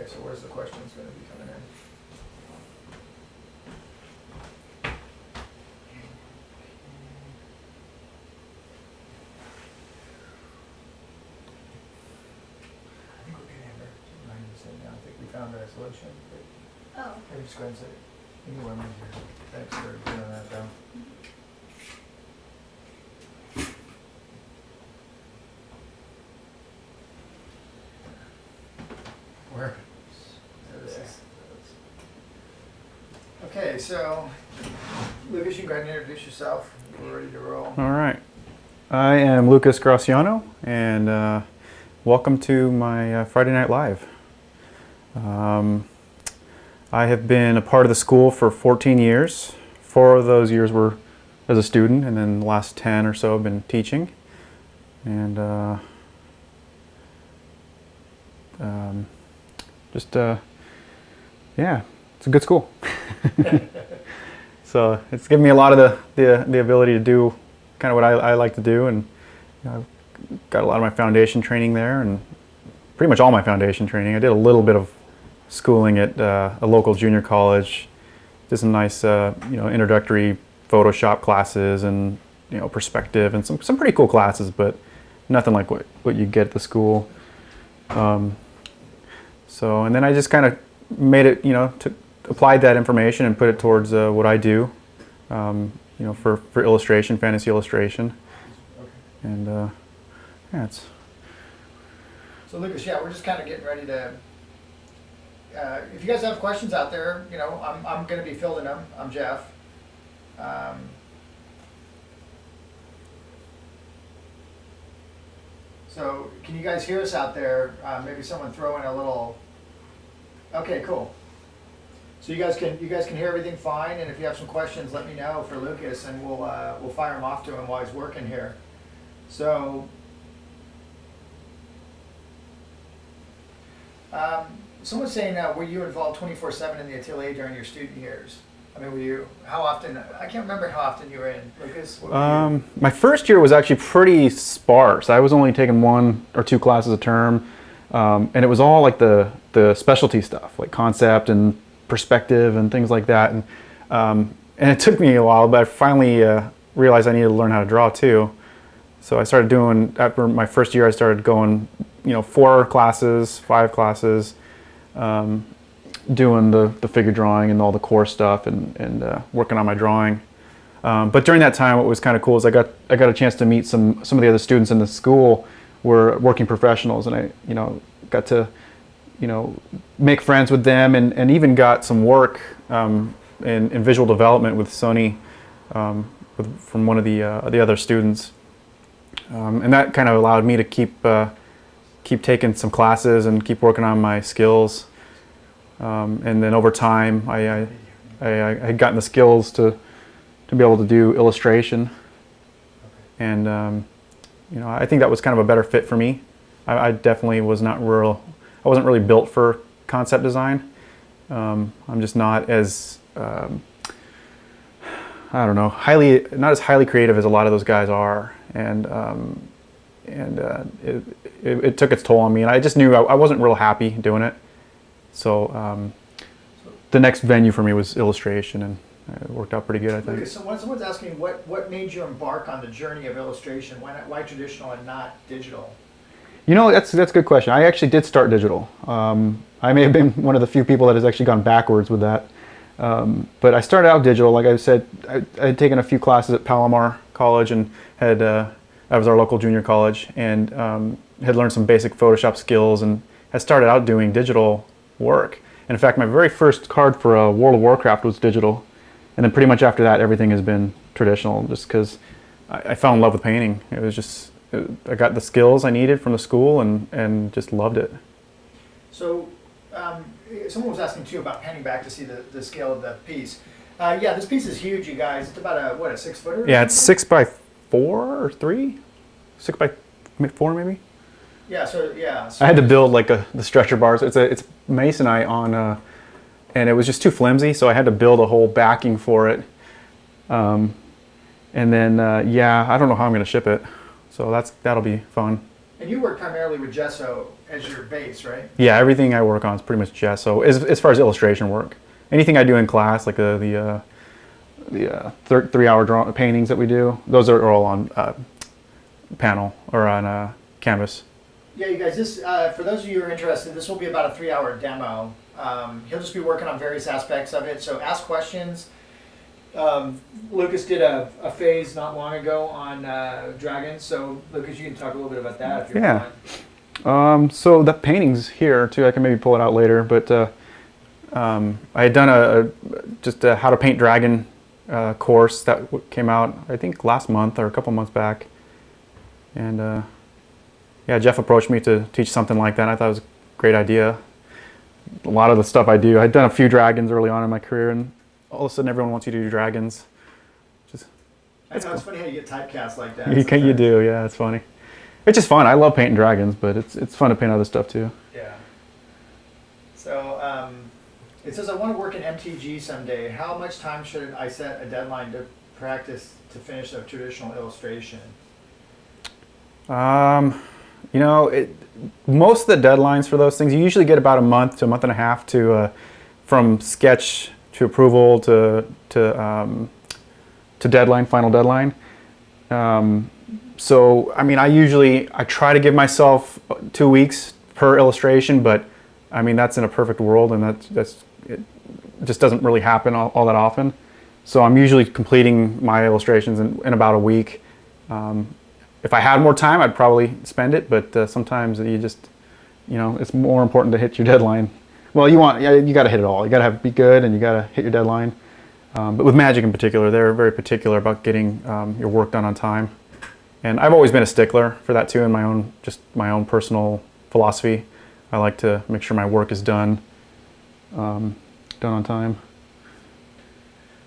Okay, so where's the questions going to be coming in? I think we're good, Amber. I think we found a solution. Oh. Maybe just go ahead and say it. Anywhere in here. Thanks for doing that, though. Where? There it is. Okay, so Lucas, you can go ahead and introduce yourself. We're ready to roll. All right. I am Lucas Graciano, and welcome to my Friday Night Live. I have been a part of the school for 14 years. 4 of those years were as a student, and then the last 10 or so I've been teaching. And yeah, it's a good school. So it's given me a lot of the ability to do kind of what I like to do, and you know, I've got a lot of my foundation training there, and pretty much all my foundation training. I did a little bit of schooling at a local junior college. Did some nice introductory Photoshop classes and perspective and some pretty cool classes, but nothing like what you get at the school. So and then I just kind of made it, applied that information and put it towards what I do, for illustration, fantasy illustration. Okay. And yeah, it's. So Lucas, yeah, we're just kind of getting ready to. If you guys have questions out there, I'm going to be fielding them. I'm Jeff. So can you guys hear us out there? Maybe someone throw in a little. Okay, cool. So you guys can hear everything fine, and if you have some questions, let me know for Lucas, and we'll fire them off to him while he's working here. So. Someone's saying, were you involved 24/7 in the atelier during your student years? I mean, how often? I can't remember how often you were in, Lucas. What were you? My first year was actually pretty sparse. I was only taking 1 or 2 classes a term, and it was all like the specialty stuff, like concept and perspective and things like that. And it took me a while, but I finally realized I needed to learn how to draw too. So I started doing, after my first year, I started going, 4 classes, 5 classes, doing the figure drawing and all the core stuff and working on my drawing. But during that time, what was kind of cool is I got a chance to meet some of the other students in the school were working professionals, and I got to make friends with them, and even got some work in visual development with Sony from one of the other students, and that kind of allowed me to keep taking some classes and keep working on my skills. And then over time, I had gotten the skills to be able to do illustration, and I think that was kind of a better fit for me. I definitely was not I wasn't really built for concept design. I'm just not as not as highly creative as a lot of those guys are, and it took its toll on me, and I just knew I wasn't real happy doing it. So the next venue for me was illustration, and it worked out pretty good, I think. Lucas, someone's asking what made you embark on the journey of illustration? Why traditional and not digital? That's a good question. I actually did start digital. I may have been one of the few people that has actually gone backwards with that. But I started out digital. Like I said, I had taken a few classes at Palomar College, and that was our local junior college, and had learned some basic Photoshop skills, and had started out doing digital work. And in fact, my very first card for World of Warcraft was digital, and then pretty much after that, everything has been traditional, just because I fell in love with painting. It was just, I got the skills I needed from the school, and just loved it. So someone was asking too about panning back to see the scale of the piece. Yeah, this piece is huge, you guys. It's about a 6-footer? Yeah, it's 6 by 4 or 3? 6 by 4 maybe? Yeah, so I had to build like the stretcher bars. It's masonite on, and it was just too flimsy, so I had to build a whole backing for it. And then I don't know how I'm gonna ship it, so that'll be fun. And you work primarily with gesso as your base, right? Yeah, everything I work on is pretty much gesso. As far as illustration work, anything I do in class, like the 3-hour paintings that we do, those are all on panel or on canvas. Yeah, you guys, this, for those of you who are interested, this will be about a 3-hour demo. He'll just be working on various aspects of it, so ask questions. Lucas did a phase not long ago on dragons, so Lucas, you can talk a little bit about that if you want. So the paintings here too, I can maybe pull it out later, but I had done just a how to paint dragon course that came out I think last month or a couple months back, and yeah, Jeff approached me to teach something like that, and I thought it was a great idea. A lot of the stuff I do, I'd done a few dragons early on in my career, and all of a sudden everyone wants you to do dragons. I know, it's funny how you get typecast like that. You do, yeah, it's funny. It's just fun. I love painting dragons, but it's fun to paint other stuff too. Yeah. So it says I want to work in MTG someday. How much time should I set a deadline to practice to finish a traditional illustration? You know, most of the deadlines for those things, you usually get about a month to a month and a half to from sketch to approval to deadline, final deadline. So I mean, I try to give myself 2 weeks per illustration, but I mean that's in a perfect world, and it just doesn't really happen all that often. So I'm usually completing my illustrations in about a week. If I had more time, I'd probably spend it, but sometimes it's more important to hit your deadline. Well, you got to hit it all. You got to be good, and you got to hit your deadline. But with magic in particular, they're very particular about getting your work done on time. And I've always been a stickler for that too, in my own personal philosophy. I like to make sure my work is done on time.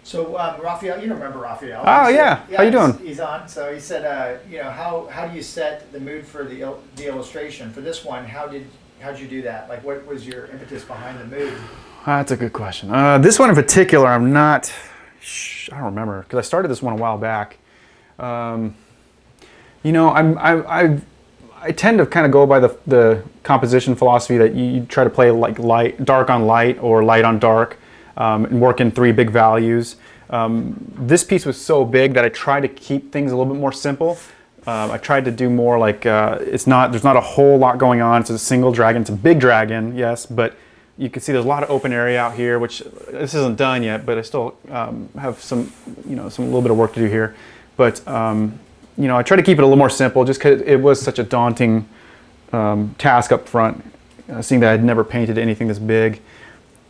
So Raphael, you remember Raphael? Oh yeah, how you doing? He's on. So he said, how do you set the mood for the illustration for this one? How'd you do that? Like, what was your impetus behind the mood? That's a good question. This one in particular, I don't remember because I started this one a while back. I tend to kind of go by the composition philosophy that you try to play like dark on light or light on dark, and work in 3 big values. This piece was so big that I tried to keep things a little bit more simple. I tried to do more like there's not a whole lot going on. It's a single dragon. It's a big dragon, yes, but you can see there's a lot of open area out here, which this isn't done yet, but I still have some little bit of work to do here. But I try to keep it a little more simple, just because it was such a daunting task up front, seeing that I'd never painted anything this big.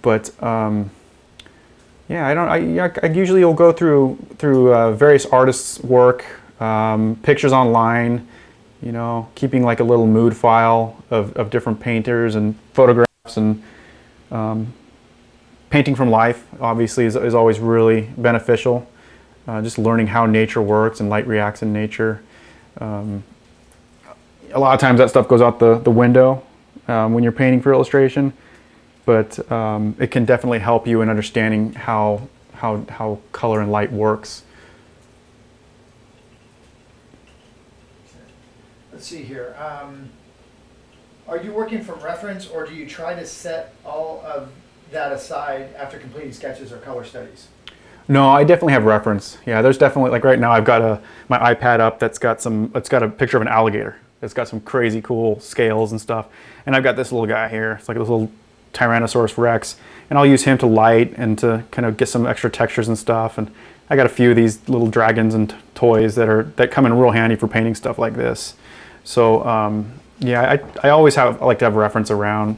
But yeah, I usually will go through various artists' work, pictures online, keeping like a little mood file of different painters and photographs, and painting from life obviously is always really beneficial. Just learning how nature works and light reacts in nature. A lot of times that stuff goes out the window when you're painting for illustration, but it can definitely help you in understanding how color and light works. Let's see here. Are you working from reference, or do you try to set all of that aside after completing sketches or color studies? No, I definitely have reference. Yeah, there's definitely, like right now I've got my iPad up it's got a picture of an alligator. It's got some crazy cool scales and stuff. And I've got this little guy here. It's like this little Tyrannosaurus Rex. And I'll use him to light and to kind of get some extra textures and stuff. And I got a few of these little dragons and toys that come in real handy for painting stuff like this. So yeah, I always I like to have reference around.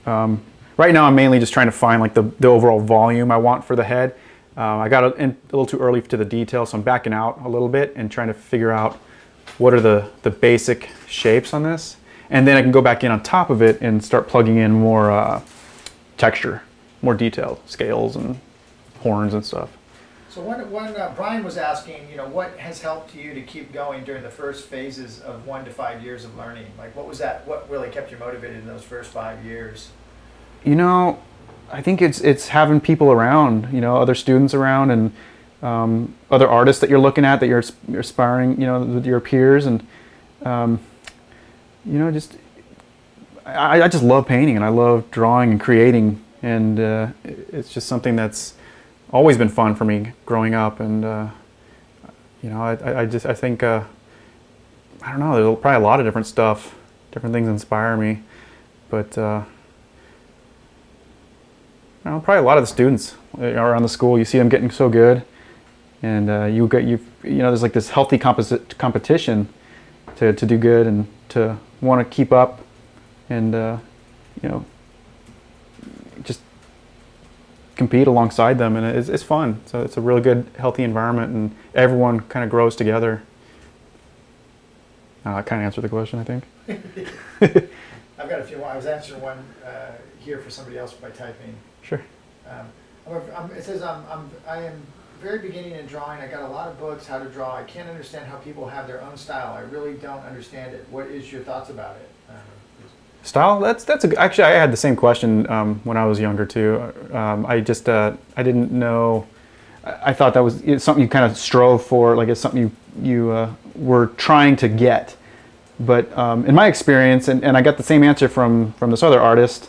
Right now I'm mainly just trying to find like the overall volume I want for the head. I got a little too early to the detail, so I'm backing out a little bit and trying to figure out what are the basic shapes on this. And then I can go back in on top of it and start plugging in more texture, more detail, scales and horns and stuff. So when Brian was asking, what has helped you to keep going during the first phases of 1 to 5 years of learning? Like, what was that? What really kept you motivated in those first 5 years? I think it's having people around, other students around, and other artists that you're looking at, that you're aspiring, with your peers, and just I just love painting, and I love drawing and creating, and it's just something that's always been fun for me growing up. And I think I don't know. There's probably a lot of different stuff, different things inspire me, but probably a lot of the students around the school. You see them getting so good, and there's like this healthy competition to do good and to want to keep up, and just compete alongside them, and it's fun. So it's a really good, healthy environment, and everyone kind of grows together. I kind of answered the question, I think. I've got a few more. I was answering one here for somebody else by typing. Sure. It says I am very beginning in drawing. I got a lot of books how to draw. I can't understand how people have their own style. I really don't understand it. What is your thoughts about it? Style? Actually, I had the same question when I was younger too. I didn't know. I thought that was something you kind of strove for, like it's something you were trying to get. But in my experience, and I got the same answer from this other artist.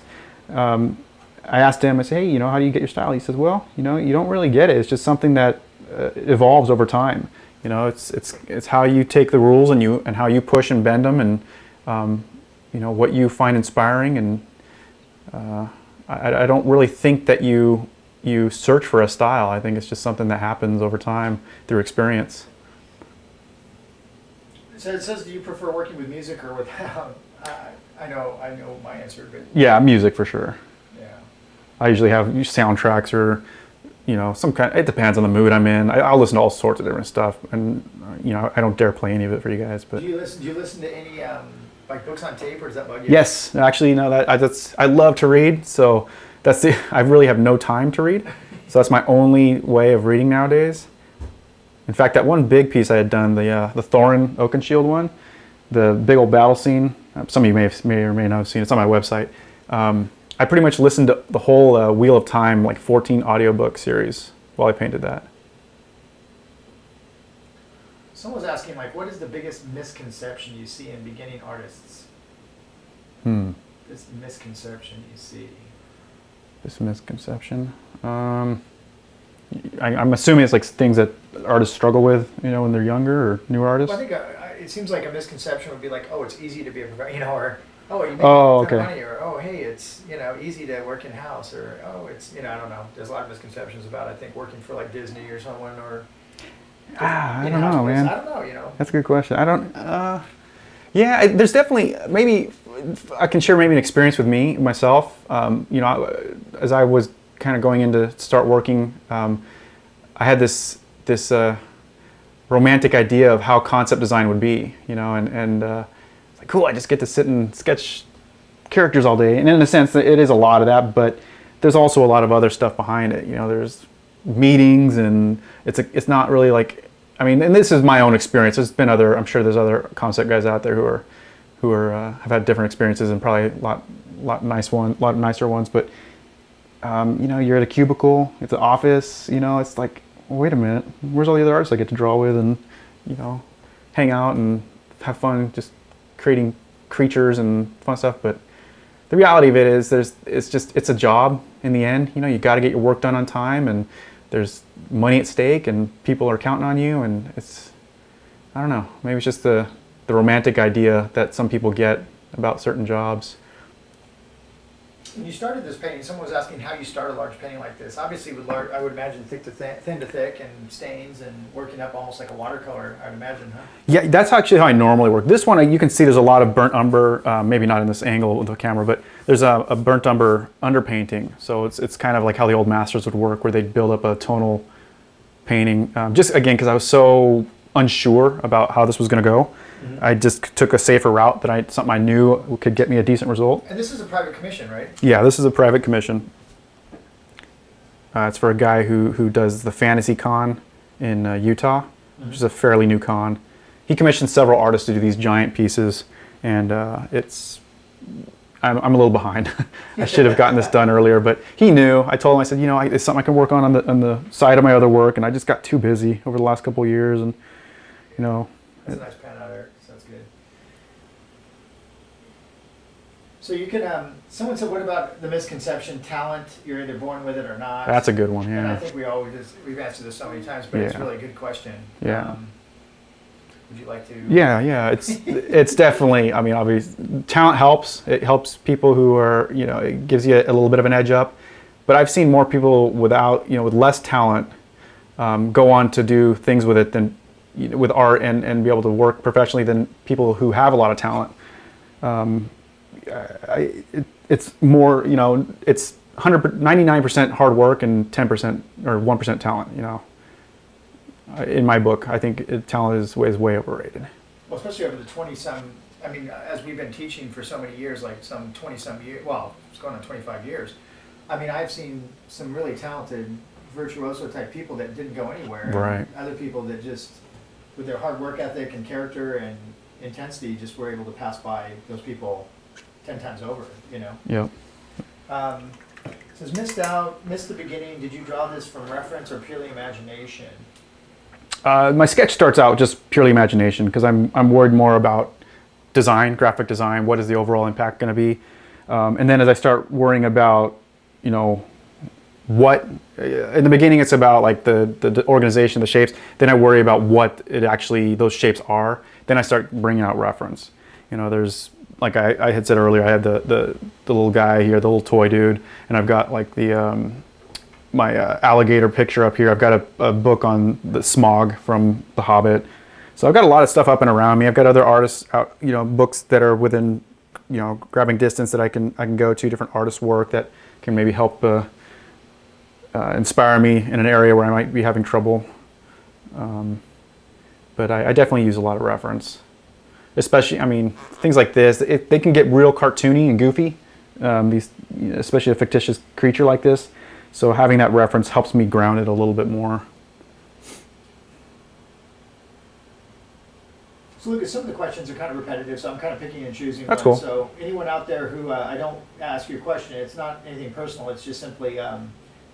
I asked him, I said, hey, how do you get your style? He says, well, you don't really get it. It's just something that evolves over time. It's how you take the rules and how you push and bend them, and what you find inspiring. And I don't really think that you search for a style. I think it's just something that happens over time through experience. So it says, do you prefer working with music or without? I know my answer, but yeah, music for sure. Yeah. I usually have soundtracks or some kind. It depends on the mood I'm in. I'll listen to all sorts of different stuff, and I don't dare play any of it for you guys. But do you listen to any like books on tape, or does that bug you? Yes, actually, I love to read, so I really have no time to read, so that's my only way of reading nowadays. In fact, that one big piece I had done, the Thorin Oakenshield one, the big old battle scene. Some of you may or may not have seen it. It's on my website. I pretty much listened to the whole Wheel of Time, like 14 audiobook series, while I painted that. Someone was asking, like, what is the biggest misconception you see in beginning artists? This misconception you see. This misconception. I'm assuming it's like things that artists struggle with, when they're younger or newer artists. Well, I think it seems like a misconception would be like, oh, it's easy to be a professional, or oh, you make a ton of money, or oh, hey, it's easy to work in house, or oh, it's I don't know. There's a lot of misconceptions about I think working for like Disney or someone, or I don't know, man. I don't know. That's a good question. I don't. Yeah, there's definitely maybe I can share maybe an experience with myself. As I was kind of going into start working, I had this romantic idea of how concept design would be, and it's like, cool, I just get to sit and sketch characters all day. And in a sense, it is a lot of that, but there's also a lot of other stuff behind it. There's meetings, and it's not really like, and this is my own experience. I'm sure there's other concept guys out there who have had different experiences and probably a lot nicer ones, but you're at a cubicle, it's an office, it's like, well, wait a minute, where's all the other artists I get to draw with and, hang out and have fun just creating creatures and fun stuff. But the reality of it is it's a job in the end. You got to get your work done on time, and there's money at stake, and people are counting on you, and I don't know, maybe it's just the romantic idea that some people get about certain jobs. When you started this painting, someone was asking how you start a large painting like this. Obviously, I would imagine thick to thin to thick, and stains, and working up almost like a watercolor, I would imagine, huh? Yeah, that's actually how I normally work. This one, you can see there's a lot of burnt umber, maybe not in this angle with the camera, but there's a burnt umber underpainting. So it's kind of like how the old masters would work, where they'd build up a tonal painting. Just again, because I was so unsure about how this was going to go. Mm-hmm. I just took a safer route, something I knew could get me a decent result. And this is a private commission, right? Yeah, this is a private commission. It's for a guy who does the Fantasy Con in Utah, which is a fairly new con. He commissioned several artists to do these giant pieces, and I'm a little behind. I should have gotten this done earlier, but he knew. I told him, I said, it's something I can work on the side of my other work, and I just got too busy over the last couple of years, and That's a nice pan out there. Sounds good. So you can, someone said, what about the misconception, talent, you're either born with it or not? That's a good one, And I yeah. think we've answered this so many times, but it's Yeah. really a good question. Yeah. Would you like to? Yeah, it's definitely, I mean, obviously, talent helps. It helps people who are, it gives you a little bit of an edge up. But I've seen more people without, with less talent, go on to do things with it than, with art and be able to work professionally than people who have a lot of talent. It's more, it's 99% hard work and 10% or 1% talent, In my book, I think talent is way overrated. Well, especially over the 20-some, I mean, as we've been teaching for so many years, like some 20-some years, well, it's going on 25 years. I mean, I've seen some really talented virtuoso type people that didn't go anywhere. Right. And other people that just, with their hard work ethic and character and intensity, just were able to pass by those people 10 times over, Yep. It says, missed the beginning. Did you draw this from reference or purely imagination? My sketch starts out just purely imagination because I'm worried more about design, graphic design. What is the overall impact going to be? And then as I start worrying about, what in the beginning it's about like the organization, the shapes. Then I worry about what it actually those shapes are. Then I start bringing out reference. There's like I had said earlier, I had the little guy here, the little toy dude, and I've got like the my alligator picture up here. I've got a book on the smog from The Hobbit. So I've got a lot of stuff up and around me. I've got other artists out, books that are within, grabbing distance that I can go to, different artists' work that can maybe help inspire me in an area where I might be having trouble. But I definitely use a lot of reference. Especially, I mean, things like this, they can get real cartoony and goofy, especially a fictitious creature like this. So having that reference helps me ground it a little bit more. So Lucas, some of the questions are kind of repetitive, so I'm kind of picking and choosing. That's one. cool. So anyone out there who I don't ask you a question, it's not anything personal. It's just simply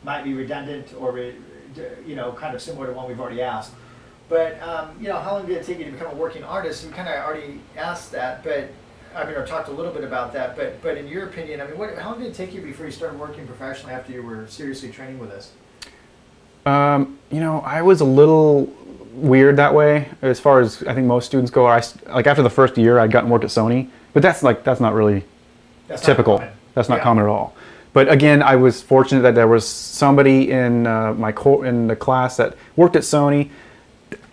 might be redundant or kind of similar to one we've already asked. But how long did it take you to become a working artist? We kind of already asked that, but or talked a little bit about that. But in your opinion, how long did it take you before you started working professionally after you were seriously training with us? I was a little weird that way as far as I think most students go. Like after the first year, I'd gotten work at Sony, but that's not really typical. That's not common at all. But again, I was fortunate that there was somebody in in the class that worked at Sony.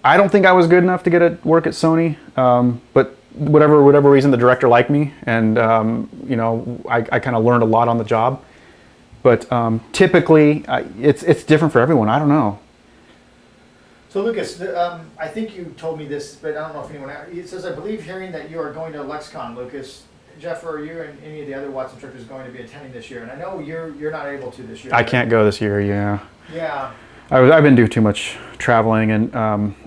I don't think I was good enough to get work at Sony, but whatever reason, the director liked me, and I kind of learned a lot on the job. But typically, it's different for everyone. I don't know. So Lucas, I think you told me this, but I don't know if anyone else. It says, I believe hearing that you are going to Lexicon, Lucas. Jeff, are you and any of the other Watson instructors going to be attending this year? And I know you're not able to this year. I can't go this year, yeah. Yeah. I've been doing too much traveling, and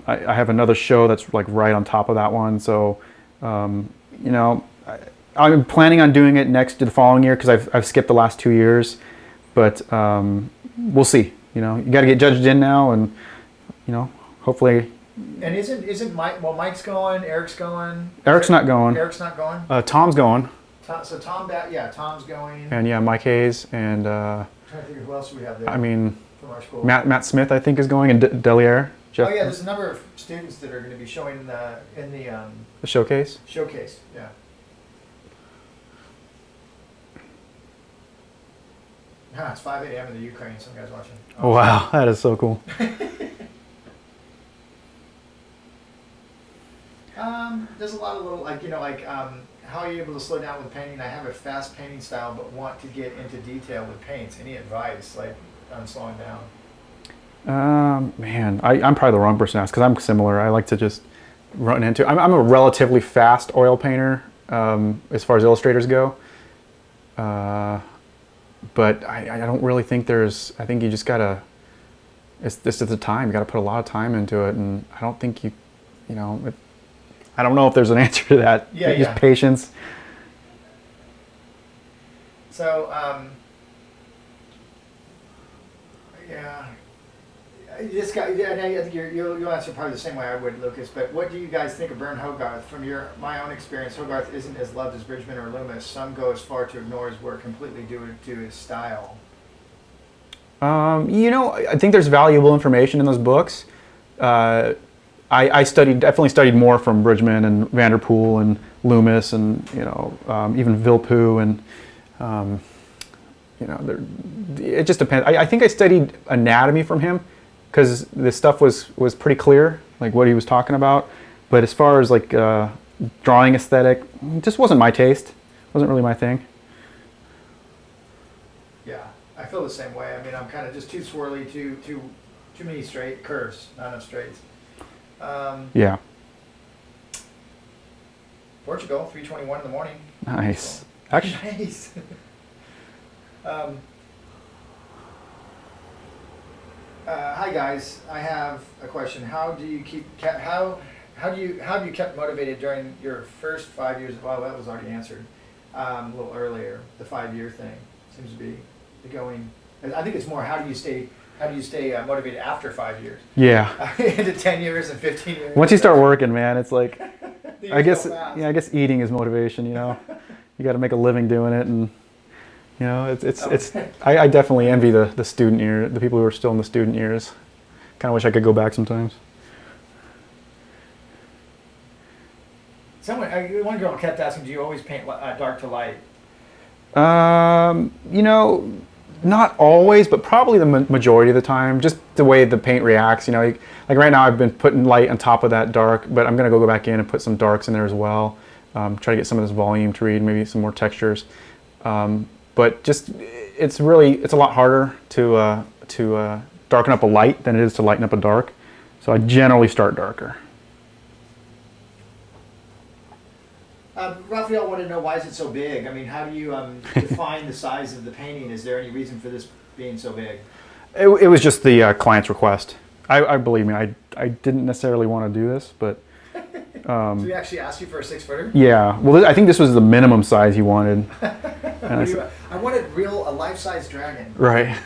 I have another show that's like right on top of that one. So, I'm planning on doing it to the following year because I've skipped the last 2 years, but we'll see. You got to get judged in now, and hopefully. And isn't Mike? Well, Mike's going. Eric's going. Eric's not going. Eric's not going. Tom's going. So Tom's going. And Mike Hayes and. I'm trying to think of who else we have there. From our school. Matt Smith, I think, is going, and Deliere. Jeff. Oh yeah, there's a number of students that are going to be showing in the showcase. Showcase, yeah. It's 5 a.m. in the Ukraine. Some guys watching. Oh, wow, that is so cool. There's a lot of little how are you able to slow down with painting? I have a fast painting style, but want to get into detail with paints. Any advice on slowing down? Man, I'm probably the wrong person to ask because I'm similar. I like to just run into. I'm a relatively fast oil painter as far as illustrators go. But I don't really think there's. I think you just gotta. This is the time. You got to put a lot of time into it, and I don't think I don't know if there's an answer to that. Yeah, just patience. So, This guy, yeah, and I think you'll answer probably the same way I would, Lucas. But what do you guys think of Burn Hogarth? From my own experience, Hogarth isn't as loved as Bridgman or Loomis. Some go as far to ignore his work completely due to his style. I think there's valuable information in those books. I definitely studied more from Bridgman and Vanderpool and Loomis and even Villepeu and it just depends. I think I studied anatomy from him because this stuff was pretty clear, like what he was talking about. But as far as like drawing aesthetic, it just wasn't my taste. Wasn't really my thing. Yeah, I feel the same way. I mean, I'm kind of just too swirly, too many straight curves, not enough straights. Yeah. Portugal, 3:21 in the morning. Nice. So, Actually, nice. Hi guys, I have a question. How have you kept motivated during your first 5 years? Well, that was already answered a little earlier. The 5-year thing seems to be the going. I think it's more how do you stay motivated after 5 years? yeah. Into 10 years and 15 years. Once you start working, man, it's like I guess so fast. I guess eating is motivation. You got to make a living doing it, and it's. I definitely envy the student year, the people who are still in the student years. Kind of wish I could go back sometimes. One girl kept asking, "Do you always paint dark to light?" Not always, but probably the majority of the time. Just the way the paint reacts. Like right now, I've been putting light on top of that dark, but I'm gonna go back in and put some darks in there as well. Try to get some of this volume to read, maybe some more textures. But just it's a lot harder to darken up a light than it is to lighten up a dark. So I generally start darker. Raphael wanted to know, why is it so big? I mean, how do you define the size of the painting? Is there any reason for this being so big? It was just the client's request. I believe me, I didn't necessarily want to do this, but So he actually asked you for a 6-footer? yeah. Well, I think this was the minimum size he wanted. I wanted a life-size dragon. Right.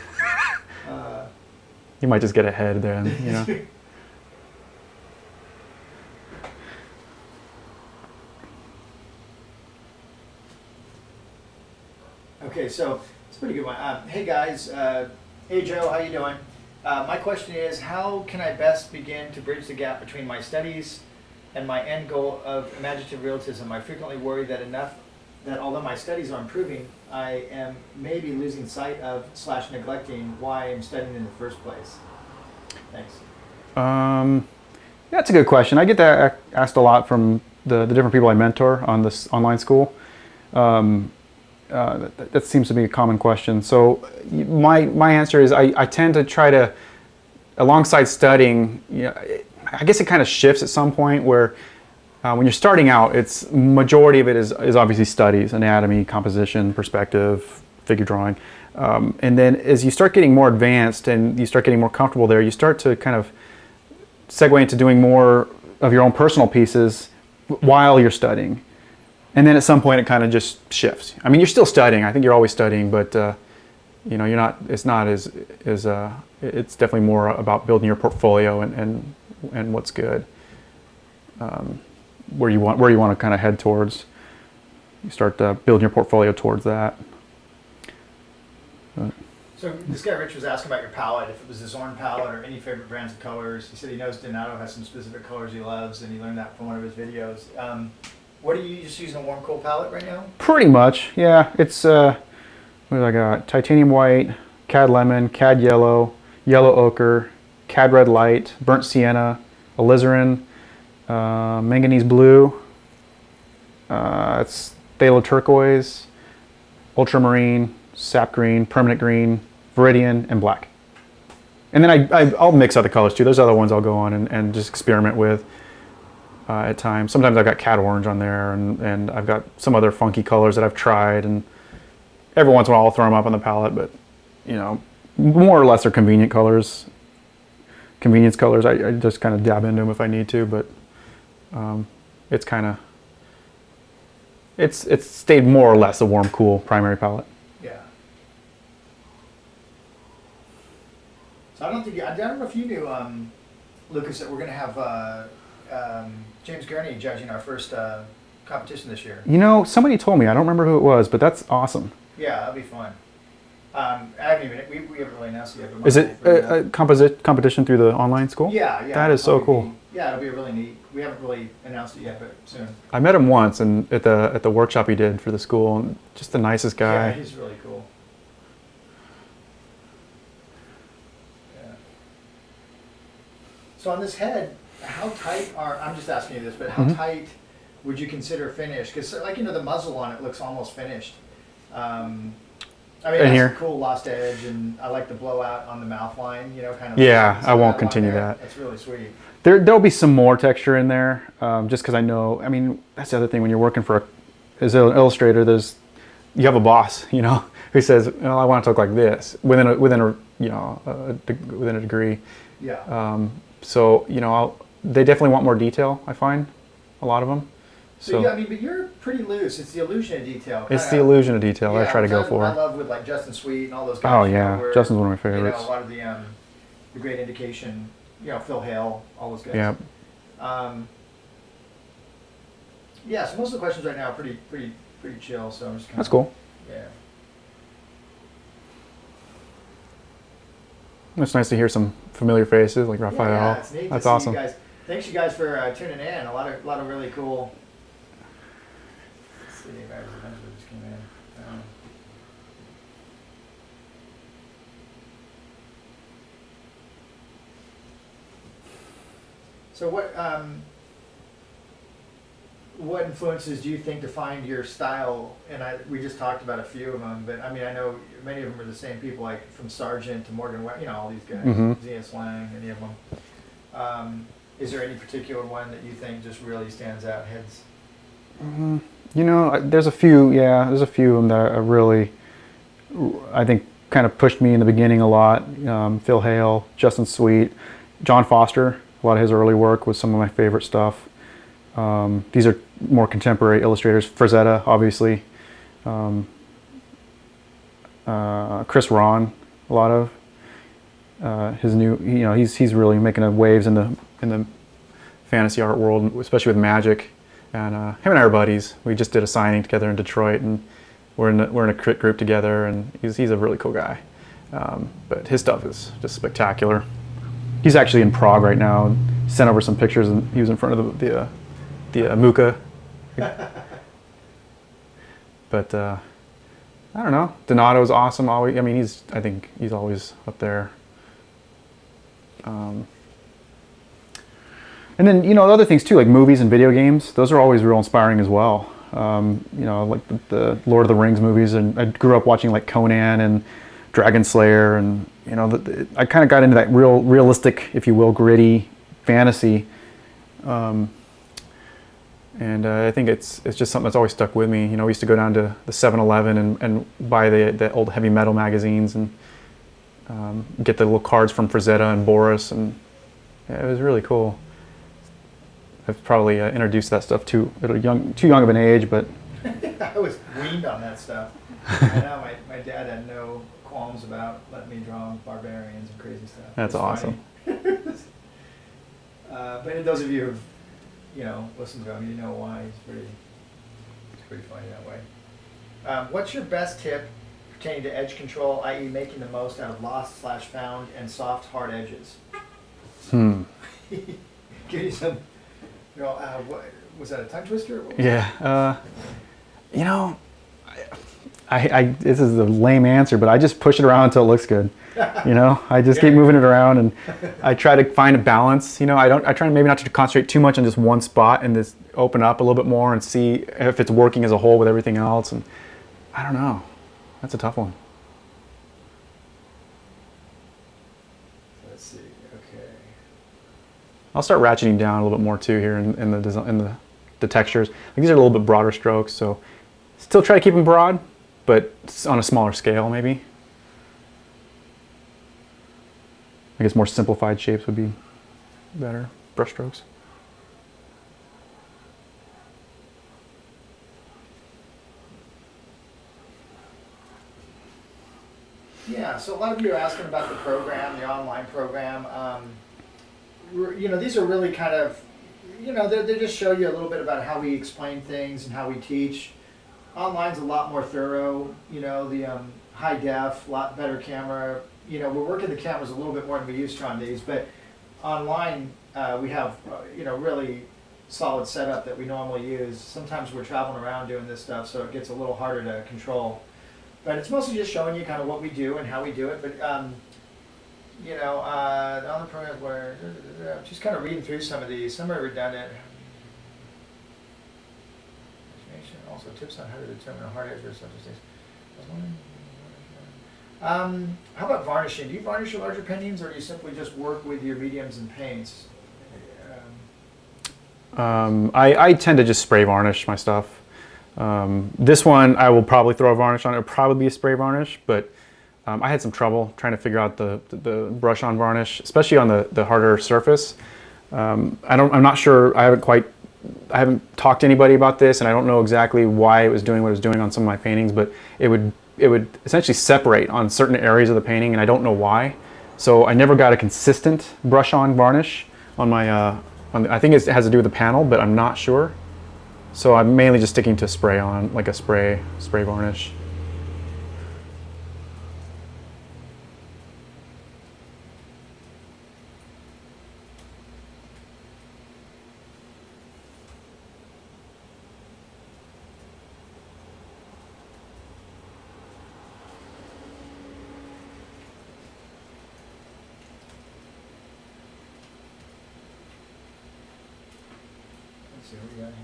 You might just get ahead there, Okay, so it's a pretty good one. Hey guys, hey Joe, how you doing? My question is, how can I best begin to bridge the gap between my studies and my end goal of imaginative realism? I frequently worry that although my studies are improving, I am maybe losing sight of / neglecting why I'm studying in the first place. Thanks. That's a good question. I get that asked a lot from the different people I mentor on this online school. That seems to be a common question. So my answer is I tend to try to, alongside studying, I guess it kind of shifts at some point where when you're starting out, it's majority of it is obviously studies, anatomy, composition, perspective, figure drawing. And then as you start getting more advanced and you start getting more comfortable there, you start to kind of segue into doing more of your own personal pieces while you're studying. And then at some point it kind of just shifts. I mean, you're still studying. I think you're always studying, but you're not. It's not as it's definitely more about building your portfolio and what's good. Where you want to kind of head towards. You start building your portfolio towards that. So this guy Rich was asking about your palette, if it was the Zorn palette or any favorite brands of colors. He said he knows Donato has some specific colors he loves, and he learned that from one of his videos. What are you just using, a warm cool palette right now? Pretty much, yeah. It's what do I got? Titanium white, cad lemon, cad yellow, yellow ochre, cad red light, burnt sienna, alizarin, manganese blue. It's phthalo turquoise, ultramarine, sap green, permanent green, viridian, and black. And then I'll mix other colors too. There's other ones I'll go on and just experiment with at times. Sometimes I've got cad orange on there, and I've got some other funky colors that I've tried, and every once in a while I'll throw them up on the palette, but more or less they're convenient colors. Convenience colors, I just kind of dab into them if I need to, but it's kind of, it's stayed more or less a warm, cool primary palette. Yeah. I don't know if you knew, Lucas, that we're gonna have James Gurney judging our first competition this year. You know, somebody told me. I don't remember who it was, but that's awesome. Yeah, that'll be fun. I haven't even we haven't really announced it yet. But Is it a competition through the online school? Yeah, yeah. That is so cool. Yeah, it'll be really neat. We haven't really announced it yet, but soon. I met him once, and at the workshop he did for the school, and just the nicest guy. Yeah, he's really cool. Yeah. So on this head, how tight I'm just asking you this, but how tight would you consider finished? Because like, you know, the muzzle on it looks almost finished. I mean, that's a cool lost edge, and I like the blowout on the mouth line, you know, kind of. Yeah, I won't continue that. That's really sweet. There'll be some more texture in there, just because I know. I mean, that's the other thing when you're working as an illustrator. You have a boss, you know, who says, "Well, I want it to look like this," within a degree. Yeah. So you know, they definitely want more detail. I find a lot of them. So yeah, I mean, but you're pretty loose. It's the illusion of detail. It's the illusion of detail I try to go for. I love with like Justin Sweet and all those guys. Oh yeah, Justin's one of my favorites. You know, a lot of the Great Indication, you know, Phil Hale, all those guys. Yeah. Yeah. So most of the questions right now are pretty chill. So I'm just kind That's cool. Yeah. It's nice to hear some familiar faces like Raphael. Yeah, it's neat That's to see awesome. you guys. Thanks you guys for tuning in. A lot of really cool. Let's see if eventually just came in. So what influences do you think define your style? And we just talked about a few of them, but I mean, I know many of them are the same people, like from Sargent to Morgan Webb, you know, all these guys, Z.S. Lang, any of them. Is there any particular one that you think just really stands out, heads? You know, there's a few of them that are really, I think, kind of pushed me in the beginning a lot. Phil Hale, Justin Sweet, John Foster. A lot of his early work was some of my favorite stuff. These are more contemporary illustrators. Frazetta, obviously. Chris Ron, a lot of his new. You know, he's really making waves in the fantasy art world, especially with Magic. And him and I are buddies. We just did a signing together in Detroit, and we're in a crit group together. And he's a really cool guy. But his stuff is just spectacular. He's actually in Prague right now. Sent over some pictures, and he was in front of the Muka. But I don't know. Donato's awesome. Always. I mean, I think he's always up there. And then, you know, other things too, like movies and video games. Those are always real inspiring as well. You know, like the Lord of the Rings movies, and I grew up watching like Conan and Dragon Slayer, and you know, I kind of got into that realistic, if you will, gritty fantasy. And I think it's just something that's always stuck with me. You know, we used to go down to the 7-Eleven and buy the old heavy metal magazines and get the little cards from Frazetta and Boris, and yeah, it was really cool. I've probably introduced that stuff too young of an age, but I was weaned on that stuff. I know my dad had no qualms about letting me draw barbarians and crazy stuff. That's awesome. But those of you who've, you know, listened to him, you know why he's pretty funny that way. What's your best tip pertaining to edge control, i.e., making the most out of lost/found and soft hard edges? Give you some. You know, what was that, a tongue twister? Yeah. You know, I this is a lame answer, but I just push it around until it looks good. You know, I just keep moving it around, and I try to find a balance. You know, I try maybe not to concentrate too much on just one spot and just open up a little bit more and see if it's working as a whole with everything else. And I don't know. That's a tough one. Let's see. Okay. I'll start ratcheting down a little bit more too here in the design, in the textures. Like these are a little bit broader strokes, so still try to keep them broad, but on a smaller scale maybe. I guess more simplified shapes would be better, brush strokes. Yeah, so a lot of you are asking about the program, the online program. These are really kind of, they just show you a little bit about how we explain things and how we teach. Online's a lot more thorough, the high def, lot better camera. We're working the cameras a little bit more than we used to on these, but online we have, really solid setup that we normally use. Sometimes we're traveling around doing this stuff, so it gets a little harder to control. But it's mostly just showing you kind of what we do and how we do it. But, on the program where, just kind of reading through some of these. Some are redundant. Also tips on how to determine a hard edge versus substance. How about varnishing? Do you varnish your larger paintings, or do you simply just work with your mediums and paints? I tend to just spray varnish my stuff. This one I will probably throw a varnish on. It'll probably be a spray varnish, but I had some trouble trying to figure out the brush on varnish, especially on the harder surface. I'm not sure. I haven't talked to anybody about this, and I don't know exactly why it was doing what it was doing on some of my paintings, but it would essentially separate on certain areas of the painting, and I don't know why. So I never got a consistent brush on varnish on my. I think it has to do with the panel, but I'm not sure. So I'm mainly just sticking to spray on, like a spray varnish. Let's see what we got here.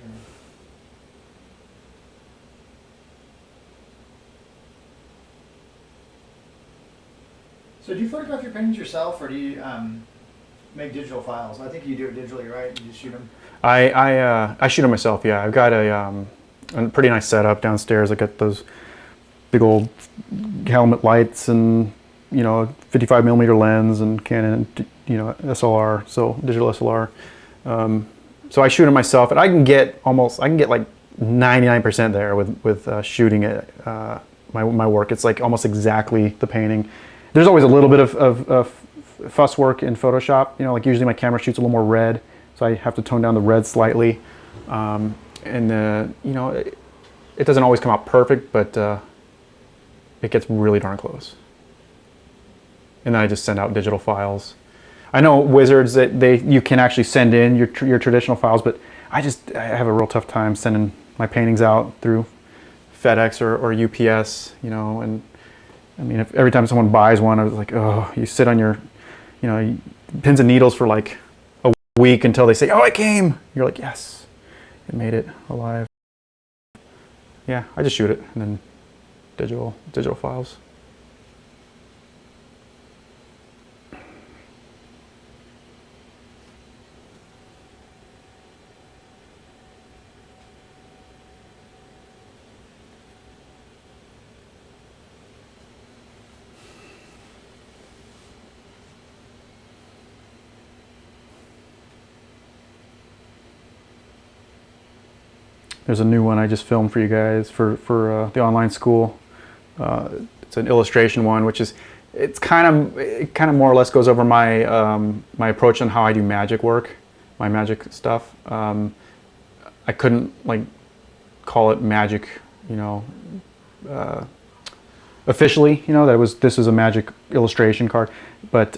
So do you photograph your paintings yourself, or do you make digital files? I think you do it digitally, right? You just shoot them. I shoot them myself. Yeah, I've got a pretty nice setup downstairs. I got those big old helmet lights and 55mm lens and Canon SLR, so digital SLR. So I shoot it myself, and I can get like 99% there with shooting it. My work, it's like almost exactly the painting. There's always a little bit of fuss work in Photoshop. Like usually my camera shoots a little more red, so I have to tone down the red slightly. It doesn't always come out perfect, but it gets really darn close. And then I just send out digital files. I know Wizards that you can actually send in your traditional files, but I have a real tough time sending my paintings out through FedEx or UPS, and I mean, if every time someone buys one, I was like, oh, you sit on your, pins and needles for like a week until they say, oh, it came. You're like, yes, it made it alive. Yeah, I just shoot it and then digital files. There's a new one I just filmed for you guys for the online school. It's an illustration one, which is it kind of more or less goes over my my approach on how I do magic work, my magic stuff. I couldn't call it magic, officially, that this was a magic illustration card, but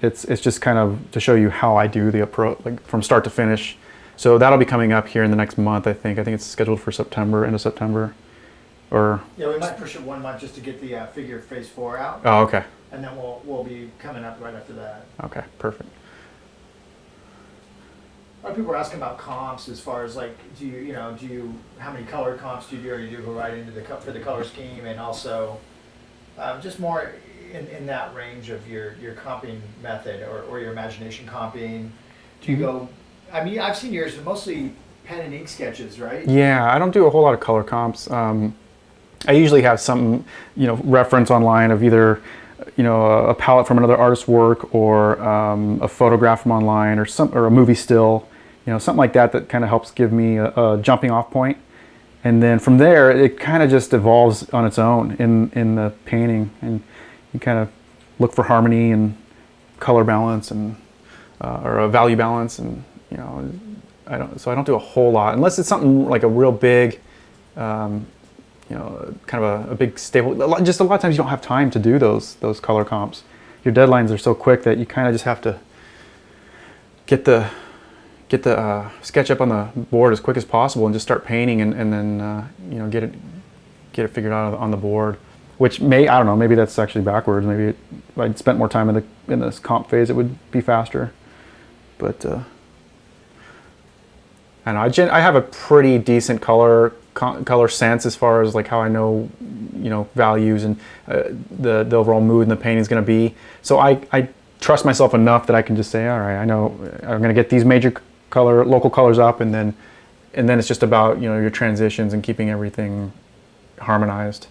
it's just kind of to show you how I do the approach, from start to finish. So that'll be coming up here in the next month, I think. I think it's scheduled for September, end of September, or. Yeah, we might push it 1 month just to get the figure phase 4 out. Oh, okay. And then we'll be coming up right after that. Okay, perfect. A lot of people are asking about comps as far as how many color comps do you do, or you do go right into for the color scheme, and also just more in that range of your comping method or your imagination comping. Do you go? I mean, I've seen yours mostly pen and ink sketches, right? Yeah, I don't do a whole lot of color comps. I usually have some, reference online of either, a palette from another artist's work, or a photograph from online, or a movie still, something like that kind of helps give me a jumping off point. And then from there, it kind of just evolves on its own in the painting. And, you kind of look for harmony and color balance and or a value balance, and I don't do a whole lot unless it's something like a real big, kind of a big staple. Just a lot of times you don't have time to do those color comps. Your deadlines are so quick that you kind of just have to get the sketch up on the board as quick as possible and just start painting, and then get it figured out on the board. Which I don't know, maybe that's actually backwards. Maybe if I'd spent more time in this comp phase, it would be faster. But I don't know. I have a pretty decent color sense as far as like how I know, values and the overall mood and the painting is going to be. So I trust myself enough that I can just say, all right, I know I'm going to get these major local colors up, and then it's just about your transitions and keeping everything harmonized.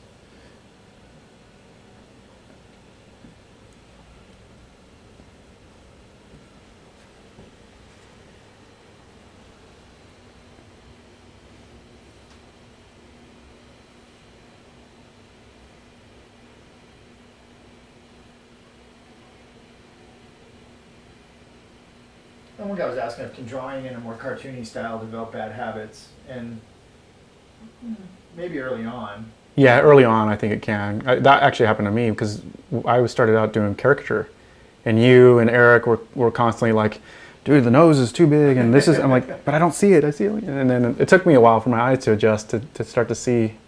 And one guy was asking if can drawing in a more cartoony style develop bad habits, and maybe early on. Yeah, early on I think it can. That actually happened to me because I started out doing caricature, and you and Eric were constantly like, dude, the nose is too big, and this is, I'm like, but I don't see it, I see it. And then it took me a while for my eyes to adjust to start to see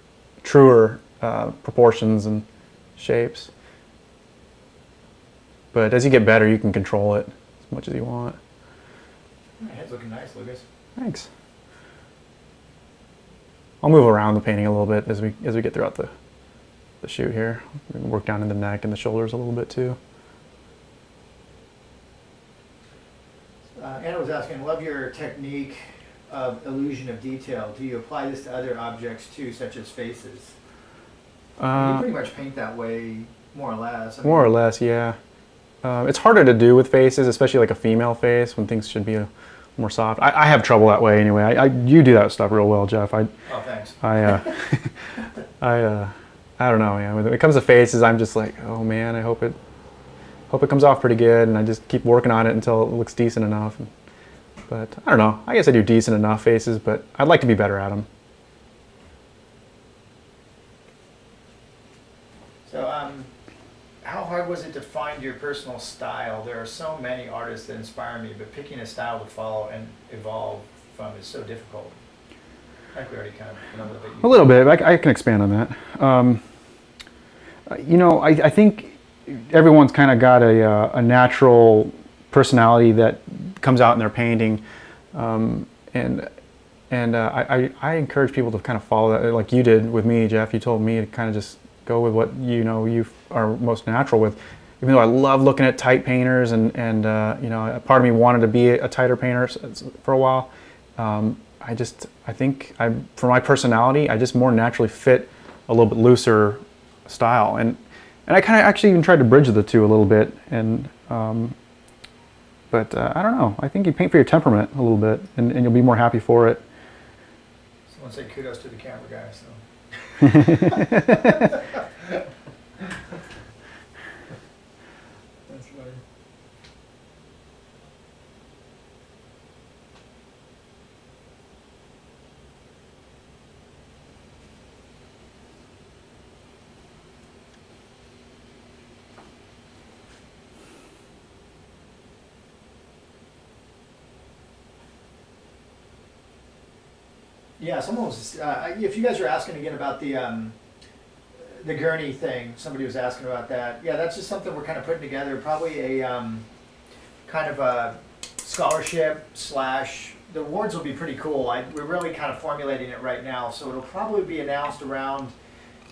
truer proportions and shapes. But as you get better, you can control it as much as you want. My head's looking nice, Lucas. Thanks. I'll move around the painting a little bit as we get throughout the shoot here. We can work down in the neck and the shoulders a little bit too. Anna was asking, love your technique of illusion of detail. Do you apply this to other objects too, such as faces? You pretty much paint that way, more or less. More or less, yeah. It's harder to do with faces, especially like a female face when things should be more soft. I have trouble that way anyway. You do that stuff real well, Jeff. Oh, thanks. I don't know, yeah. When it comes to faces, I'm just like, oh man, I hope it comes off pretty good, and I just keep working on it until it looks decent enough. But I don't know. I guess I do decent enough faces, but I'd like to be better at them. So, how hard was it to find your personal style? There are so many artists that inspire me, but picking a style to follow and evolve from is so difficult. I think we already kind of went over it. A little bit. I can expand on that. I think everyone's kind of got a natural personality that comes out in their painting, and I encourage people to kind of follow that, like you did with me, Jeff. You told me to kind of just go with what you are most natural with. Even though I love looking at tight painters, and a part of me wanted to be a tighter painter for a while. I think for my personality, I just more naturally fit a little bit looser style, and I kind of actually even tried to bridge the two a little bit, but I don't know. I think you paint for your temperament a little bit, and you'll be more happy for it. Someone said kudos to the camera guy, so. That's funny. Yeah, someone was. If you guys are asking again about the gurney thing, somebody was asking about that. Yeah, that's just something we're kind of putting together. Probably a kind of a scholarship / the awards will be pretty cool. We're really kind of formulating it right now, so it'll probably be announced around,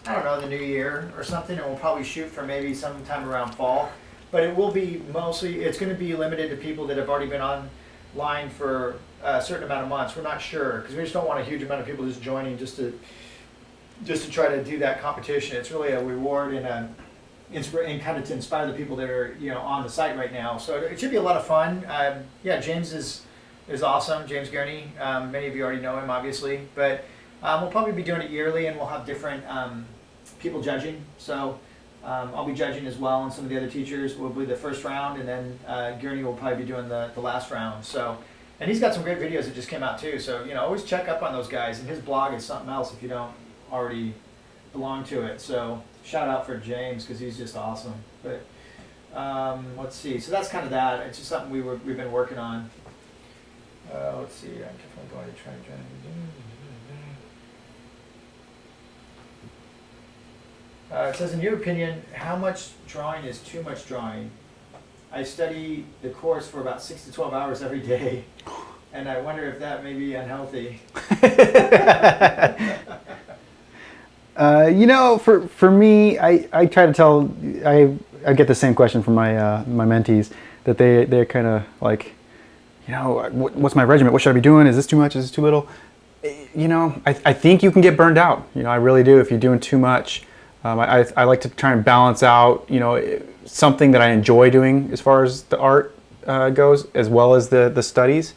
I don't know, the new year or something, and we'll probably shoot for maybe sometime around fall. But it will be mostly. It's going to be limited to people that have already been online for a certain amount of months. We're not sure because we just don't want a huge amount of people just joining just to try to do that competition. It's really a reward and kind of to inspire the people that are on the site right now. So it should be a lot of fun. Yeah, James is awesome. James Gurney. Many of you already know him, obviously, but we'll probably be doing it yearly, and we'll have different people judging. So I'll be judging as well, and some of the other teachers will be the first round, and then Gurney will probably be doing the last round. So, and he's got some great videos that just came out too. So, always check up on those guys. And his blog is something else if you don't already belong to it. So, shout out for James because he's just awesome. But let's see. So that's kind of that. It's just something we've been working on. Let's see. I'm definitely going to try and join. It says, in your opinion, how much drawing is too much drawing? I study the course for about 6 to 12 hours every day, and I wonder if that may be unhealthy. For me, I try to tell, I get the same question from my mentees, that they're kind of like, what's my regimen? What should I be doing? Is this too much? Is this too little? I think you can get burned out. I really do if you're doing too much. I like to try and balance out, something that I enjoy doing as far as the art goes, as well as the studies.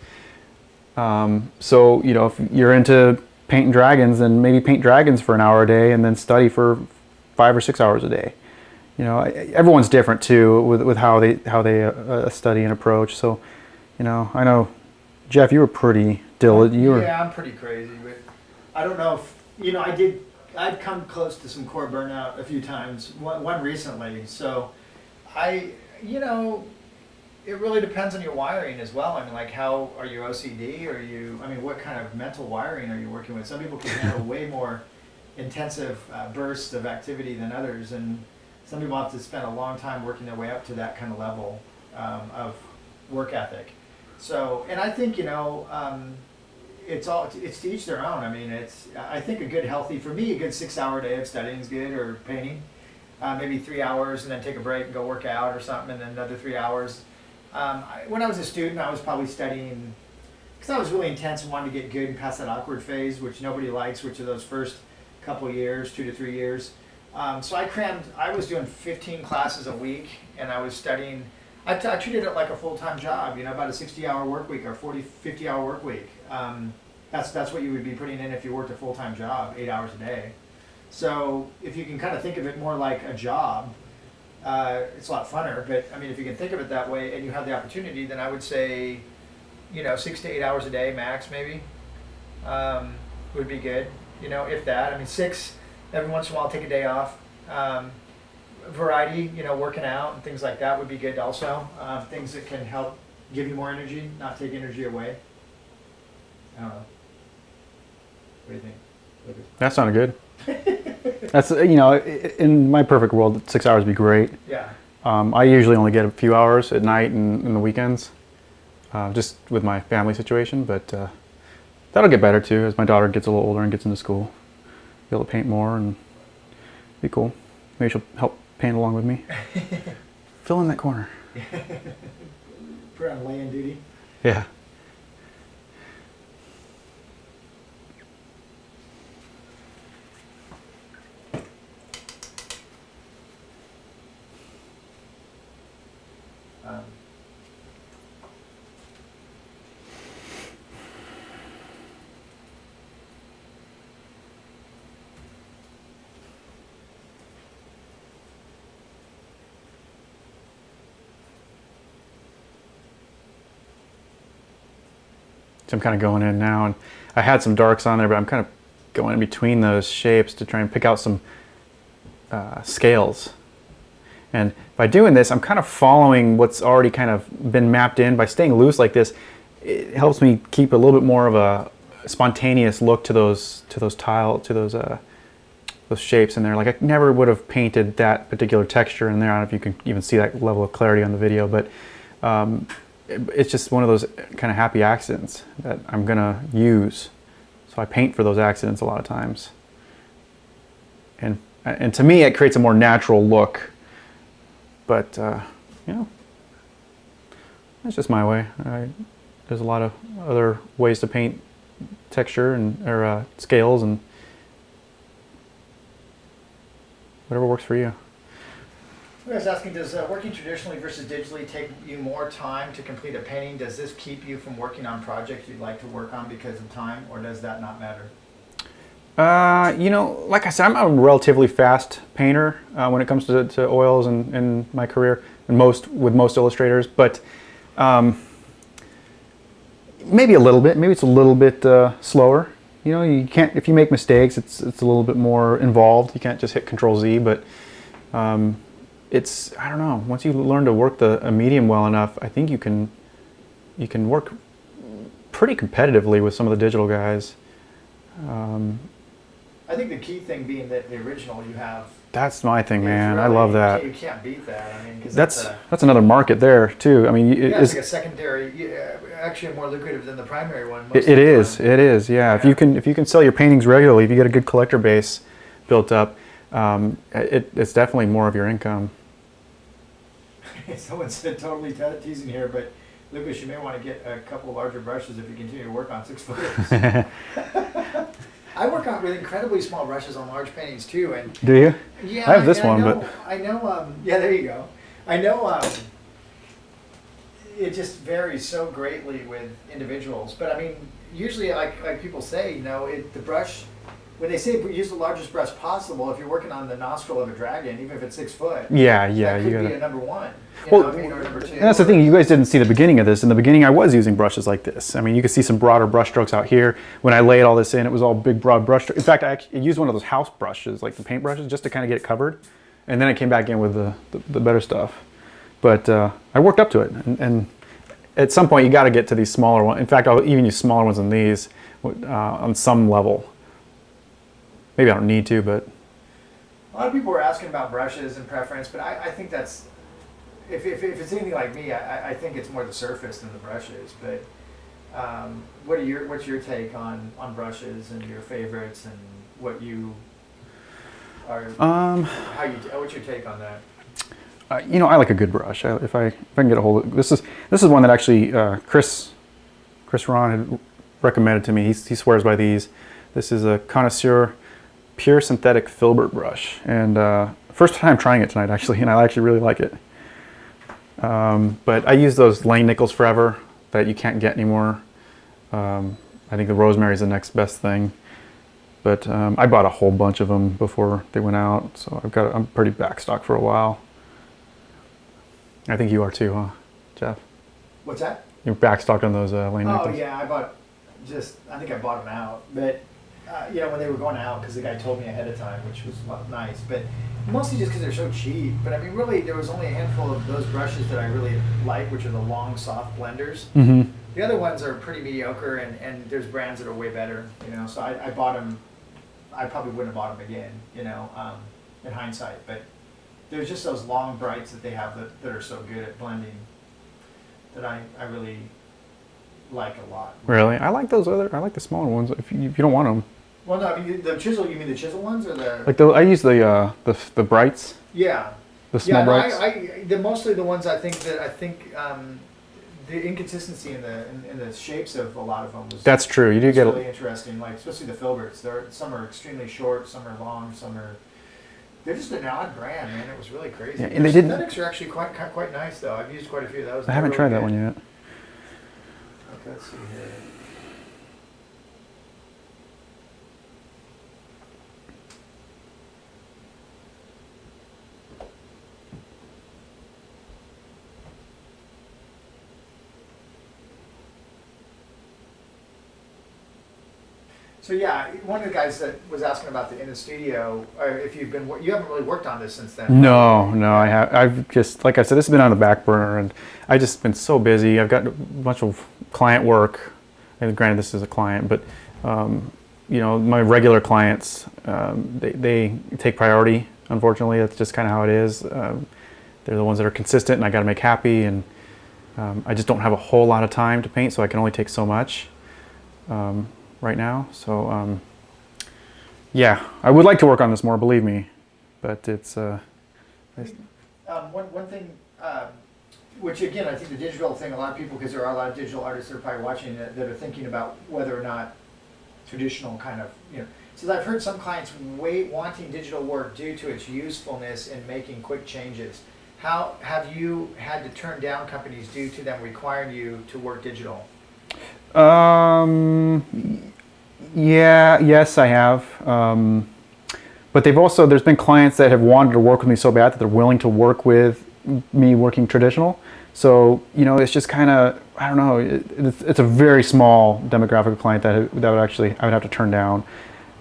So, if you're into painting dragons, then maybe paint dragons for an hour a day and then study for 5 or 6 hours a day. Everyone's different too with how they study and approach. So, I know, Jeff, you were pretty diligent. Yeah, I'm pretty crazy, but I don't know if, I've come close to some core burnout a few times, one recently. So it really depends on your wiring as well. I mean, like, how are you OCD? What kind of mental wiring are you working with? Some people can handle way more intensive bursts of activity than others, and some people have to spend a long time working their way up to that kind of level of work ethic. So, and I think, it's to each their own. I think for me, a good 6 hour day of studying is good, or painting. Maybe 3 hours and then take a break and go work out or something, and then another 3 hours. When I was a student, I was probably studying, because I was really intense and wanted to get good and pass that awkward phase, which nobody likes, which are those first couple of years, 2 to 3 years. So I was doing 15 classes a week, and I was studying. I treated it like a full-time job, about a 60-hour work week or 50-hour work week. That's what you would be putting in if you worked a full-time job, 8 hours a day. So if you can kind of think of it more like a job, it's a lot funner. But if you can think of it that way and you have the opportunity, then I would say, 6 to 8 hours a day max, maybe, would be good. If that. 6, every once in a while, take a day off. Variety, working out and things like that would be good also. Things that can help give you more energy, not take energy away. I don't know. What do you think, Lucas? That sounded good. That's, in my perfect world, 6 hours would be great. Yeah. I usually only get a few hours at night and in the weekends, just with my family situation, but that'll get better too as my daughter gets a little older and gets into school. Be able to paint more and be cool. Maybe she'll help paint along with me. Fill in that corner. Put her on lay-in duty. Yeah. So I'm kind of going in now, and I had some darks on there, but I'm kind of going in between those shapes to try and pick out some scales. And by doing this, I'm kind of following what's already kind of been mapped in. By staying loose like this, it helps me keep a little bit more of a spontaneous look to those shapes in there. Like, I never would have painted that particular texture in there. I don't know if you can even see that level of clarity on the video, but it's just one of those kind of happy accidents that I'm gonna use. So I paint for those accidents a lot of times. And to me, it creates a more natural look. But, that's just my way. There's a lot of other ways to paint texture or scales and whatever works for you. I was asking, does working traditionally versus digitally take you more time to complete a painting? Does this keep you from working on projects you'd like to work on because of time, or does that not matter? You know, like I said, I'm a relatively fast painter when it comes to oils in my career, and with most illustrators. But maybe a little bit. Maybe it's a little bit slower. You know, you can't, if you make mistakes, it's a little bit more involved. You can't just hit Control Z. But it's, I don't know. Once you learn to work a medium well enough, I think you can work pretty competitively with some of the digital guys. I think the key thing being that the original you have. That's my thing, is man. really, I love that. You can't beat that. I mean, 'cause That's another market there too. I mean, it's like a secondary, actually more lucrative than the primary one. Most it of the is. time. It is. Yeah. Yeah. If you can sell your paintings regularly, if you get a good collector base built up, it's definitely more of your income. Someone said totally teasing here, but Lucas, you may want to get a couple larger brushes if you continue to work on 6-footers. I work on with incredibly small brushes on large paintings too, and Do you? yeah, I have this and one, know, but I know. Yeah, there you go. I know. It just varies so greatly with individuals, but I mean, usually, like people say, you know, the brush. When they say use the largest brush possible, if you're working on the nostril of a dragon, even if it's 6 foot, yeah, that could you be gotta. a number one. Well, Or number two. And that's the thing, you guys didn't see the beginning of this. In the beginning, I was using brushes like this. I mean, you could see some broader brush strokes out here. When I laid all this in, it was all big, broad brush strokes. In fact, I used one of those house brushes, like the paint brushes, just to kind of get it covered. And then I came back in with the better stuff. But I worked up to it. And at some point, you got to get to these smaller ones. In fact, I'll even use smaller ones than these on some level. Maybe I don't need to, but... A lot of people were asking about brushes and preference, but I think that's, if it's anything like me, I think it's more the surface than the brushes. But what's your take on brushes and your favorites and what you are, what's your take on that? You know, I like a good brush. If I can get a hold of this is one that actually Chris Ron had recommended to me. He swears by these. This is a Connoisseur Pure Synthetic Filbert brush, and first time trying it tonight actually, and I actually really like it. But I use those Lane Nichols Forever that you can't get anymore. I think the Rosemary is the next best thing. But I bought a whole bunch of them before they went out, so I'm pretty backstock for a while. I think you are too, huh, Jeff? What's that? You're backstocked on those Lane Nichols. Oh yeah, I think I bought them out, but you know, when they were going out, because the guy told me ahead of time, which was nice, but mostly just because they're so cheap. But I mean, really, there was only a handful of those brushes that I really like, which are the long, soft blenders. Mm-hmm. The other ones are pretty mediocre, and there's brands that are way better, you know. So I bought them. I probably wouldn't have bought them again, you know, in hindsight. But there's just those long brights that they have that are so good at blending that I really like a lot. Really? I like I like the smaller ones if you don't want them. Well, no, I mean, the chisel, you mean the chisel ones or the... Like I use the brights. Yeah. The small brights. Mostly the ones I think the inconsistency in the shapes of a lot of them was... That's true. You do get really interesting, like especially the filberts. Some are extremely short, some are long, some are... They're just an odd brand, man. It was really crazy. Yeah, and they didn't... Synthetics are actually quite nice, though. I've used quite a few of those. I haven't tried that one yet. Okay, let's see here. So yeah, one of the guys that was asking about in the studio, if you haven't really worked on this since then. No, I've just, like I said, this has been on the back burner, and I've just been so busy. I've got a bunch of client work, and granted this is a client, but you know, my regular clients, they take priority. Unfortunately, that's just kind of how it is. They're the ones that are consistent, and I got to make happy, and I just don't have a whole lot of time to paint, so I can only take so much. Right now, so yeah, I would like to work on this more, believe me, but it's one thing, which again I think the digital thing, a lot of people, because there are a lot of digital artists that are probably watching that are thinking about whether or not traditional kind of, you know, says I've heard some clients wanting digital work due to its usefulness in making quick changes. How have you had to turn down companies due to them requiring you to work digital? Yes, I have. But there's been clients that have wanted to work with me so bad that they're willing to work with me working traditional. So, it's just kind of, I don't know, it's a very small demographic of client that I would have to turn down.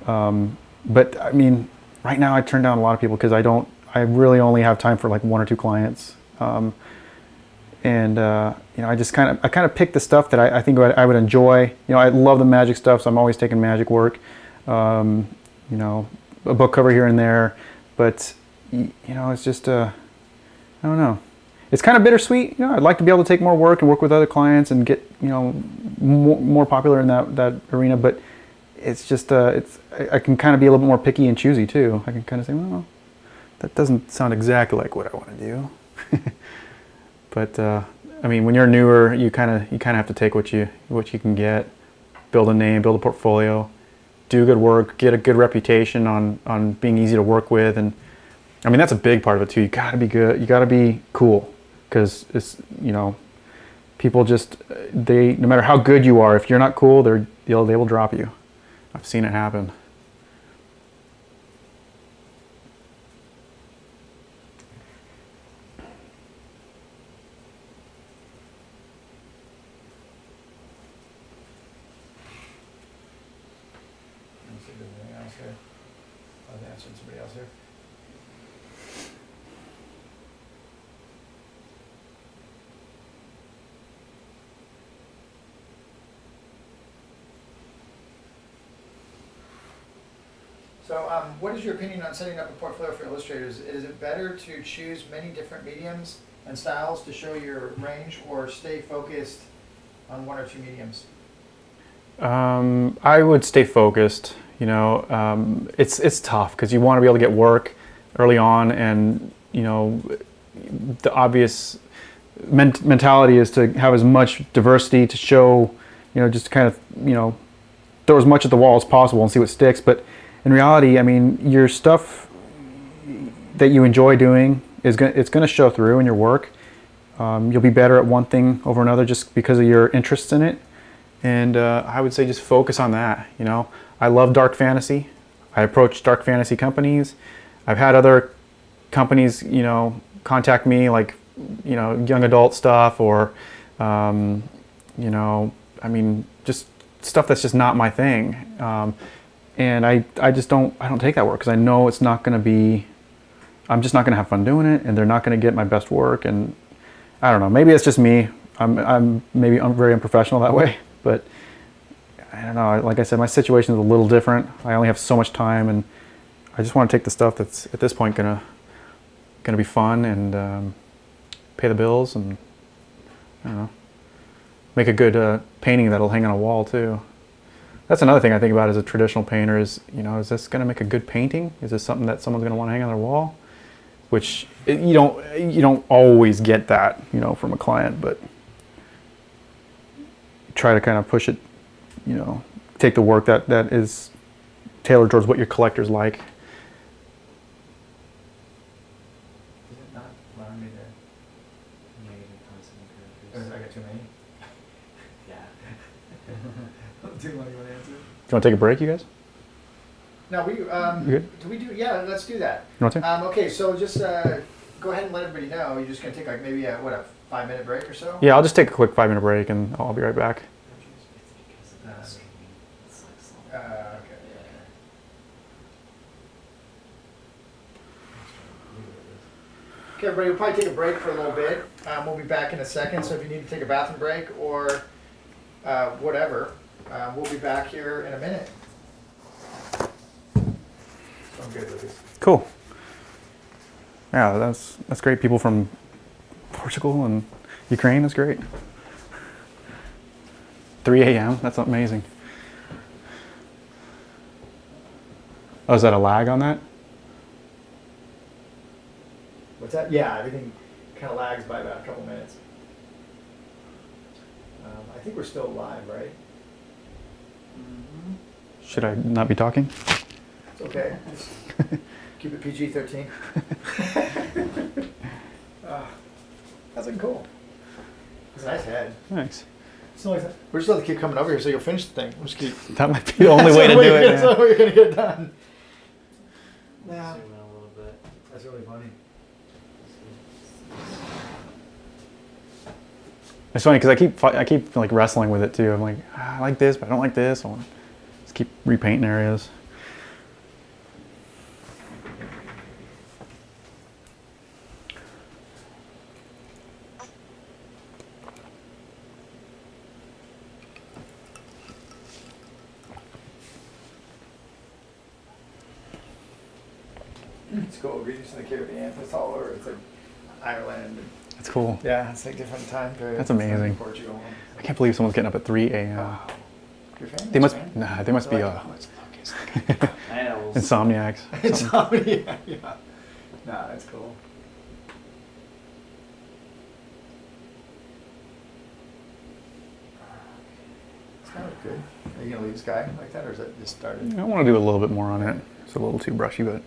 But I mean, right now I turn down a lot of people because I really only have time for like one or two clients. I just kind of pick the stuff that I think I would enjoy. I love the magic stuff, so I'm always taking magic work. A book cover here and there, but it's just I don't know. It's kind of bittersweet. I'd like to be able to take more work and work with other clients and get more popular in that arena, but it's just I can kind of be a little bit more picky and choosy too. I can kind of say, well, that doesn't sound exactly like what I want to do. But I mean, when you're newer, you kind of have to take what you can get, build a name, build a portfolio, do good work, get a good reputation on being easy to work with, and I mean that's a big part of it too. You got to be good. You got to be cool, because it's people just no matter how good you are, if you're not cool, they will drop you. I've seen it happen. I've answered somebody else here. So, what is your opinion on setting up a portfolio for illustrators? Is it better to choose many different mediums and styles to show your range, or stay focused on one or two mediums? I would stay focused. It's tough because you want to be able to get work early on, and the obvious mentality is to have as much diversity to show, just kind of throw as much at the wall as possible and see what sticks. But in reality, I mean, your stuff that you enjoy doing it's going to show through in your work. You'll be better at one thing over another just because of your interests in it. And I would say just focus on that. I love dark fantasy. I approach dark fantasy companies. I've had other companies, contact me, like, young adult stuff, or, I mean, just stuff that's just not my thing. And I don't take that work because I know it's not going to be, I'm just not going to have fun doing it, and they're not going to get my best work. And I don't know, maybe it's just me. I'm very unprofessional that way, but I don't know. Like I said, my situation is a little different. I only have so much time, and I just want to take the stuff that's at this point gonna be fun and pay the bills, and I don't know, make a good painting that'll hang on a wall too. That's another thing I think about as a traditional painter is, is this going to make a good painting? Is this something that someone's going to want to hang on their wall? Which you don't always get that, from a client, but try to kind of push it, take the work that is tailored towards what your collectors like. Is it not allowing me to? I got too many? Yeah. Too many to answer. Do you want to take a break, you guys? No, we, You good? do we do, yeah, let's do that. You want to? Okay, so just go ahead and let everybody know. You're just going to take like maybe a 5-minute break or so? Yeah, I'll just take a quick 5-minute break, and I'll be right back. Okay. Okay, everybody, we'll probably take a break for a little bit. We'll be back in a second, so if you need to take a bathroom break or whatever, we'll be back here in a minute. So I'm good, Lucas. Cool. Yeah, that's great. People from Portugal and Ukraine, that's great. 3 a.m., that's amazing. Oh, is that a lag on that? What's that? Yeah, everything kind of lags by about a couple minutes. I think we're still live, right? Should I not be talking? It's okay. Just keep it PG-13. That's looking cool. It's a nice head. Thanks. So like, we're just let the keep coming over here so you'll finish the thing. We'll just keep. That might be the only way to do it. That's the only way you're gonna get it done. Yeah. Zoom in a little bit. That's really funny. It's funny because I keep like wrestling with it too. I'm like, I like this, but I don't like this. I want to just keep repainting areas. It's cool. We're using the Caribbean. It's all over. It's like Ireland. That's cool. Yeah, it's like different time periods. That's amazing. Portugal. I can't believe someone's getting up at 3 a.m. Wow. Your family? They must, man? nah, they must be They're like, oh, it's Lucas. I know. insomniacs. It's yeah. Nah, that's cool. It's kind of good. Are you gonna leave this guy like that, or is it just started? I want to do a little bit more on it. It's a little too brushy, but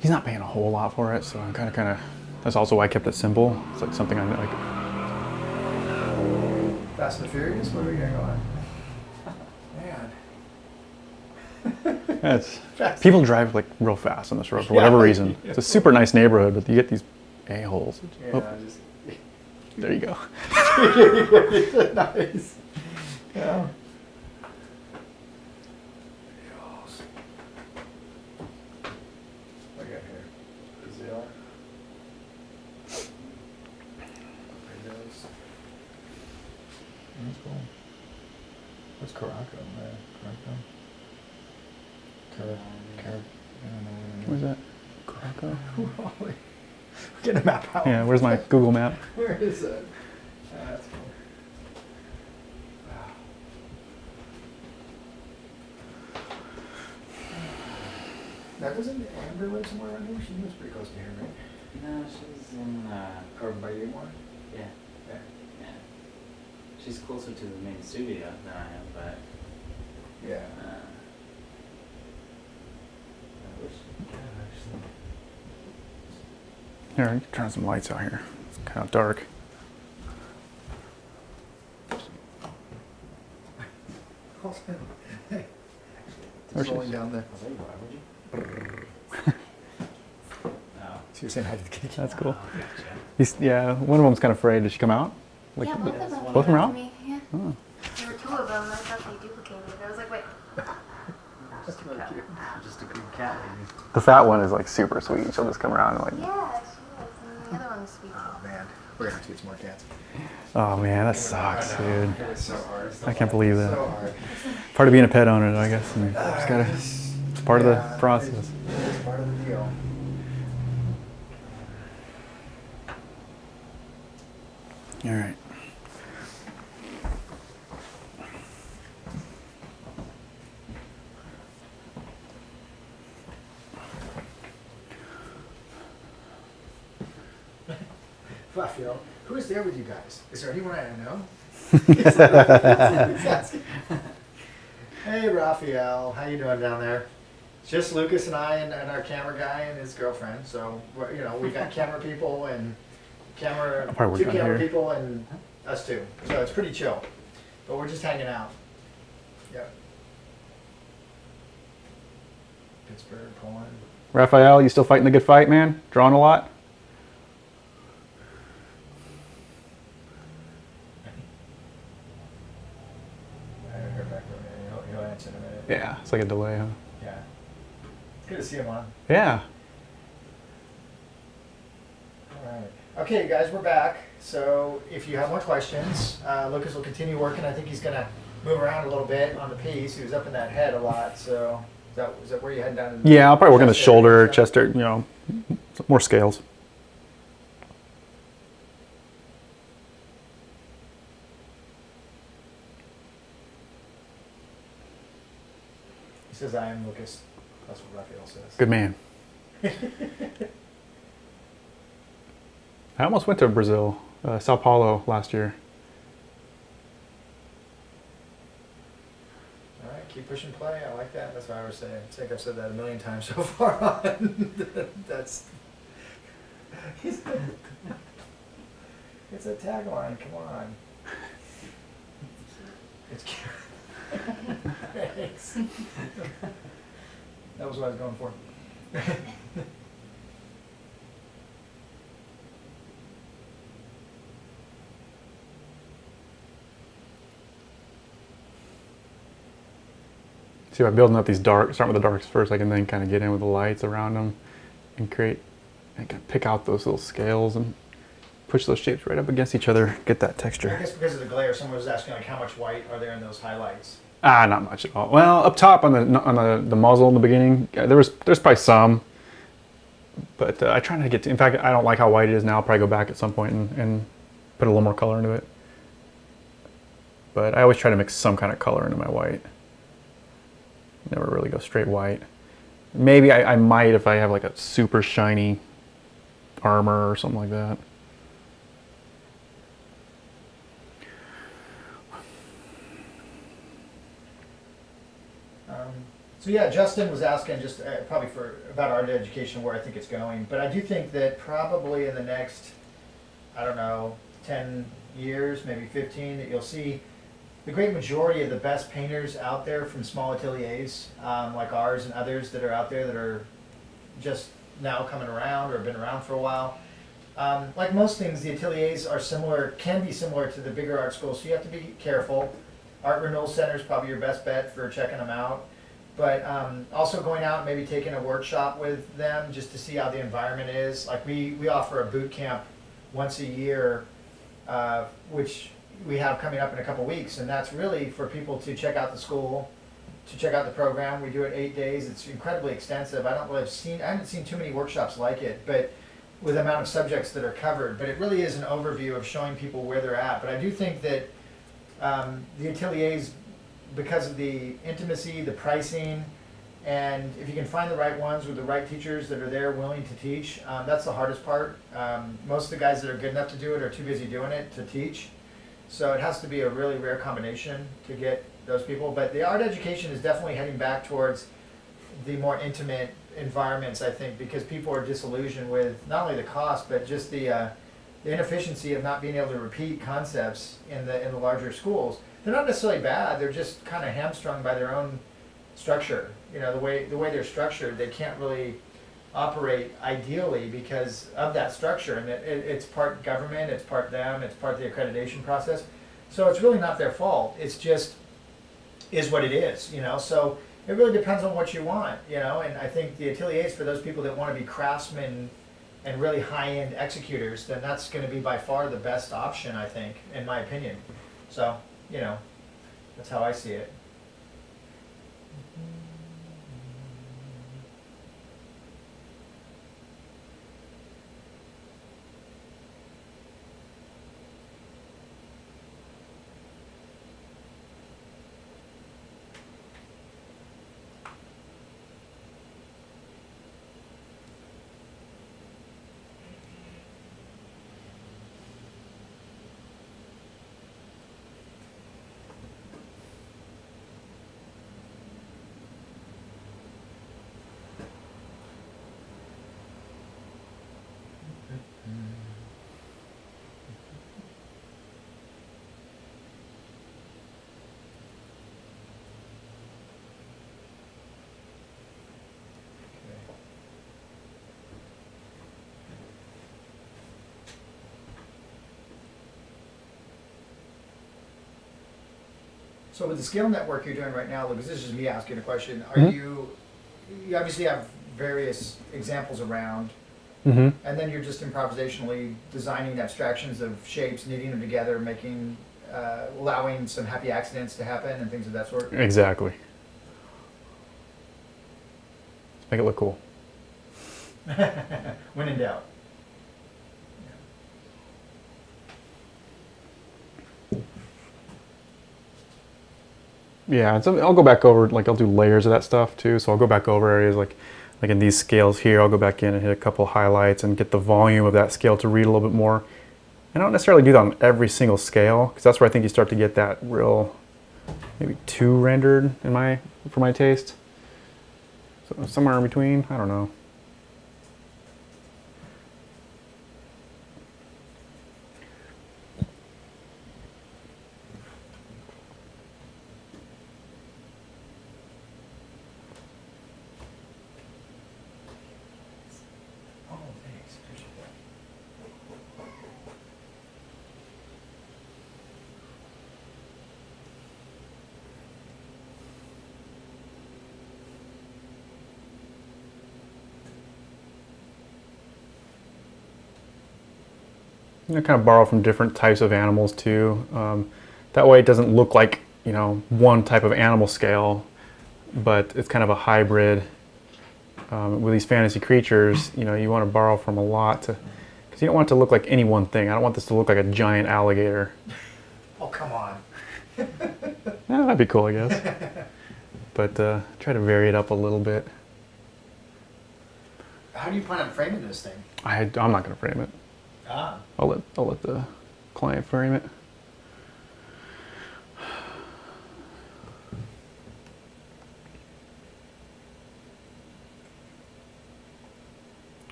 he's not paying a whole lot for it, so I'm kind of. That's also why I kept it simple. It's like something I like. Fast and the Furious? What are we gonna go on? Man. It's Fast. people drive like real fast on this road for whatever Yeah. reason. It's a super nice neighborhood, but you get these a-holes. Yeah, Oh, just there you go. nice. Yeah. What do you got here? Brazil. Windows. That's cool. What's Caraco? Caraco? Where's that? Caraco? We're getting a map out. Yeah, where's my Google map? Where is it? That's cool. Wow. Now, doesn't Amber live somewhere around here? She lives pretty close to here, right? No, she's in. Or by you more? Yeah, Yeah. yeah. She's closer to the main studio than I am, but. Yeah. I wish. Here, I can turn some lights out here. It's kind of dark. Hey. There she Rolling is. down the. I'll tell you why, would you? No. So you're saying hi to the kitty. That's cool. Oh, gotcha. Yeah, one of them's kind of afraid. Did she come out? Like, yeah, both of them. both came of them are out out? to me, yeah. Oh. There were two of them. I thought they duplicated. I was like, wait. That's really cute. Just a good cat lady. The fat one is like super sweet. She'll just come around and like. Yeah, she was. And the other one was sweet too. Oh man, we're gonna have to get some more cats. Oh man, that sucks, dude. It's so hard. I can't believe that. So hard. Part of being a pet owner, though, I guess. And just gotta. It's part of the process. It's part of the deal. All right. Raphael, who is there with you guys? Is there anyone I know? Hey Raphael, how you doing down there? Just Lucas and I and our camera guy and his girlfriend. So you know we got camera people and I'll probably two work on camera here. people and us two. So it's pretty chill. But we're just hanging out. Yep. Pittsburgh, Poland. Raphael, you still fighting the good fight, man? Drawing a lot? I haven't heard back from him. He'll answer in a minute. Yeah, it's like a delay, huh? Yeah. It's good to see him on. Yeah. All right. Okay, guys, we're back. So if you have more questions, Lucas will continue working. I think he's going to move around a little bit on the piece. He was up in that head a lot. So is that where you head down? Yeah, I'll probably work on the chest area shoulder, and stuff? chest area, you know, more scales. He says, I am Lucas. That's what Raphael says. Good man. I almost went to Brazil, Sao Paulo last year. All right, keep pushing play. I like that. That's what I was saying. I think I've said that a million times so far on. That's. It's a tagline, come on. It's cute. Thanks. That was what I was going for. See, by building up these dark, starting with the darks first, I can then kind of get in with the lights around them and create, and kind of pick out those little scales and push those shapes right up against each other, get that I texture. guess because of the glare, someone was asking like how much white are there in those highlights? Ah, not much at all. Well, up top on the muzzle in the beginning, there's probably some, but I try not to get to. In fact, I don't like how white it is now. I'll probably go back at some point and put a little more color into it. But I always try to mix some kind of color into my white. Never really go straight white. Maybe I might if I have like a super shiny armor or something like that. So yeah, Justin was asking just probably about art education, where I think it's going. But I do think that probably in the next, I don't know, 10 years, maybe 15, that you'll see the great majority of the best painters out there from small ateliers, like ours and others that are out there that are just now coming around or have been around for a while. Like most things, the ateliers are similar, can be similar to the bigger art schools, so you have to be careful. Art Renewal Center is probably your best bet for checking them out. But also going out and maybe taking a workshop with them just to see how the environment is. Like we offer a boot camp once a year, which we have coming up in a couple weeks, and that's really for people to check out the school, to check out the program. We do it 8 days. It's incredibly extensive. I haven't seen too many workshops like it, but with the amount of subjects that are covered. But it really is an overview of showing people where they're at. But I do think that the ateliers, because of the intimacy, the pricing, and if you can find the right ones with the right teachers that are there willing to teach, that's the hardest part. Most of the guys that are good enough to do it are too busy doing it to teach. So it has to be a really rare combination to get those people. But the art education is definitely heading back towards the more intimate environments, I think, because people are disillusioned with not only the cost, but just the inefficiency of not being able to repeat concepts in the larger schools. They're not necessarily bad. They're just kind of hamstrung by their own structure. You know, the way they're structured, they can't really operate ideally because of that structure. And it's part government, it's part them, it's part the accreditation process. So it's really not their fault. It's just is what it is. You know, so it really depends on what you want. You know, and I think the ateliers for those people that want to be craftsmen and really high-end executors, then that's going to be by far the best option, I think, in my opinion. So. You know, that's how I see it. So with the scale network you're doing right now, Lucas, this is me asking a question. Are you obviously have various examples around, Mm-hmm. and then you're just improvisationally designing abstractions of shapes, knitting them together, making, allowing some happy accidents to happen and things of that sort? Exactly. Let's make it look cool. When in doubt. Yeah, and so I'll go back over, like I'll do layers of that stuff too. So I'll go back over areas like in these scales here, I'll go back in and hit a couple highlights and get the volume of that scale to read a little bit more. I don't necessarily do that on every single scale, because that's where I think you start to get that real, maybe too rendered for my taste. So somewhere in between, I don't know. kind of borrow from different types of animals too. That way it doesn't look like, one type of animal scale, but it's kind of a hybrid. With these fantasy creatures, you want to borrow from a lot because you don't want it to look like any one thing. I don't want this to look like a giant alligator. Oh, come on. Yeah, that'd be cool, I guess. But try to vary it up a little bit. How do you plan on framing this thing? I'm not going to frame it. Ah. I'll let the client frame it.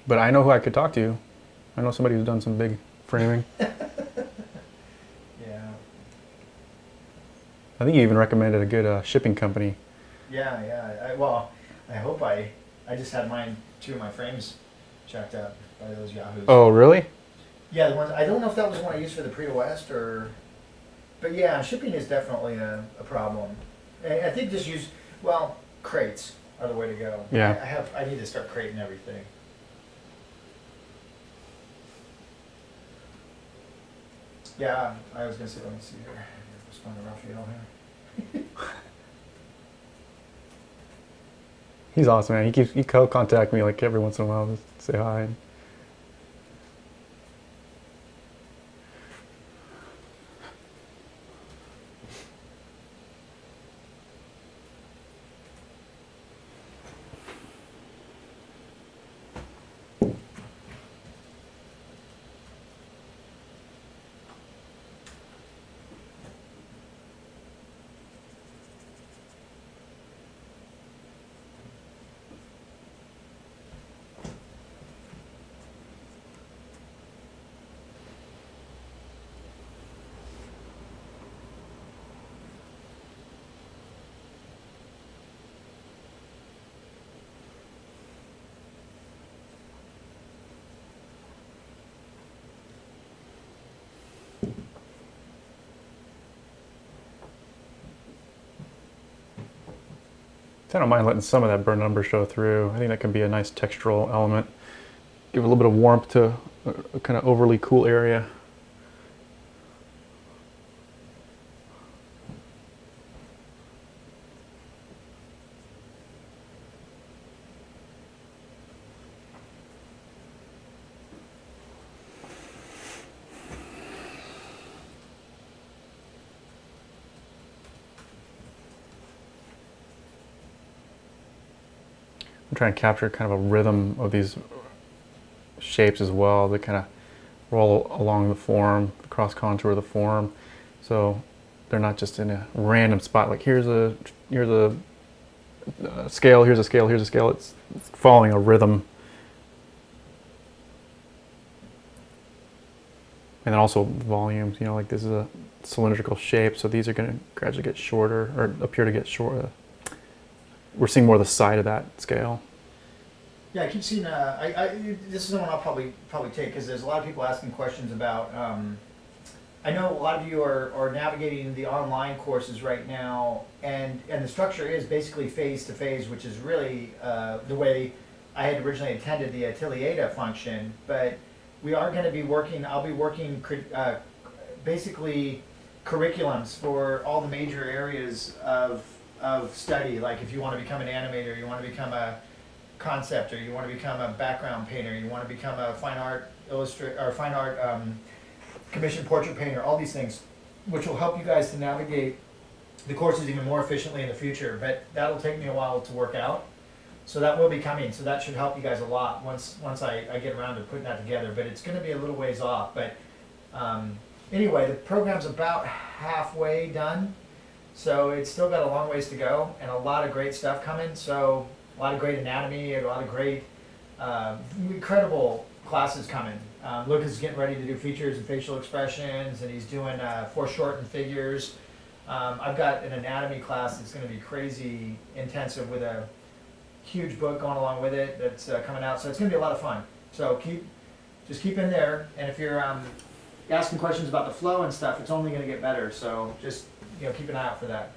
But I know who I could talk to. I know somebody who's done some big framing. Yeah. I think you even recommended a good shipping company. Yeah. I hope I just had two of my frames checked out by those yahoos. Oh, really? Yeah, the ones, I don't know if that was the one I used for the pre-West but yeah, shipping is definitely a problem. I think just crates are the way to go. Yeah. I need to start crating everything. Yeah, I was gonna say, let me see here. Just find a Raphael here. He's awesome, man. He contact me like every once in a while to say hi. I don't mind letting some of that burnt umber show through. I think that can be a nice textural element. Give a little bit of warmth to a kind of overly cool area. I'm trying to capture kind of a rhythm of these shapes as well. They kind of roll along the form, the cross contour of the form. So they're not just in a random spot, like here's a scale, here's a scale, here's a scale. It's following a rhythm. And then also volumes, like this is a cylindrical shape, so these are going to gradually get shorter, or appear to get shorter. We're seeing more of the side of that scale. Yeah, I keep seeing. This is the one I'll probably take because there's a lot of people asking questions about. I know a lot of you are navigating the online courses right now, and the structure is basically phase to phase, which is really the way I had originally intended the Atelier function. But we are going to be working. I'll be working basically curriculums for all the major areas of study. Like if you want to become an animator, you want to become a conceptor, you want to become a background painter, you want to become a fine art commissioned portrait painter, all these things, which will help you guys to navigate the courses even more efficiently in the future. But that'll take me a while to work out. So that will be coming. So that should help you guys a lot once I get around to putting that together. But it's going to be a little ways off. But anyway, the program's about halfway done. So it's still got a long ways to go and a lot of great stuff coming. So a lot of great anatomy, a lot of great, incredible classes coming. Lucas is getting ready to do features and facial expressions, and he's doing foreshortened figures. I've got an anatomy class that's going to be crazy intensive with a huge book going along with it that's coming out. So it's going to be a lot of fun. So just keep in there, and if you're asking questions about the flow and stuff, it's only going to get better. So just keep an eye out for that.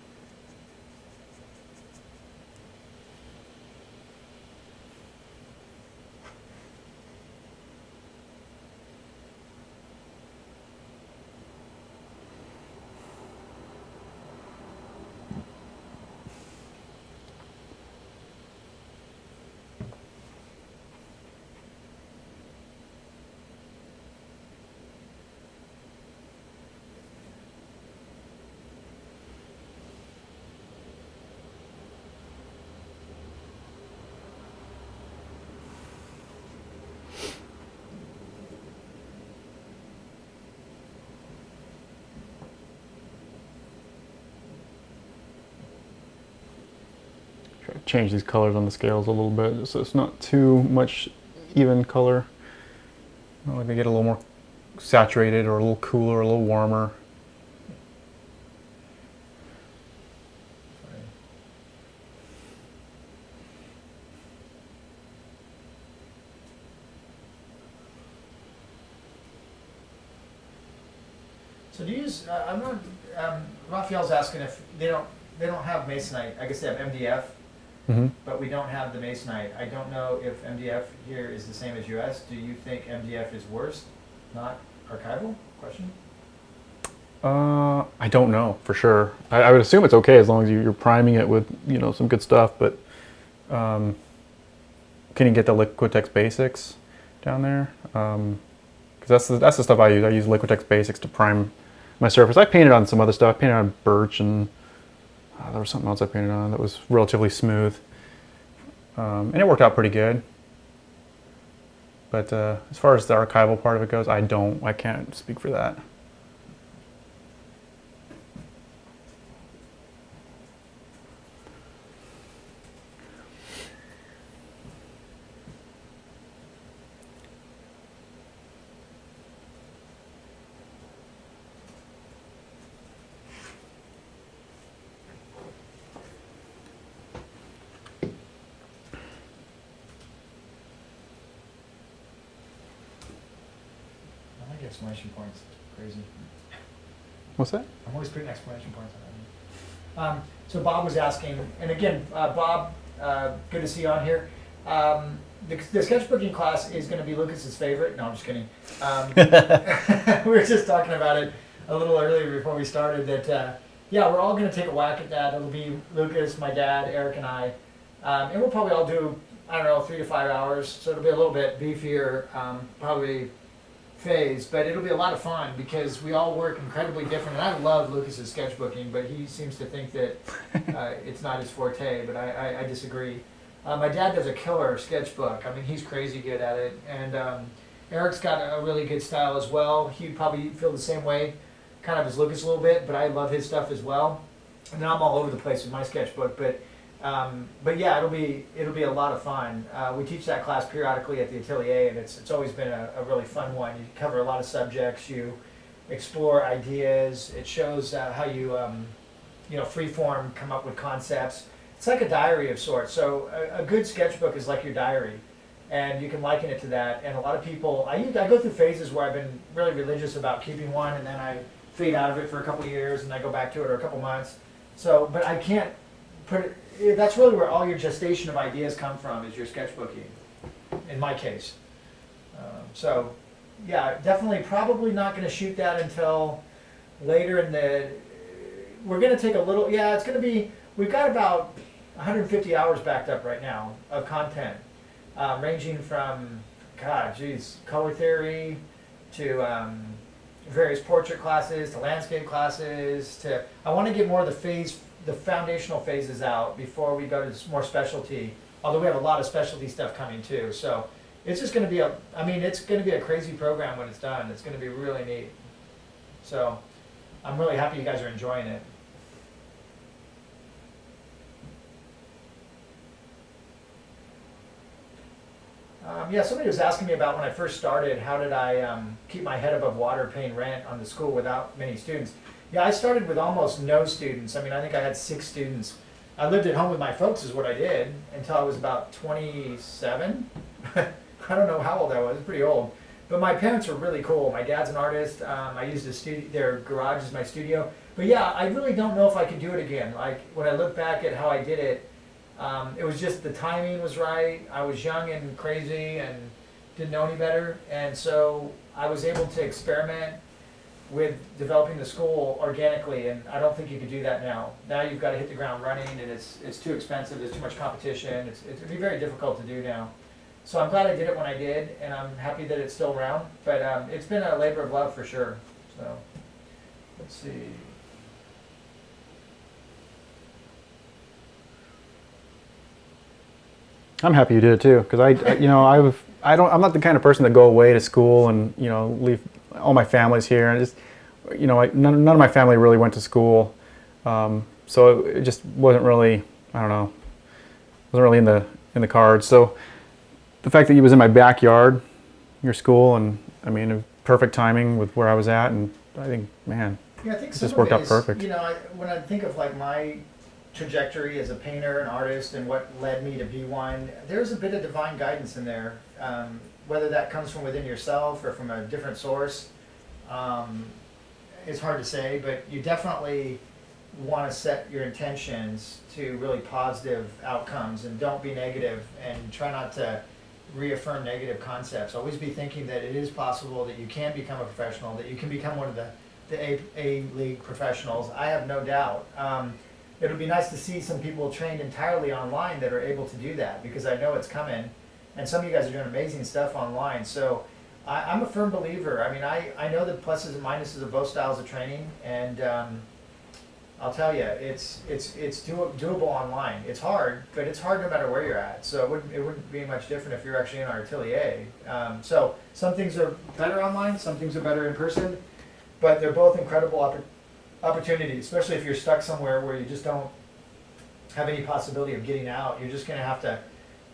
change these colors on the scales a little bit, so it's not too much even color. I like to get a little more saturated, or a little cooler, or a little warmer. So do you use? I'm not. Raphael's asking if they don't have masonite. I guess they have MDF, but we don't have the masonite. I don't know if MDF here is the same as US. Do you think MDF is worse, not archival? Question. I don't know for sure. I would assume it's okay as long as you're priming it with some good stuff. But can you get the Liquitex Basics down there? Because that's the stuff I use. I use Liquitex Basics to prime my surface. I painted on some other stuff. I painted on birch, and there was something else I painted on that was relatively smooth, and it worked out pretty good. But as far as the archival part of it goes, I can't speak for that. I like exclamation points. Crazy. What's that? I'm always putting exclamation points on that. So Bob was asking, and again, Bob, good to see you on here. The sketchbooking class is going to be Lucas's favorite. No, I'm just kidding. We were just talking about it a little earlier before we started that, yeah, we're all going to take a whack at that. It'll be Lucas, my dad, Eric, and I. And we'll probably all do, I don't know, 3 to 5 hours. So it'll be a little bit beefier, probably phase, but it'll be a lot of fun because we all work incredibly different. And I love Lucas's sketchbooking, but he seems to think that it's not his forte, but I disagree. My dad does a killer sketchbook. I mean, he's crazy good at it. And Eric's got a really good style as well. He'd probably feel the same way, kind of as Lucas a little bit, but I love his stuff as well. And then I'm all over the place with my sketchbook, but yeah, it'll be a lot of fun. We teach that class periodically at the atelier, and it's always been a really fun one. You cover a lot of subjects. You explore ideas. It shows how you freeform, come up with concepts. It's like a diary of sorts. So a good sketchbook is like your diary, and you can liken it to that. And a lot of people, I go through phases where I've been really religious about keeping one, and then I fade out of it for a couple of years, and I go back to it or a couple months. So, but I can't put it. That's really where all your gestation of ideas come from, is your sketchbooking, in my case. So, yeah, definitely probably not going to shoot that until later in the, we're going to take a little, yeah, it's going to be, we've got about 150 hours backed up right now of content, ranging from, color theory to various portrait classes to landscape classes to, I want to get more of the foundational phases out before we go to more specialty, although we have a lot of specialty stuff coming too. So it's just going to be it's going to be a crazy program when it's done. It's going to be really neat. So I'm really happy you guys are enjoying it. Yeah, somebody was asking me about when I first started, how did I keep my head above water paying rent on the school without many students? Yeah, I started with almost no students. I mean, I think I had 6 students. I lived at home with my folks is what I did until I was about 27. I don't know how old I was, pretty old. But my parents were really cool. My dad's an artist. I used their garage as my studio. But yeah, I really don't know if I could do it again. Like, when I look back at how I did it, it was just the timing was right. I was young and crazy and didn't know any better. And so I was able to experiment with developing the school organically, and I don't think you could do that now. Now you've got to hit the ground running, and it's too expensive, there's too much competition, it'd be very difficult to do now. So I'm glad I did it when I did, and I'm happy that it's still around, but it's been a labor of love for sure. So, let's see. I'm happy you did it too, because I'm not the kind of person to go away to school and leave all my family's here, and just none of my family really went to school, so it just wasn't really, I don't know, wasn't really in the cards. So the fact that he was in my backyard, your school, and I mean, perfect timing with where I was at, and I think, man, Yeah, I think it some just of worked it out is, perfect. you know, when I think of like my trajectory as a painter and artist and what led me to be one, there's a bit of divine guidance in there. Whether that comes from within yourself or from a different source, it's hard to say, but you definitely want to set your intentions to really positive outcomes and don't be negative and try not to reaffirm negative concepts. Always be thinking that it is possible that you can become a professional, that you can become one of the A-League professionals. I have no doubt. It'll be nice to see some people trained entirely online that are able to do that, because I know it's coming. And some of you guys are doing amazing stuff online. So I'm a firm believer. I mean, I know the pluses and minuses of both styles of training, and I'll tell you, it's doable online. It's hard, but it's hard no matter where you're at. So it wouldn't be much different if you're actually in our atelier. So some things are better online, some things are better in person, but they're both incredible opportunities, especially if you're stuck somewhere where you just don't have any possibility of getting out. You're just going to have to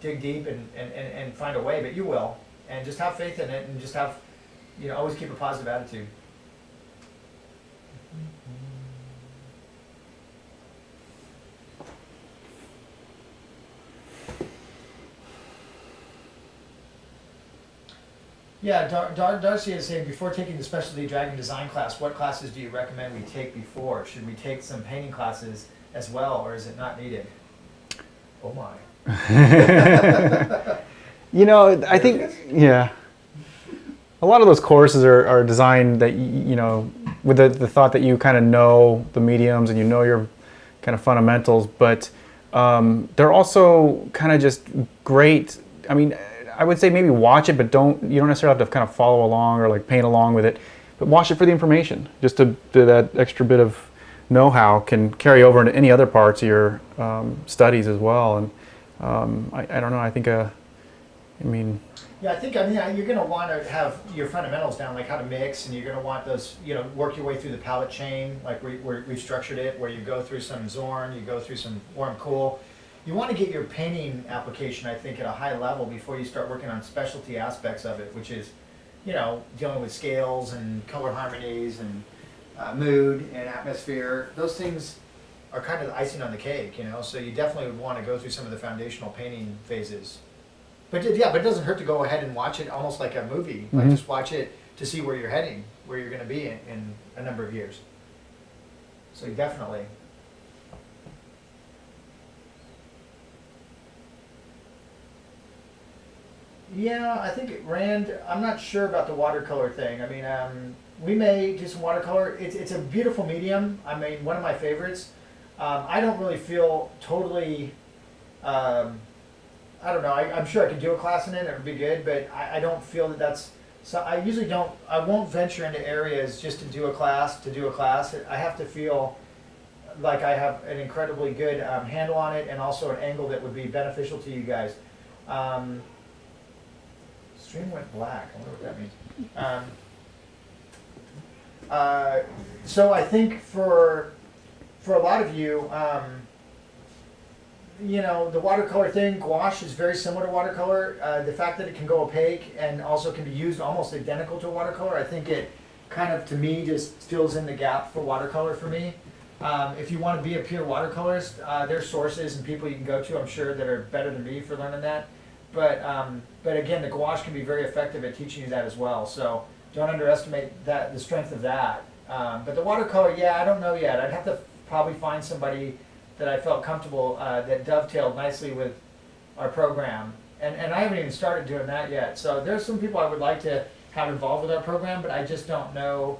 dig deep and find a way, but you will. And just have faith in it, and just have, always keep a positive attitude. Yeah, Darcy is saying, before taking the specialty dragon design class, what classes do you recommend we take before? Should we take some painting classes as well, or is it not needed? Oh my. I think, yeah. A lot of those courses are designed that, with the thought that you kind of know the mediums and you know your kind of fundamentals, but they're also kind of just great. I mean, I would say maybe watch it, but you don't necessarily have to kind of follow along or like paint along with it, but watch it for the information. Just to that extra bit of know-how can carry over into any other parts of your studies as well. And I don't know, I think, yeah, I think, you're going to want to have your fundamentals down, like how to mix, and you're going to want those, work your way through the palette chain, like we've structured it, where you go through some Zorn, you go through some warm cool. You want to get your painting application, I think, at a high level before you start working on specialty aspects of it, which is, dealing with scales and color harmonies and mood and atmosphere. Those things are kind of the icing on the cake, so you definitely would want to go through some of the foundational painting phases. But it doesn't hurt to go ahead and watch it almost like a movie. Like, just watch it to see where you're heading, where you're going to be in a number of years. So definitely. Yeah, I think Rand, I'm not sure about the watercolor thing. I mean, we may do some watercolor. It's a beautiful medium. I mean, one of my favorites. I don't really feel totally, I don't know, I'm sure I could do a class in it, it would be good, but I don't feel that that's, so I usually I won't venture into areas just to do a class. I have to feel like I have an incredibly good handle on it, and also an angle that would be beneficial to you guys. Stream went black. I wonder what that means. So I think for a lot of you, the watercolor thing, gouache is very similar to watercolor. The fact that it can go opaque and also can be used almost identical to watercolor, I think it kind of, to me, just fills in the gap for watercolor for me. If you want to be a pure watercolorist, there's sources and people you can go to, I'm sure, that are better than me for learning that. But again, the gouache can be very effective at teaching you that as well. So don't underestimate the strength of that. But the watercolor, yeah, I don't know yet. I'd have to probably find somebody that I felt comfortable, that dovetailed nicely with our program. And I haven't even started doing that yet. So there's some people I would like to have involved with our program, but I just don't know.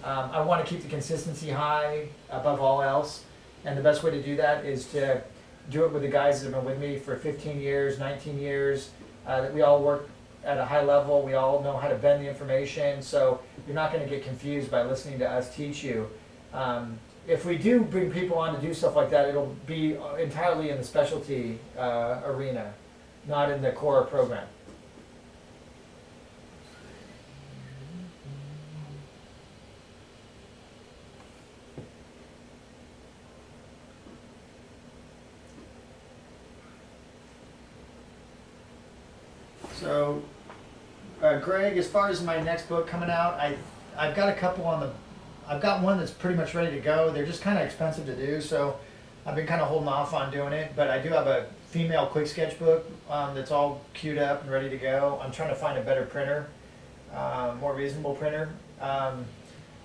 I want to keep the consistency high above all else. And the best way to do that is to do it with the guys that have been with me for 15 years, 19 years, that we all work at a high level. We all know how to bend the information, so you're not going to get confused by listening to us teach you. If we do bring people on to do stuff like that, it'll be entirely in the specialty arena, not in the core program. So, Greg, as far as my next book coming out, I've got a couple on the. I've got one that's pretty much ready to go. They're just kind of expensive to do, so I've been kind of holding off on doing it. But I do have a female quick sketch book that's all queued up and ready to go. I'm trying to find a better printer, more reasonable printer.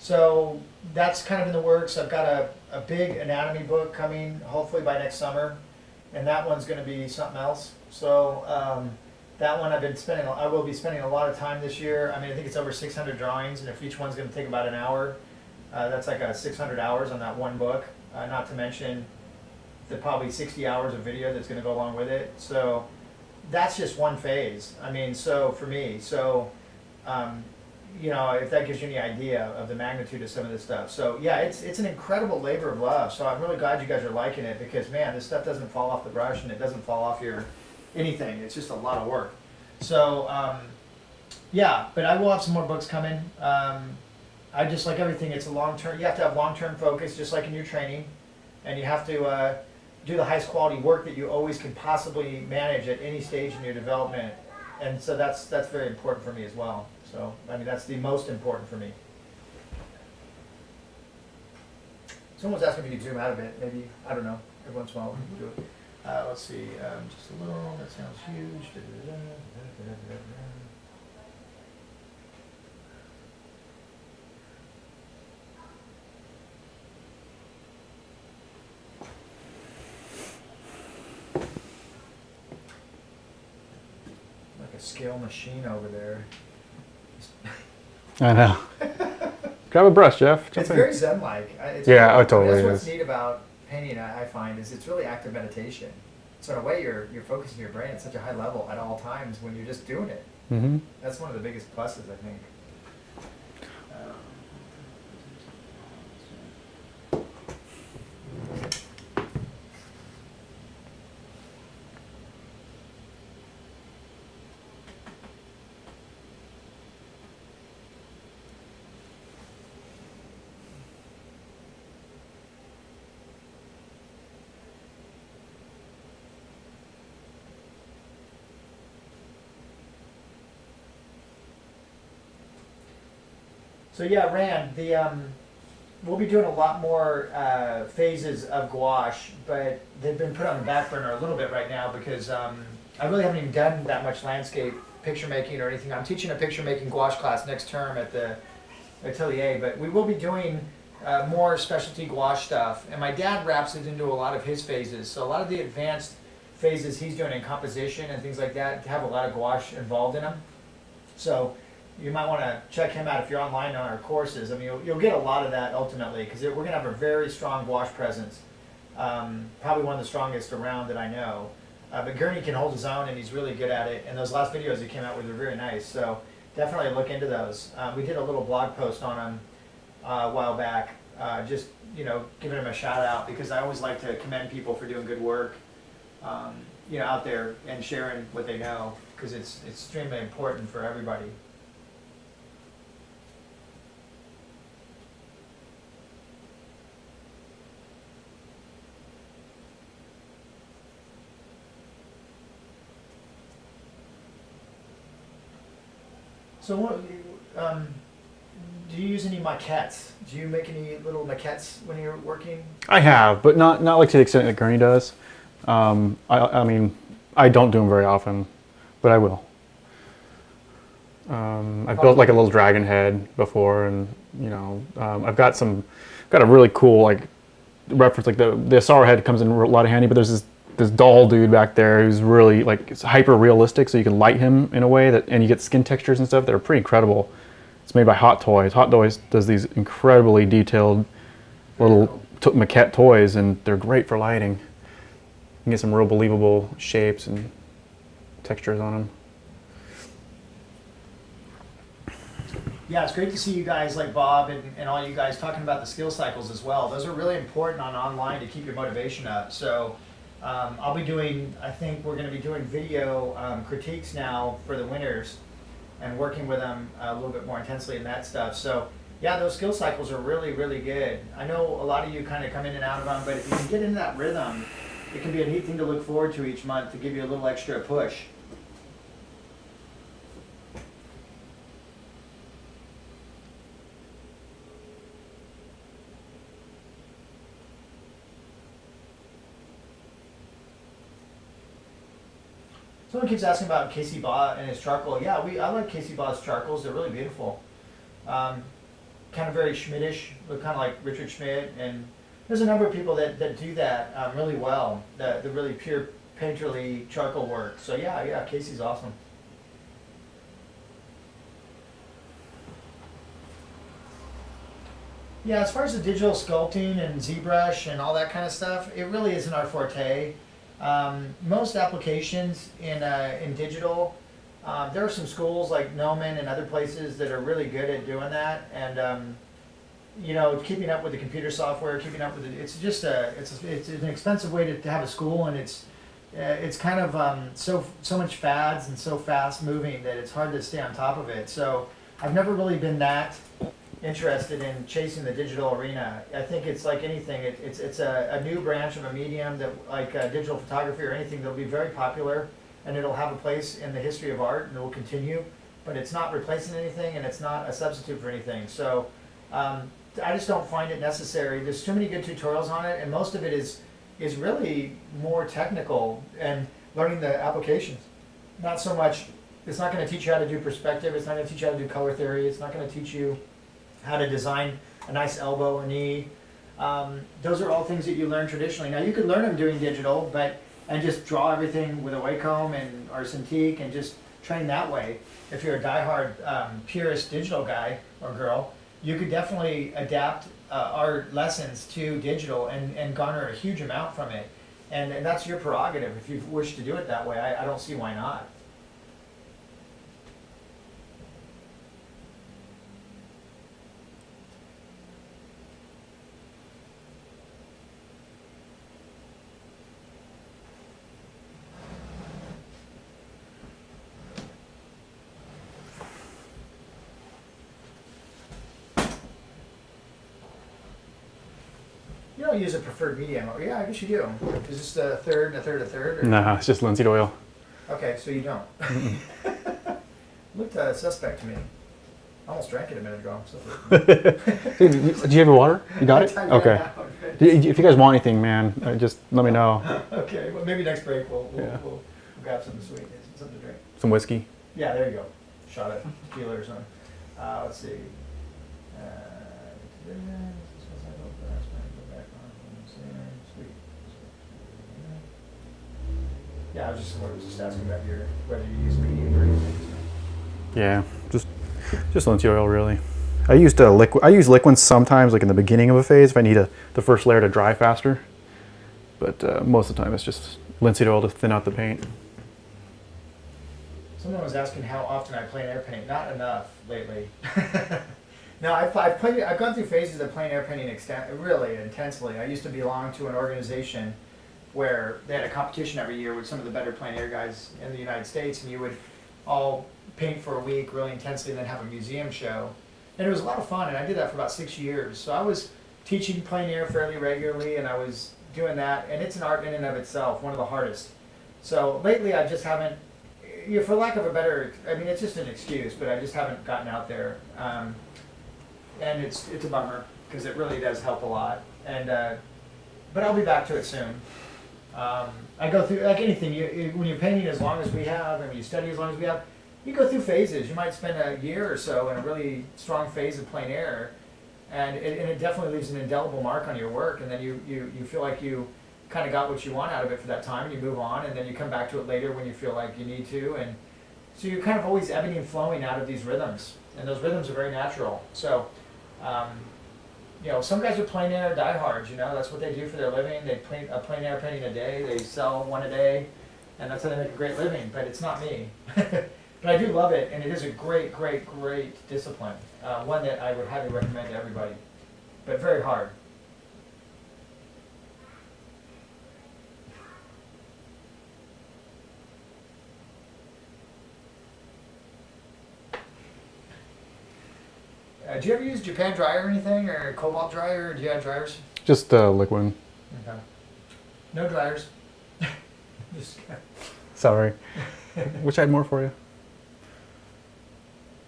So that's kind of in the works. I've got a big anatomy book coming, hopefully by next summer, and that one's going to be something else. So that one I will be spending a lot of time this year. I mean, I think it's over 600 drawings, and if each one's going to take about an hour, that's like 600 hours on that one book. Not to mention the probably 60 hours of video that's going to go along with it. So that's just one phase. I mean, so for me, you know, if that gives you any idea of the magnitude of some of this stuff. So yeah, it's an incredible labor of love. So I'm really glad you guys are liking it because man, this stuff doesn't fall off the brush and it doesn't fall off your anything. It's just a lot of work. So yeah, but I will have some more books coming. I just like everything. It's a long-term. You have to have long-term focus, just like in your training, and you have to do the highest quality work that you always can possibly manage at any stage in your development. And so that's very important for me as well. So, I mean, that's the most important for me. Someone's asking if you could zoom out a bit. Maybe, I don't know, every once in a while we can do it. Let's see, just a little, that sounds huge. Like a scale machine over there. I know. Grab a brush, Jeff. Jump It's in. very zen-like. Yeah, it totally That's what's is. neat about painting, I find, is it's really active meditation. So in a way, you're focusing your brain at such a high level at all times when you're just doing it. Mm-hmm. That's one of the biggest pluses, I think. So yeah, Rand, we'll be doing a lot more phases of gouache, but they've been put on the back burner a little bit right now because I really haven't even done that much landscape picture making or anything. I'm teaching a picture making gouache class next term at the atelier, but we will be doing more specialty gouache stuff. And my dad wraps it into a lot of his phases. So a lot of the advanced phases he's doing in composition and things like that have a lot of gouache involved in them. So you might want to check him out if you're online on our courses. I mean, you'll get a lot of that ultimately because we're going to have a very strong gouache presence, probably one of the strongest around that I know. But Gurney can hold his own and he's really good at it. And those last videos he came out with were very nice. So definitely look into those. We did a little blog post on him a while back, just giving him a shout out because I always like to commend people for doing good work, out there and sharing what they know because it's extremely important for everybody. So what, do you use any maquettes? Do you make any little maquettes when you're working? I have, but not like to the extent that Gurney does. I mean, I don't do them very often, but I will. I've built like a little dragon head before, and I've got a really cool like reference. Like the Asaro head comes in a lot of handy, but there's this doll dude back there who's really like it's hyper realistic, so you can light him in a way and you get skin textures and stuff that are pretty incredible. It's made by Hot Toys. Hot Toys does these incredibly detailed little maquette toys, and they're great for lighting. You can get some real believable shapes and textures on them. Yeah, it's great to see you guys like Bob and all you guys talking about the skill cycles as well. Those are really important on online to keep your motivation up. So I'll be doing, I think we're going to be doing video critiques now for the winners and working with them a little bit more intensely in that stuff. So yeah, those skill cycles are really, really good. I know a lot of you kind of come in and out of them, but if you can get into that rhythm, it can be a neat thing to look forward to each month to give you a little extra push. Someone keeps asking about Casey Baugh and his charcoal. Yeah, I like Casey Baugh's charcoals. They're really beautiful. Kind of very Schmidtish, look kind of like Richard Schmidt. And there's a number of people that do that really well. The really pure painterly charcoal work. So yeah, Casey's awesome. Yeah, as far as the digital sculpting and ZBrush and all that kind of stuff, it really isn't our forte. Most applications in digital, there are some schools like Noman and other places that are really good at doing that, and you know, keeping up with the computer software, keeping up with it. It's just it's an expensive way to have a school, and it's kind of so much fads and so fast moving that it's hard to stay on top of it. So I've never really been that interested in chasing the digital arena. I think it's like anything. It's a new branch of a medium that, like digital photography or anything, that'll be very popular, and it'll have a place in the history of art, and it will continue. But it's not replacing anything, and it's not a substitute for anything. So I just don't find it necessary. There's too many good tutorials on it, and most of it is really more technical and learning the applications. Not so much. It's not going to teach you how to do perspective. It's not going to teach you how to do color theory. It's not going to teach you how to design a nice elbow or knee. Those are all things that you learn traditionally. Now you could learn them doing digital, and just draw everything with a Wacom or Cintiq and just train that way. If you're a diehard purist digital guy or girl, you could definitely adapt our lessons to digital and garner a huge amount from it. And that's your prerogative. If you wish to do it that way, I don't see why not. You don't use a preferred medium. Oh, yeah, I guess you do. Is this the third, a third, a third? Or? Nah, it's just linseed oil. Okay, so you don't. Looked suspect to me. I almost drank it a minute ago. So Dude, do you have your water? You got it? Yeah, Okay. now, good. If you guys want anything, man, just let me know. Okay, well maybe next break we'll Yeah. grab something sweet, something to drink. Some whiskey. Yeah, there you go. Shot of tequila or something. Let's see. Yeah, I was just asking about whether you use medium or anything. Yeah, just linseed oil, really. I use liquids sometimes, like in the beginning of a phase, if I need the first layer to dry faster. But most of the time, it's just linseed oil to thin out the paint. Someone was asking how often I plein air paint. Not enough lately. No, I've gone through phases of plein air painting really intensely. I used to belong to an organization where they had a competition every year with some of the better plein air guys in the United States, and you would all paint for a week really intensely and then have a museum show. And it was a lot of fun, and I did that for about 6 years. So I was teaching plein air fairly regularly, and I was doing that, and it's an art in and of itself, one of the hardest. So lately I just haven't, for lack of a better, I mean, it's just an excuse, but I just haven't gotten out there. And it's a bummer, because it really does help a lot. And but I'll be back to it soon. I go through, like anything, when you're painting as long as we have, and when you study as long as we have, you go through phases. You might spend a year or so in a really strong phase of plein air, and it definitely leaves an indelible mark on your work, and then you feel like you kind of got what you want out of it for that time, and you move on, and then you come back to it later when you feel like you need to, and so you're kind of always ebbing and flowing out of these rhythms, and those rhythms are very natural. So, you know, some guys are plein air diehards, you know, that's what they do for their living. They paint a plein air painting a day, they sell one a day, and that's how they make a great living, but it's not me. But I do love it, and it is a great, great, great discipline. One that I would highly recommend to everybody, but very hard. Do you ever use Japan dryer or anything, or Cobalt dryer, or do you have dryers? Just liquid. Okay. No dryers. Just Sorry. Wish I had more for you.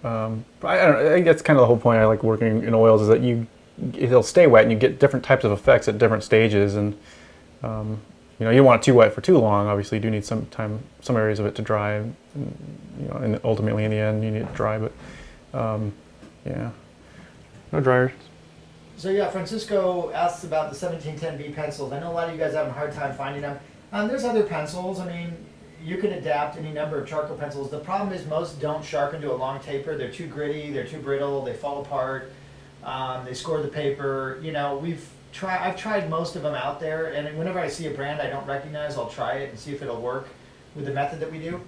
But I don't know, I think that's kind of the whole point. I like working in oils is that it'll stay wet and you get different types of effects at different stages, and you don't want it too wet for too long. Obviously, you do need some time, some areas of it to dry, and ultimately in the end, you need it to dry. But yeah, no dryers. So yeah, Francisco asks about the 1710B pencils. I know a lot of you guys have a hard time finding them. There's other pencils. I mean, you can adapt any number of charcoal pencils. The problem is most don't sharpen to a long taper. They're too gritty, they're too brittle, they fall apart, they score the paper. I've tried most of them out there, and whenever I see a brand I don't recognize, I'll try it and see if it'll work with the method that we do.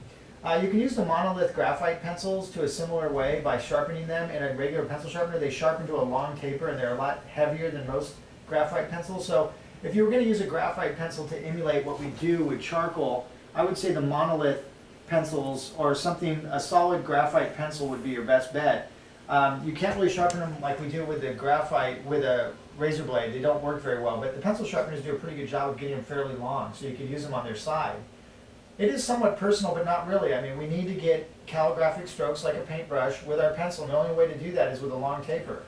You can use the monolith graphite pencils to a similar way by sharpening them in a regular pencil sharpener. They sharpen to a long taper, and they're a lot heavier than most graphite pencils. So if you were going to use a graphite pencil to emulate what we do with charcoal, I would say the monolith pencils or something, a solid graphite pencil would be your best bet. You can't really sharpen them like we do with the graphite with a razor blade. They don't work very well, but the pencil sharpeners do a pretty good job of getting them fairly long, so you can use them on their side. It is somewhat personal, but not really. I mean, we need to get calligraphic strokes like a paintbrush with our pencil, and the only way to do that is with a long taper.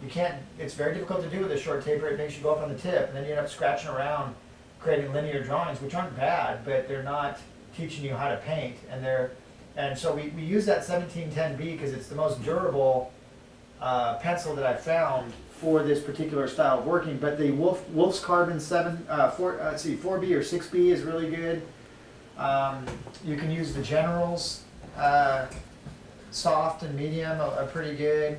You can't, it's very difficult to do with a short taper. It makes you go up on the tip, and then you end up scratching around creating linear drawings, which aren't bad, but they're not teaching you how to paint. And so we use that 1710B because it's the most durable pencil that I've found for this particular style of working. But the Wolf's Carbon 4B or 6B is really good. You can use the Generals, soft and medium are pretty good.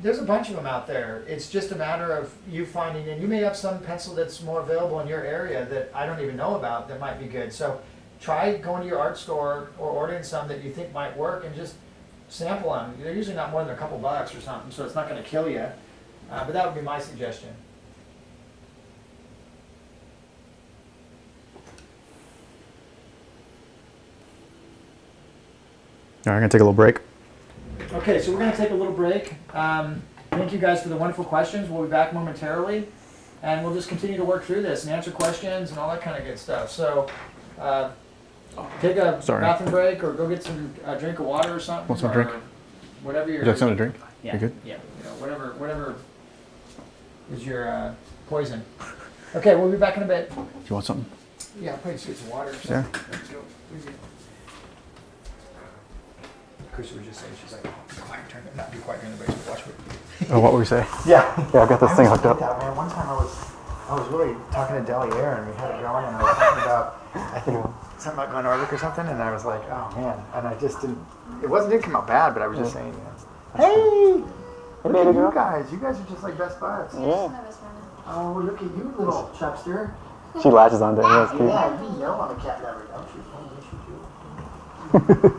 There's a bunch of them out there. It's just a matter of you finding, and you may have some pencil that's more available in your area that I don't even know about that might be good. So try going to your art store or ordering some that you think might work and just sample them. They're usually not more than a couple bucks or something, so it's not going to kill you. But that would be my suggestion. All right, I'm gonna take a little break. Okay, so we're going to take a little break. Thank you guys for the wonderful questions. We'll be back momentarily, and we'll just continue to work through this and answer questions and all that kind of good stuff. So take a bathroom break or go get some drink of water or something. Want some drink? Whatever Would you like something to drink? Yeah. You good? Yeah, whatever is your poison. Okay, we'll be back in a bit. Do you want something? Yeah, I'll probably just get some water or something. Yeah. Let's go. Chris was just saying, she's like, quiet, turn it, not be quiet during the break, watch me. Oh, what would we say? Yeah. Yeah, I got this thing hooked up. That, man. One time I was really talking to Delier and we had it going and I was talking about, I think something about Glen Orlick or something, and I was like, oh man, and I just didn't come out bad, but I was just saying, hey, look at you guys are just like best buds. Yeah. Oh, look at you, little chubster. She latches onto it. That's cute. Yeah, you know I'm a cat lover, don't you? Oh, yes, you do.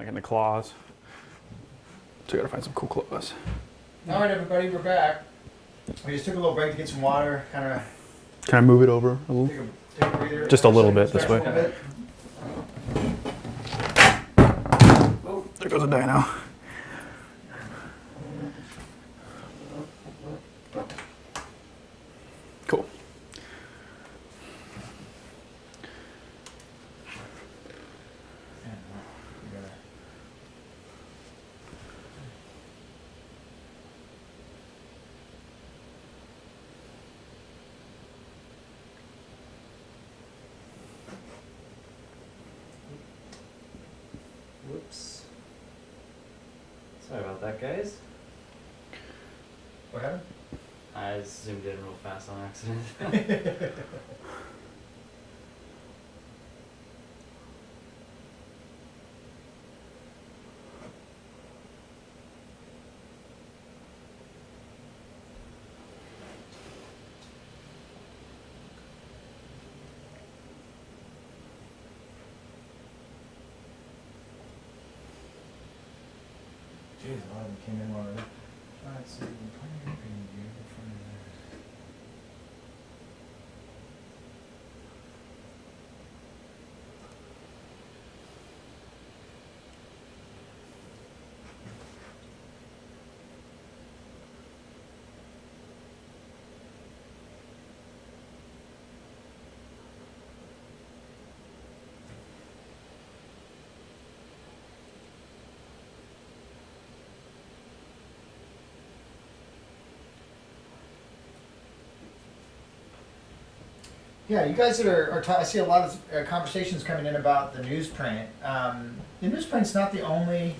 like in the claws. So I gotta find some cool clothes. All right, everybody, we're back. We just took a little break to get some water, kind of Can I move it over a little? take a breather. Just a little bit this Stretch a way. little bit. There goes a dino. Cool. Whoops. Sorry about that, guys. What happened? I zoomed in real fast on accident. Jeez, a lot of them came in already. Let's see. Yeah, you guys that I see a lot of conversations coming in about the newsprint. The newsprint's not the only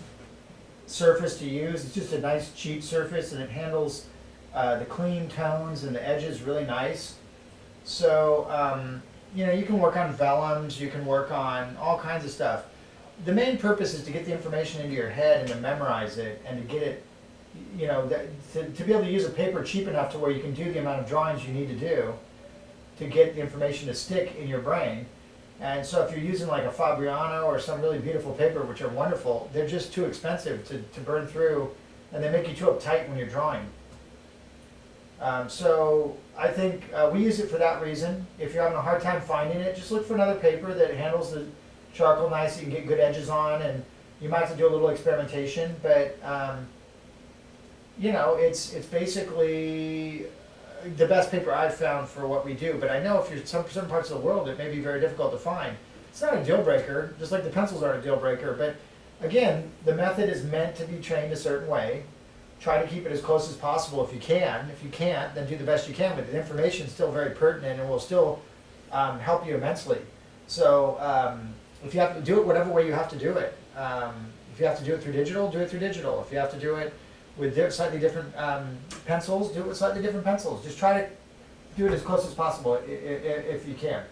surface to use. It's just a nice, cheap surface, and it handles the clean tones and the edges really nice. So, you know, you can work on vellums, you can work on all kinds of stuff. The main purpose is to get the information into your head and to memorize it and to get it, you know, to be able to use a paper cheap enough to where you can do the amount of drawings you need to do to get the information to stick in your brain. And so if you're using like a Fabriano or some really beautiful paper, which are wonderful, they're just too expensive to burn through, and they make you too uptight when you're drawing. So I think we use it for that reason. If you're having a hard time finding it, just look for another paper that handles the charcoal nice, you can get good edges on, and you might have to do a little experimentation, but you know, it's basically the best paper I've found for what we do. But I know if you're some parts of the world, it may be very difficult to find. It's not a deal breaker, just like the pencils aren't a deal breaker. But again, the method is meant to be trained a certain way. Try to keep it as close as possible if you can. If you can't, then do the best you can. But the information is still very pertinent and will still help you immensely. So if you have to do it whatever way you have to do it. If you have to do it through digital, do it through digital. If you have to do it with slightly different pencils, do it with slightly different pencils. Just try to do it as close as possible if you can.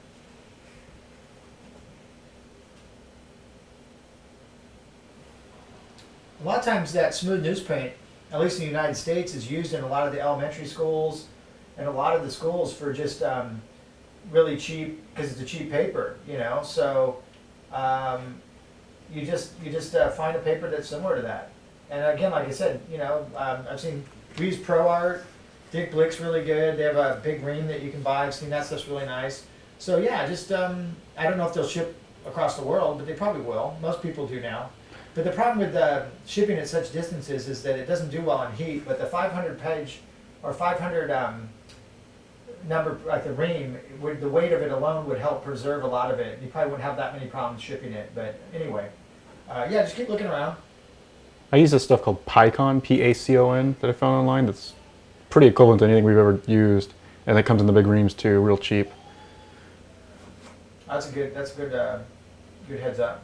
A lot of times that smooth newsprint, at least in the United States, is used in a lot of the elementary schools and a lot of the schools for just really cheap, because it's a cheap paper, you know. So you just find a paper that's similar to that. And again, like I said, you know, I've seen, we use Pro Art. Dick Blick's really good. They have a big ream that you can buy. I've seen that stuff's really nice. So yeah, just I don't know if they'll ship across the world, but they probably will. Most people do now. But the problem with shipping at such distances is that it doesn't do well in heat. But the 500 page or 500 number, like the ream, the weight of it alone would help preserve a lot of it. You probably wouldn't have that many problems shipping it. But anyway, yeah, just keep looking around. I use this stuff called Picon, P-A-C-O-N, that I found online. That's pretty equivalent to anything we've ever used, and it comes in the big reams too, real cheap. That's a good good heads up.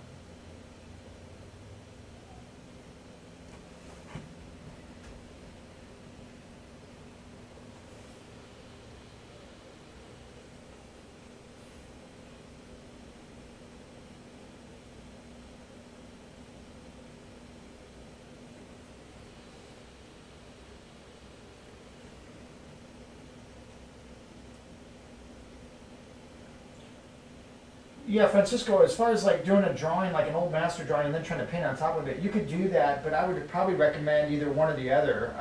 Yeah, Francisco, as far as like doing a drawing, like an old master drawing, and then trying to paint on top of it, you could do that, but I would probably recommend either one or the other.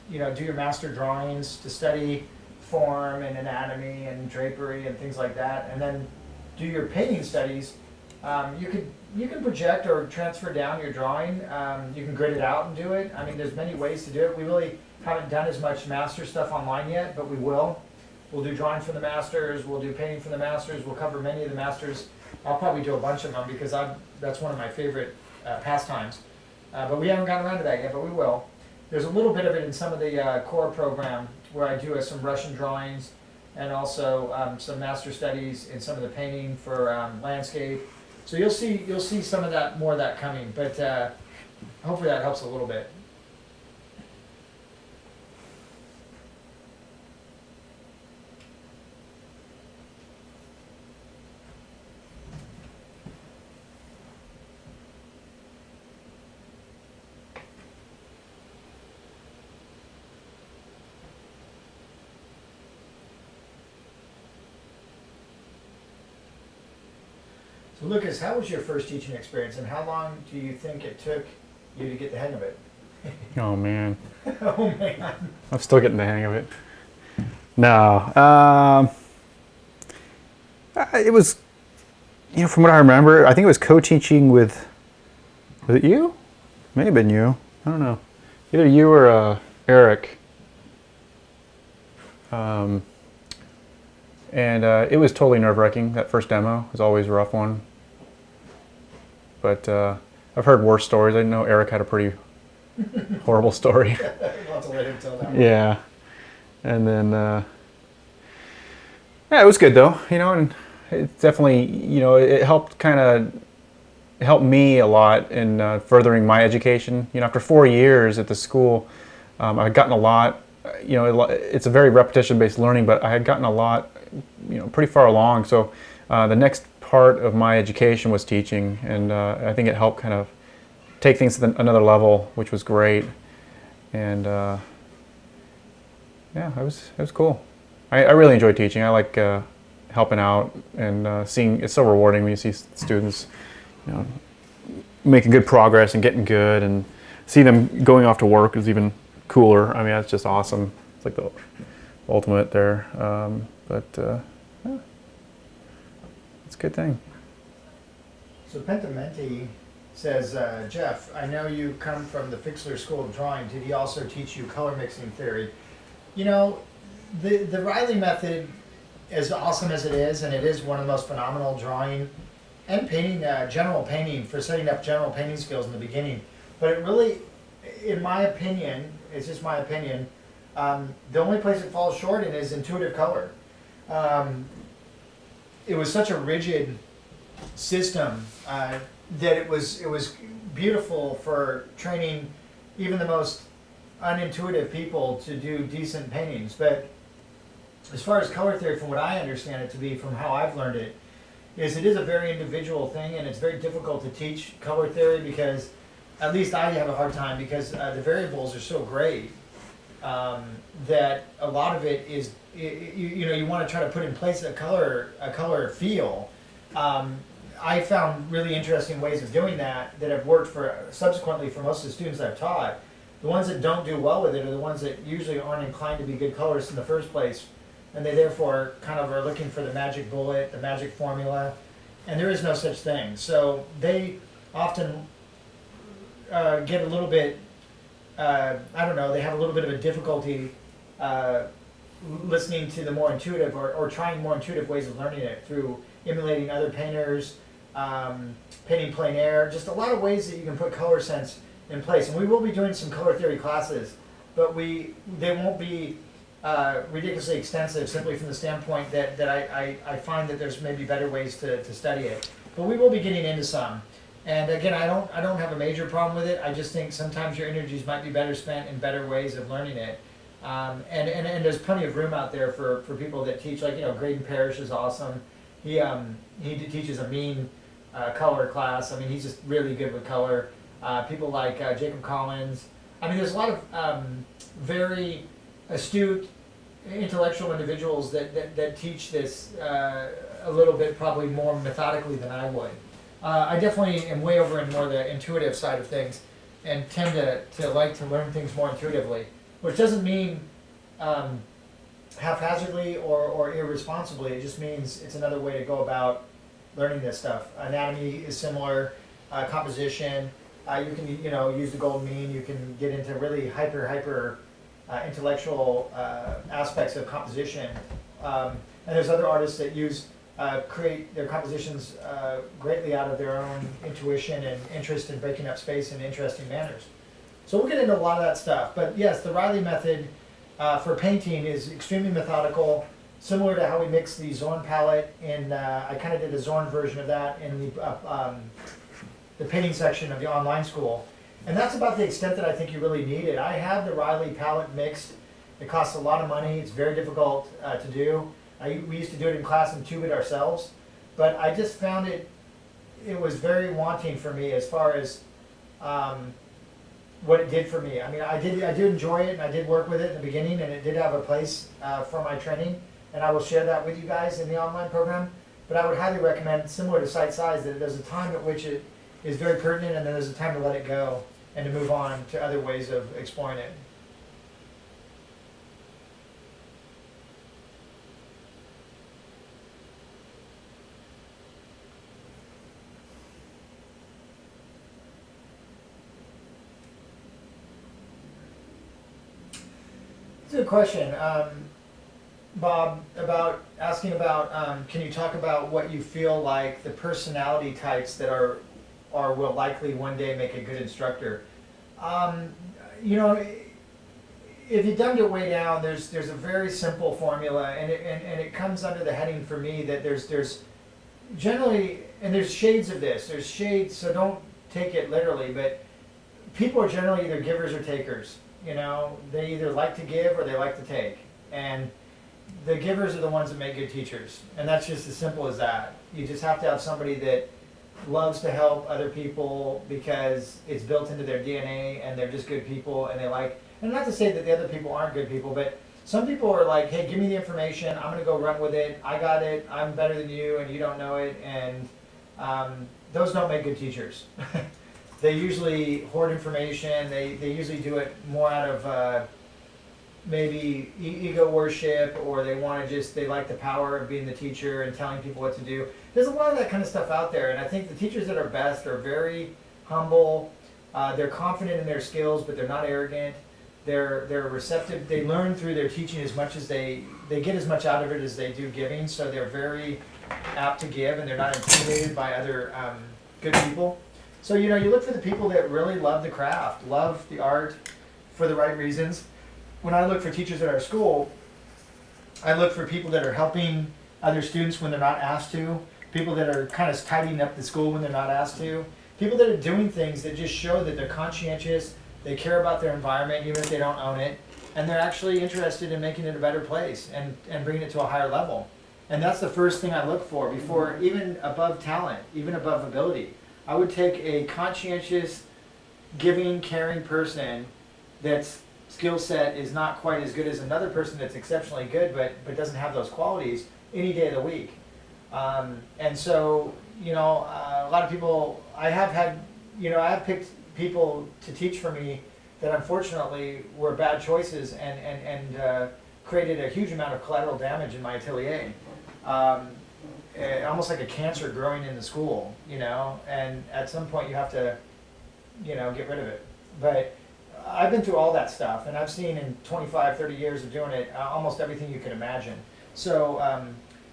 Do your master drawings to study form and anatomy and drapery and things like that, and then do your painting studies. You can project or transfer down your drawing. You can grid it out and do it. I mean, there's many ways to do it. We really haven't done as much master stuff online yet, but we will. We'll do drawing for the masters, we'll do painting for the masters, we'll cover many of the masters. I'll probably do a bunch of them because that's one of my favorite pastimes. But we haven't gotten around to that yet, but we will. There's a little bit of it in some of the core program where I do some Russian drawings and also some master studies in some of the painting for landscape. So you'll see some of that, more of that coming, but hopefully that helps a little bit. So Lucas, how was your first teaching experience, and how long do you think it took you to get the hang of it? Oh man, Oh man. I'm still getting the hang of it. No, it was, from what I remember, I think it was co-teaching with, was it you? May have been you. I don't know. Either you or Eric. And it was totally nerve-wracking. That first demo was always a rough one. But I've heard worse stories. I know Eric had a pretty horrible story. We'll have to let him tell that one. Yeah. And then, yeah, it was good though, and it definitely, it helped helped me a lot in furthering my education. After 4 years at the school, I had gotten a lot, it's a very repetition-based learning, but I had gotten a lot, pretty far along. So the next part of my education was teaching, and I think it helped kind of take things to another level, which was great. And yeah, it was cool. I really enjoy teaching. I like helping out and seeing. It's so rewarding when you see students, making good progress and getting good, and see them going off to work is even cooler. I mean, that's just awesome. It's like the ultimate there. Yeah, it's a good thing. So Pentamenti says, Jeff, I know you come from the Fixler School of Drawing. Did he also teach you color mixing theory? The Riley method, as awesome as it is, and it is one of the most phenomenal drawing and painting, general painting, for setting up general painting skills in the beginning. But it really, in my opinion, it's just my opinion, the only place it falls short in is intuitive color. It was such a rigid system that it was beautiful for training even the most unintuitive people to do decent paintings. But as far as color theory, from what I understand it to be, from how I've learned it, is a very individual thing, and it's very difficult to teach color theory because, at least I have a hard time, because the variables are so great that a lot of it is, you want to try to put in place a color feel. I found really interesting ways of doing that have worked subsequently for most of the students I've taught. The ones that don't do well with it are the ones that usually aren't inclined to be good colorists in the first place, and they therefore kind of are looking for the magic bullet, the magic formula, and there is no such thing. So they often get a little bit, they have a little bit of a difficulty listening to the more intuitive or trying more intuitive ways of learning it through emulating other painters, painting plein air, just a lot of ways that you can put color sense in place. And we will be doing some color theory classes, but they won't be ridiculously extensive, simply from the standpoint that I find that there's maybe better ways to study it. But we will be getting into some. And again, I don't have a major problem with it. I just think sometimes your energies might be better spent in better ways of learning it. And there's plenty of room out there for people that teach, like, Graydon Parrish is awesome. He teaches a mean color class. I mean, he's just really good with color. People like Jacob Collins. I mean, there's a lot of very astute intellectual individuals that teach this a little bit probably more methodically than I would. I definitely am way over in more the intuitive side of things and tend to like to learn things more intuitively, which doesn't mean haphazardly or irresponsibly. It just means it's another way to go about learning this stuff. Anatomy is similar, composition. You can use the golden mean. You can get into really hyper intellectual aspects of composition. And there's other artists that create their compositions greatly out of their own intuition and interest in breaking up space in interesting manners. So we'll get into a lot of that stuff. But yes, the Riley method for painting is extremely methodical, similar to how we mix the Zorn palette. And I kind of did a Zorn version of that in the painting section of the online school. And that's about the extent that I think you really need it. I have the Riley palette mixed. It costs a lot of money. It's very difficult to do. We used to do it in class and tube it ourselves. But I just found it was very wanting for me as far as what it did for me. I mean, I did enjoy it, and I did work with it in the beginning, and it did have a place for my training. And I will share that with you guys in the online program. But I would highly recommend, similar to Sight Size, that there's a time at which it is very pertinent, and then there's a time to let it go and to move on to other ways of exploring it. It's a good question, Bob, asking about can you talk about what you feel like the personality types that will likely one day make a good instructor. If you dumbed it way down, there's a very simple formula, and it comes under the heading for me that there's generally, and there's shades of this. There's shades, so don't take it literally, but people are generally either givers or takers. They either like to give or they like to take, and the givers are the ones that make good teachers, and that's just as simple as that. You just have to have somebody that loves to help other people because it's built into their DNA, and they're just good people, and and not to say that the other people aren't good people, but some people are like, hey, give me the information, I'm going to go run with it, I got it, I'm better than you, and you don't know it, and those don't make good teachers. They usually hoard information, they usually do it more out of maybe ego worship, or they like the power of being the teacher and telling people what to do. There's a lot of that kind of stuff out there, and I think the teachers that are best are very humble, they're confident in their skills, but they're not arrogant, they're receptive, they learn through their teaching as much as they get as much out of it as they do giving, so they're very apt to give, and they're not intimidated by other good people. So you look for the people that really love the craft, love the art for the right reasons. When I look for teachers at our school, I look for people that are helping other students when they're not asked to, people that are kind of tidying up the school when they're not asked to, people that are doing things that just show that they're conscientious, they care about their environment even if they don't own it, and they're actually interested in making it a better place and bringing it to a higher level. And that's the first thing I look for before, even above talent, even above ability. I would take a conscientious, giving, caring person that's skill set is not quite as good as another person that's exceptionally good but doesn't have those qualities any day of the week. And so, a lot of people, I have picked people to teach for me that unfortunately were bad choices and created a huge amount of collateral damage in my atelier. Almost like a cancer growing in the school, and at some point you have to, get rid of it. But I've been through all that stuff, and I've seen in 25, 30 years of doing it, almost everything you can imagine. So,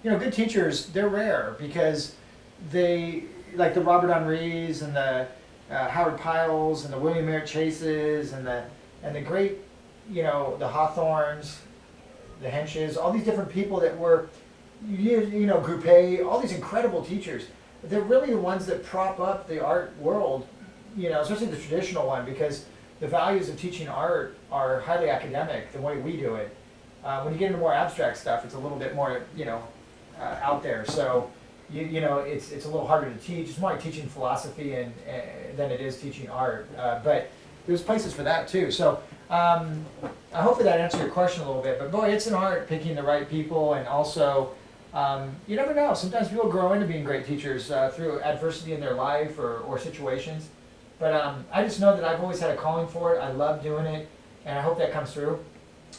good teachers, they're rare because they, like the Robert Henrys and the Howard Piles and the William Merritt Chases and the great, the Hawthorns, the Henshes, all these different people that were, Group A, all these incredible teachers. They're really the ones that prop up the art world, especially the traditional one, because the values of teaching art are highly academic, the way we do it. When you get into more abstract stuff, it's a little bit more, out there. So, it's a little harder to teach. It's more like teaching philosophy than it is teaching art. But there's places for that too. So hopefully that answered your question a little bit. But boy, it's an art picking the right people, and also you never know. Sometimes people grow into being great teachers through adversity in their life or situations. But I just know that I've always had a calling for it. I love doing it, and I hope that comes through.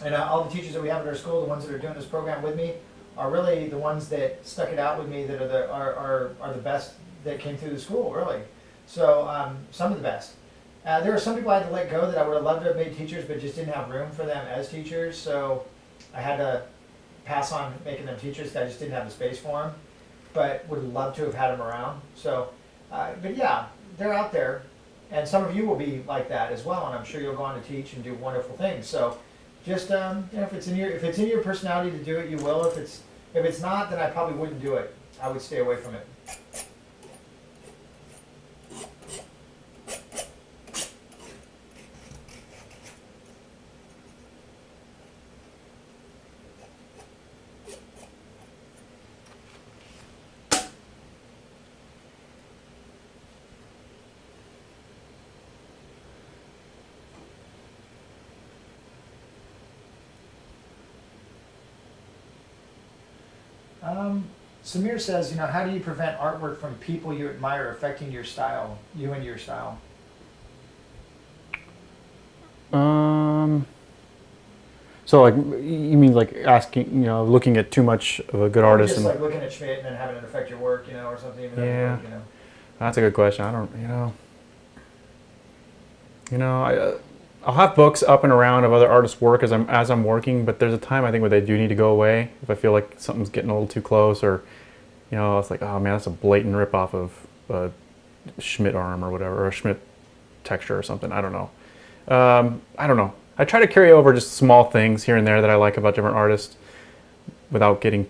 And all the teachers that we have at our school, the ones that are doing this program with me, are really the ones that stuck it out with me, that are the best that came through the school, really. So some of the best. There were some people I had to let go that I would have loved to have made teachers, but just didn't have room for them as teachers. So I had to pass on making them teachers because I just didn't have the space for them. But would love to have had them around. So, but yeah, they're out there, and some of you will be like that as well. And I'm sure you'll go on to teach and do wonderful things. So, just if it's in your personality to do it, you will. If it's not, then I probably wouldn't do it. I would stay away from it. Samir says, how do you prevent artwork from people you admire affecting your style, you and your style? So like, you mean like asking, looking at too much of a good artist? Just like looking at Schmidt and then having it affect your work, or something. Even Yeah. Work, That's a good question. I don't, I'll have books up and around of other artists' work as I'm working, but there's a time I think where they do need to go away if I feel like something's getting a little too close, or it's like, oh man, that's a blatant ripoff of a Schmidt arm or whatever, or a Schmidt texture or something. I don't know. I don't know. I try to carry over just small things here and there that I like about different artists without getting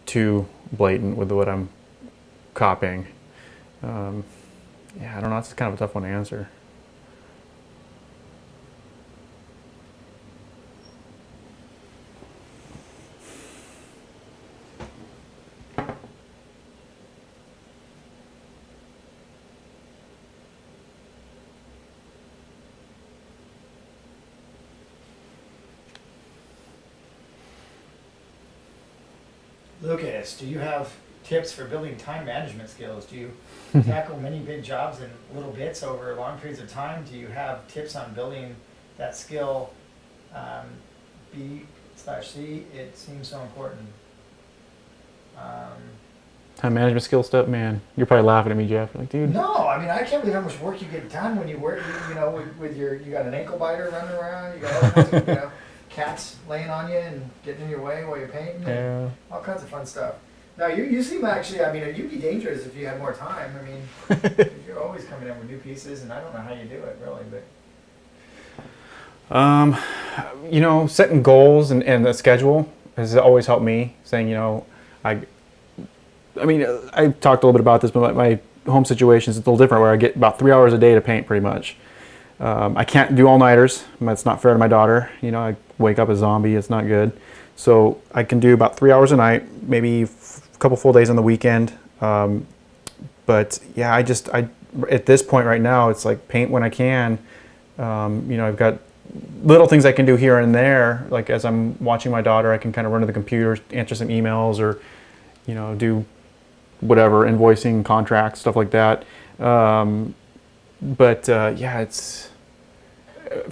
too blatant with what I'm copying. Yeah, I don't know. It's kind of a tough one to answer. Lucas, do you have tips for building time management skills? Do you tackle many big jobs in little bits over long periods of time? Do you have tips on building that skill? B/C, it seems so important. Time management skill stuff, man. You're probably laughing at me, Jeff. You're like, dude. No, I mean, I can't believe how much work you get done when you work, with you got an ankle biter running around, you got all kinds of, cats laying on you and getting in your way while you're painting, and all kinds of fun stuff. Now, you seem actually, you'd be dangerous if you had more time. You're always coming in with new pieces, and I don't know how you do it, really, but. Setting goals and the schedule has always helped me. Saying, I talked a little bit about this, but my home situation is a little different, where I get about 3 hours a day to paint, pretty much. I can't do all-nighters. That's not fair to my daughter. I wake up a zombie. It's not good. So I can do about 3 hours a night, maybe a couple full days on the weekend. But yeah, I at this point right now, it's like paint when I can. I've got little things I can do here and there. Like as I'm watching my daughter, I can kind of run to the computer, answer some emails, or do whatever, invoicing, contracts, stuff like that. But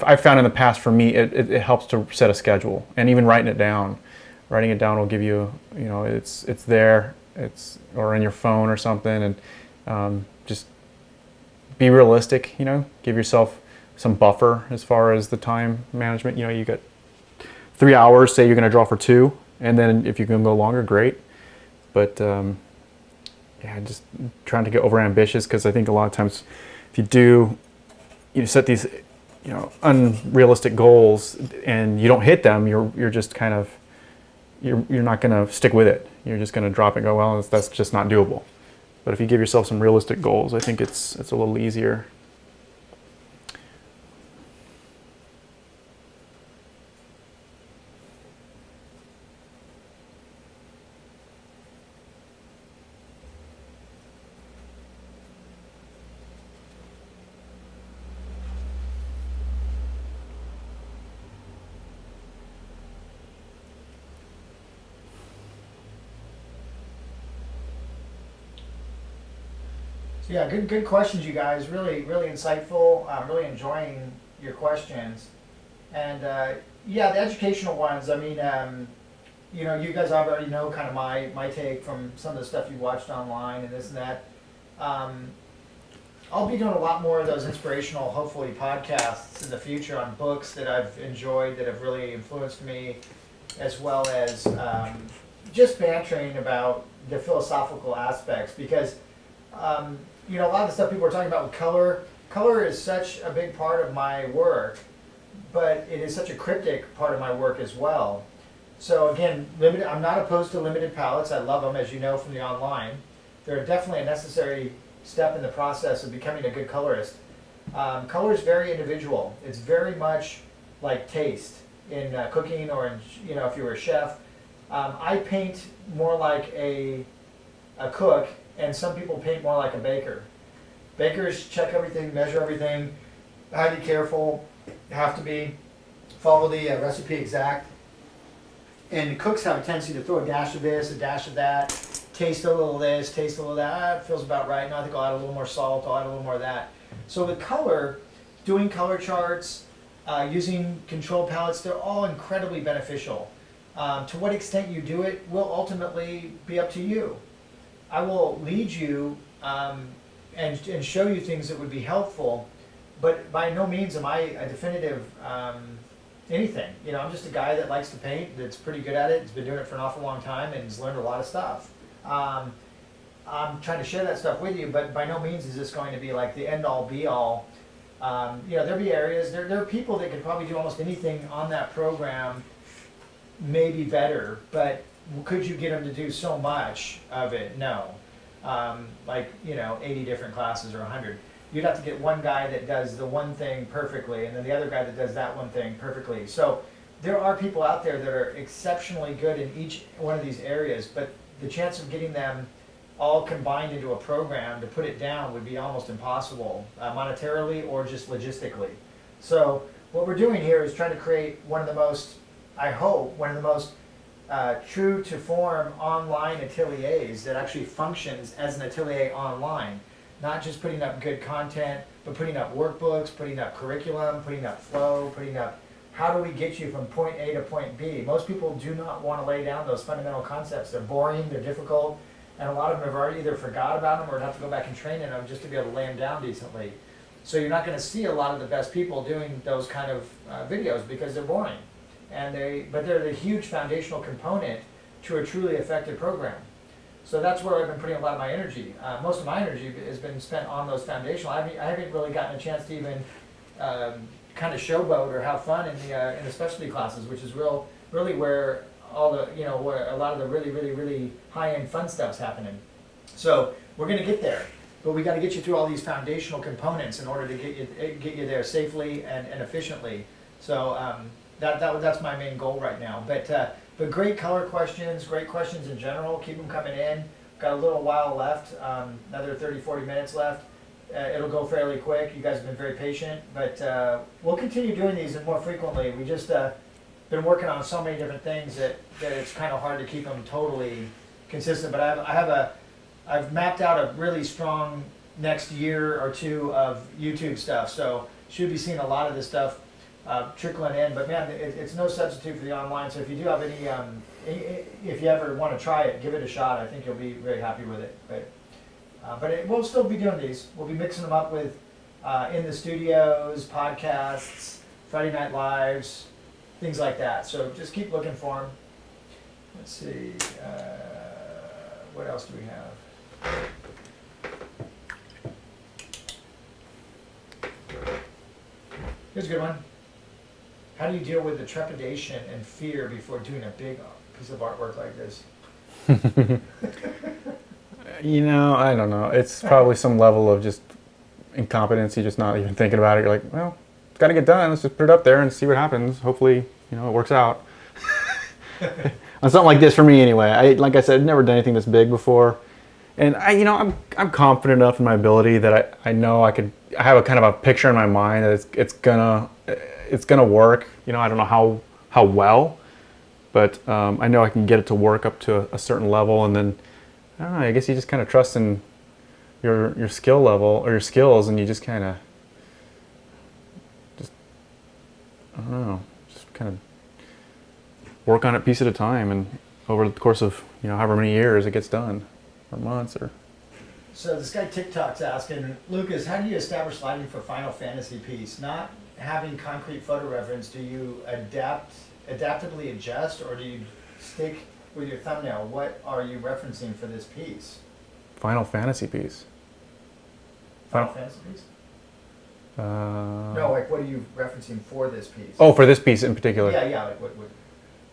I've found in the past, for me, it helps to set a schedule, and even writing it down. Writing it down will give you, it's there, or in your phone or something, and just be realistic. Give yourself some buffer as far as the time management. You got 3 hours. Say you're going to draw for 2, and then if you can go longer, great. But just trying to get over ambitious, because I think a lot of times if you do, set these, unrealistic goals and you don't hit them, you're just kind of, you're not going to stick with it. You're just going to drop it and go, well, that's just not doable. But if you give yourself some realistic goals, I think it's a little easier. So yeah, good questions, you guys. Really insightful. Really enjoying your questions. And yeah, the educational ones. I mean, you guys already know kind of my take from some of the stuff you watched online and this and that. I'll be doing a lot more of those inspirational, hopefully, podcasts in the future on books that I've enjoyed, that have really influenced me, as well as just bantering about the philosophical aspects. Because, a lot of the stuff people are talking about with color is such a big part of my work, but it is such a cryptic part of my work as well. So again, I'm not opposed to limited palettes. I love them, as you know from the online. They're definitely a necessary step in the process of becoming a good colorist. Color is very individual. It's very much like taste in cooking, or in, if you were a chef. I paint more like a cook, and some people paint more like a baker. Bakers check everything, measure everything, highly careful, have to be, follow the recipe exact. And cooks have a tendency to throw a dash of this, a dash of that, taste a little of this, taste a little of that. It feels about right. No, I think I'll add a little more salt, I'll add a little more of that. So with color, doing color charts, using control palettes, they're all incredibly beneficial. To what extent you do it will ultimately be up to you. I will lead you and show you things that would be helpful, but by no means am I a definitive anything. I'm just a guy that likes to paint, that's pretty good at it, has been doing it for an awful long time, and has learned a lot of stuff. I'm trying to share that stuff with you, but by no means is this going to be like the end-all, be-all. There'll be areas, there are people that could probably do almost anything on that program, maybe better, but could you get them to do so much of it? No. 80 different classes or 100. You'd have to get one guy that does the one thing perfectly, and then the other guy that does that one thing perfectly. So there are people out there that are exceptionally good in each one of these areas, but the chance of getting them all combined into a program to put it down would be almost impossible, monetarily or just logistically. So what we're doing here is trying to create one of the most true to form online ateliers that actually functions as an atelier online. Not just putting up good content, but putting up workbooks, putting up curriculum, putting up flow, putting up how do we get you from point A to point B. Most people do not want to lay down those fundamental concepts. They're boring, they're difficult, and a lot of them have already either forgot about them or have to go back and train in them just to be able to lay them down decently. So you're not going to see a lot of the best people doing those kind of videos because they're boring. But they're the huge foundational component to a truly effective program. So that's where I've been putting a lot of my energy. Most of my energy has been spent on those foundational. I haven't really gotten a chance to even kind of showboat or have fun in the specialty classes, which is really where all the where a lot of the really high-end fun stuff's happening. So we're going to get there, but we got to get you through all these foundational components in order to get you there safely and efficiently. So that's my main goal right now. But great color questions, great questions in general. Keep them coming in. Got a little while left, another 30, 40 minutes left. It'll go fairly quick. You guys have been very patient, but we'll continue doing these and more frequently. We just been working on so many different things that it's kind of hard to keep them totally consistent. But I've mapped out a really strong next year or two of YouTube stuff. So should be seeing a lot of this stuff trickling in, but man, it's no substitute for the online. So if you do have any, if you ever want to try it, give it a shot. I think you'll be very happy with it. But we'll still be doing these. We'll be mixing them up with in the studios, podcasts, Friday Night Lives, things like that. So just keep looking for them. Let's see, what else do we have? Here's a good one. How do you deal with the trepidation and fear before doing a big piece of artwork like this? I don't know. It's probably some level of just incompetency, just not even thinking about it. You're like, well, it's got to get done. Let's just put it up there and see what happens. Hopefully, it works out. On something like this for me anyway. Like I said, I've never done anything this big before. And I'm confident enough in my ability that I know I have a kind of a picture in my mind that it's gonna work. I don't know how well, but I know I can get it to work up to a certain level, and then I don't know. I guess you just kind of trust in your skill level or your skills, and you just kind of I don't know, just kind of work on it piece at a time, and over the course of however many years it gets done, or months, or. So this guy TikTok's asking, Lucas, how do you establish lighting for Final Fantasy piece? Not having concrete photo reference, do you adaptively adjust, or do you stick with your thumbnail? What are you referencing for this piece? Final Fantasy piece. Final Fantasy piece? No, like what are you referencing for this piece? Oh, for this piece in particular. Yeah, like what?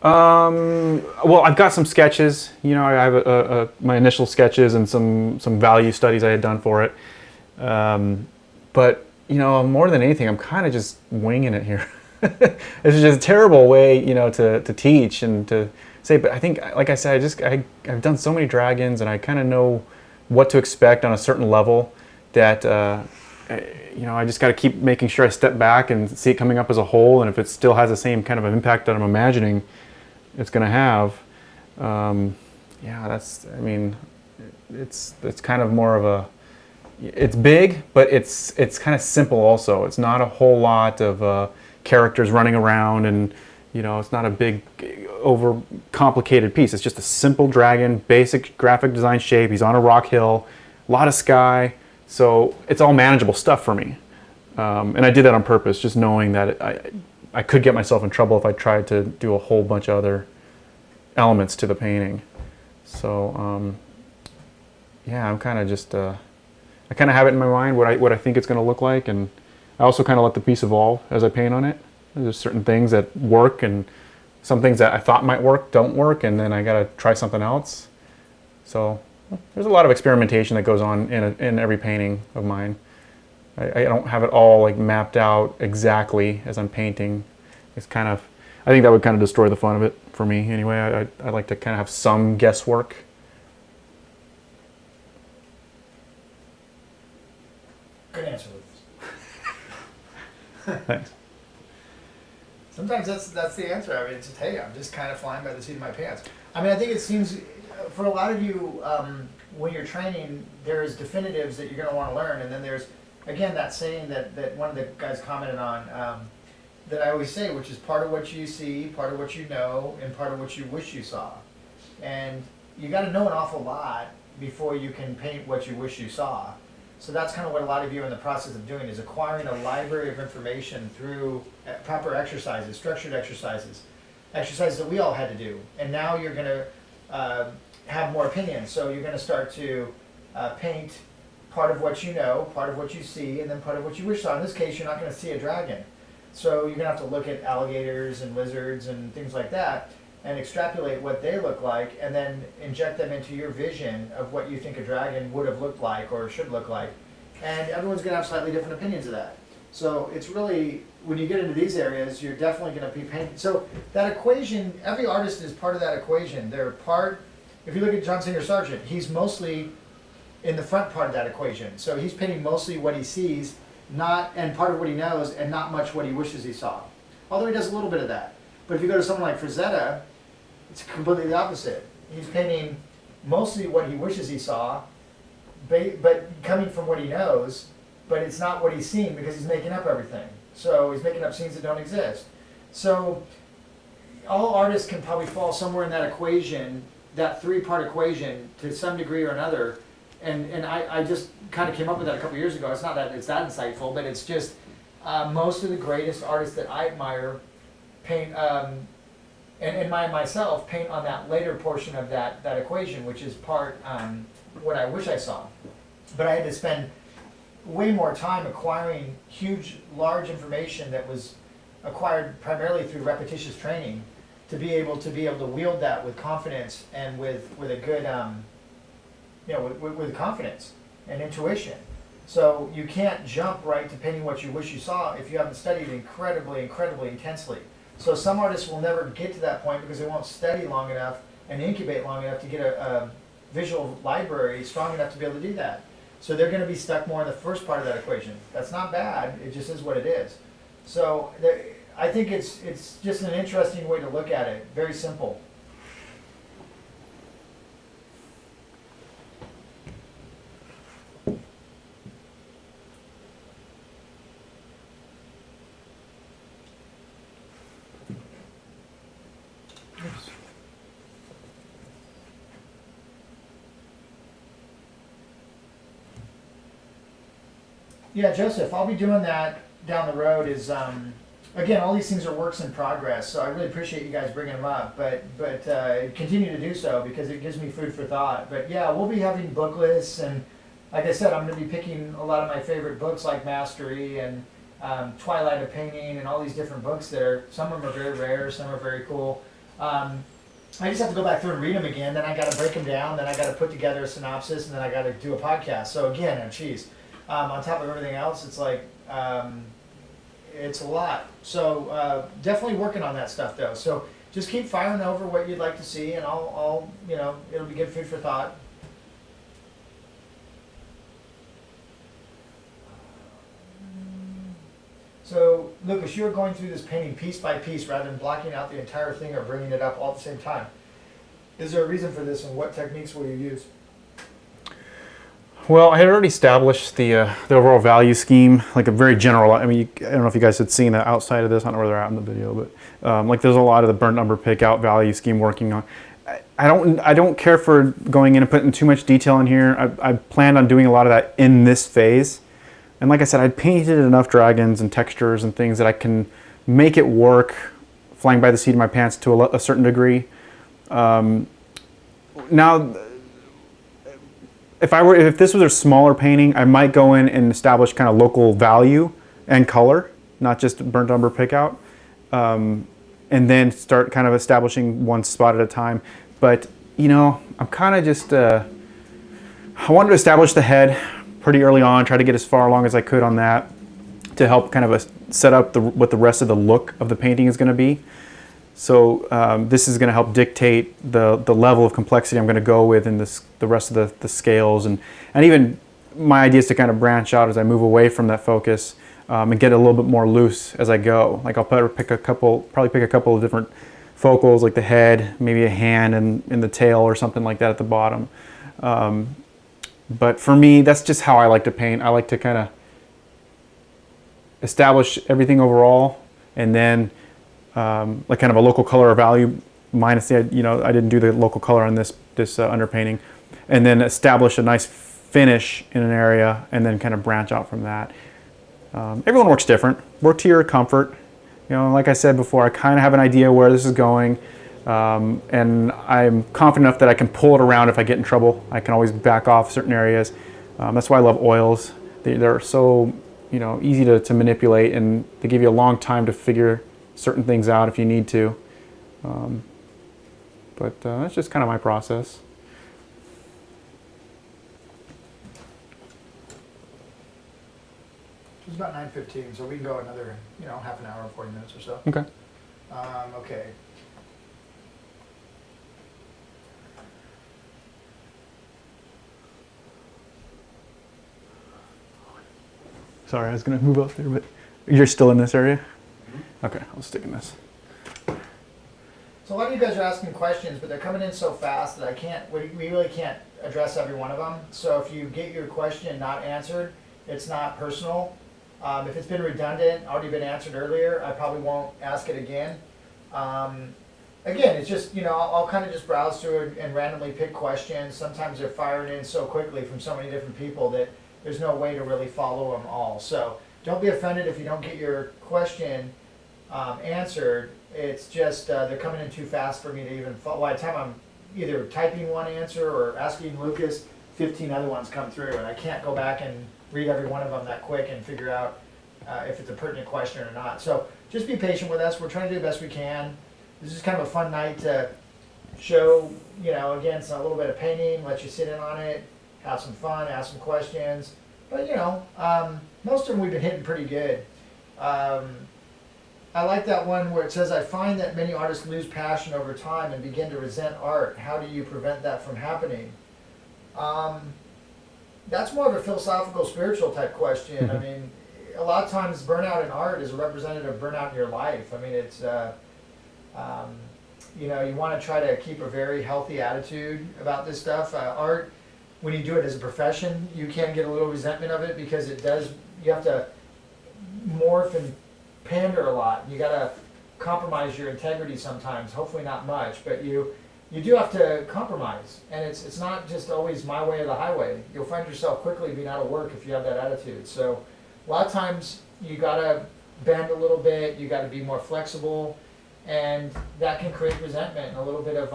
Well, I've got some sketches. I have my initial sketches and some value studies I had done for it. But more than anything, I'm kind of just winging it here. It's just a terrible way, to teach and to say. But I think, like I said, I've done so many dragons, and I kind of know what to expect on a certain level that. I just got to keep making sure I step back and see it coming up as a whole, and if it still has the same kind of an impact that I'm imagining it's going to have, it's kind of more of it's big, but it's kind of simple also. It's not a whole lot of characters running around, and it's not a big, over complicated piece. It's just a simple dragon, basic graphic design shape. He's on a rock hill, a lot of sky. So it's all manageable stuff for me. And I did that on purpose, just knowing that I could get myself in trouble if I tried to do a whole bunch of other elements to the painting. So I'm kind of just, I kind of have it in my mind what I think it's going to look like, and I also kind of let the piece evolve as I paint on it. There's certain things that work, and some things that I thought might work don't work, and then I got to try something else. So there's a lot of experimentation that goes on in every painting of mine. I don't have it all like mapped out exactly as I'm painting. It's kind of, I think that would kind of destroy the fun of it for me anyway. I like to kind of have some guesswork. Good answer, Lucas. Thanks. Sometimes that's the answer. I mean, it's just, hey, I'm just kind of flying by the seat of my pants. I mean, I think it seems, for a lot of you, when you're training, there's definitives that you're going to want to learn, and then there's, again, that saying that one of the guys commented on, that I always say, which is part of what you see, part of what you know, and part of what you wish you saw. And you got to know an awful lot before you can paint what you wish you saw. So that's kind of what a lot of you are in the process of doing, is acquiring a library of information through proper exercises, structured exercises that we all had to do. And now you're going to have more opinions. So you're going to start to paint part of what you know, part of what you see, and then part of what you wish you saw. In this case, you're not going to see a dragon. So you're going to have to look at alligators and lizards and things like that and extrapolate what they look like, and then inject them into your vision of what you think a dragon would have looked like or should look like. And everyone's going to have slightly different opinions of that. So it's really, when you get into these areas, you're definitely going to be painting. So that equation, every artist is part of that equation. They're part, if you look at John Singer Sargent, he's mostly in the front part of that equation. So he's painting mostly what he sees, and part of what he knows, and not much what he wishes he saw. Although he does a little bit of that. But if you go to someone like Frazetta, it's completely the opposite. He's painting mostly what he wishes he saw, but coming from what he knows, but it's not what he's seen because he's making up everything. So he's making up scenes that don't exist. So all artists can probably fall somewhere in that equation, that three-part equation, to some degree or another. And I just kind of came up with that a couple years ago. It's not that it's that insightful, but it's just most of the greatest artists that I admire paint, and myself paint on that later portion of that equation, which is part what I wish I saw. But I had to spend way more time acquiring large information that was acquired primarily through repetitious training to be able to wield that with confidence and with a good, with confidence and intuition. So you can't jump right to painting what you wish you saw if you haven't studied incredibly, incredibly intensely. So some artists will never get to that point because they won't study long enough and incubate long enough to get a visual library strong enough to be able to do that. So they're going to be stuck more in the first part of that equation. That's not bad, it just is what it is. So I think it's just an interesting way to look at it, very simple. Yeah, Joseph, I'll be doing that down the road. Again, all these things are works in progress, so I really appreciate you guys bringing them up. But continue to do so because it gives me food for thought. But yeah, we'll be having book lists, and like I said, I'm going to be picking a lot of my favorite books like Mastery and Twilight of Painting and all these different books there. Some of them are very rare, some are very cool. I just have to go back through and read them again. Then I got to break them down. Then I got to put together a synopsis, and then I got to do a podcast. So again, geez, on top of everything else, it's like it's a lot. So definitely working on that stuff though. So just keep firing over what you'd like to see, and I'll it'll be good food for thought. So, Lucas, you're going through this painting piece by piece rather than blocking out the entire thing or bringing it up all at the same time. Is there a reason for this, and what techniques will you use? Well, I had already established the overall value scheme, like a very general. I mean, I don't know if you guys had seen the outside of this. I don't know where they're at in the video, but like there's a lot of the burnt umber pick out value scheme working on. I don't care for going in and putting too much detail in here. I planned on doing a lot of that in this phase. And like I said, I'd painted enough dragons and textures and things that I can make it work, flying by the seat of my pants to a certain degree. Now, if this was a smaller painting, I might go in and establish kind of local value and color, not just burnt umber pick out, and then start kind of establishing one spot at a time. But I'm kind of just I wanted to establish the head pretty early on, try to get as far along as I could on that to help kind of set up what the rest of the look of the painting is going to be. So this is going to help dictate the level of complexity I'm going to go with in the rest of the scales, and even my idea is to kind of branch out as I move away from that focus and get a little bit more loose as I go. Like I'll probably pick a couple of different focals, like the head, maybe a hand, and the tail or something like that at the bottom. But for me, that's just how I like to paint. I like to kind of establish everything overall, and then like kind of a local color or value minus the, I didn't do the local color on this underpainting, and then establish a nice finish in an area, and then kind of branch out from that. Everyone works different. Work to your comfort. Like I said before, I kind of have an idea where this is going. And I'm confident enough that I can pull it around if I get in trouble. I can always back off certain areas. That's why I love oils. They're so easy to manipulate, and they give you a long time to figure certain things out if you need to. But that's just kind of my process. It's about 9:15, so we can go another half an hour, 40 minutes or so. Okay. Okay. Sorry, I was going to move up there, but you're still in this area? Okay, I'll stick in this. So a lot of you guys are asking questions, but they're coming in so fast that we really can't address every one of them. So if you get your question not answered, it's not personal. If it's been redundant, already been answered earlier, I probably won't ask it again. Again, it's just, I'll kind of just browse through and randomly pick questions. Sometimes they're firing in so quickly from so many different people that there's no way to really follow them all. So don't be offended if you don't get your question answered. It's just they're coming in too fast for me to even follow. By the time I'm either typing one answer or asking Lucas, 15 other ones come through, and I can't go back and read every one of them that quick and figure out if it's a pertinent question or not. So just be patient with us. We're trying to do the best we can. This is kind of a fun night to show, again, it's a little bit of painting, let you sit in on it, have some fun, ask some questions. But, most of them we've been hitting pretty good. I like that one where it says, I find that many artists lose passion over time and begin to resent art. How do you prevent that from happening? That's more of a philosophical, spiritual type question. I mean, a lot of times burnout in art is a representative of burnout in your life. I mean, it's, you want to try to keep a very healthy attitude about this stuff. Art, when you do it as a profession, you can get a little resentment of it because you have to morph and pander a lot. You got to compromise your integrity sometimes, hopefully not much, but you do have to compromise. And it's not just always my way or the highway. You'll find yourself quickly being out of work if you have that attitude. So a lot of times you gotta bend a little bit, you gotta be more flexible, and that can create resentment and a little bit of,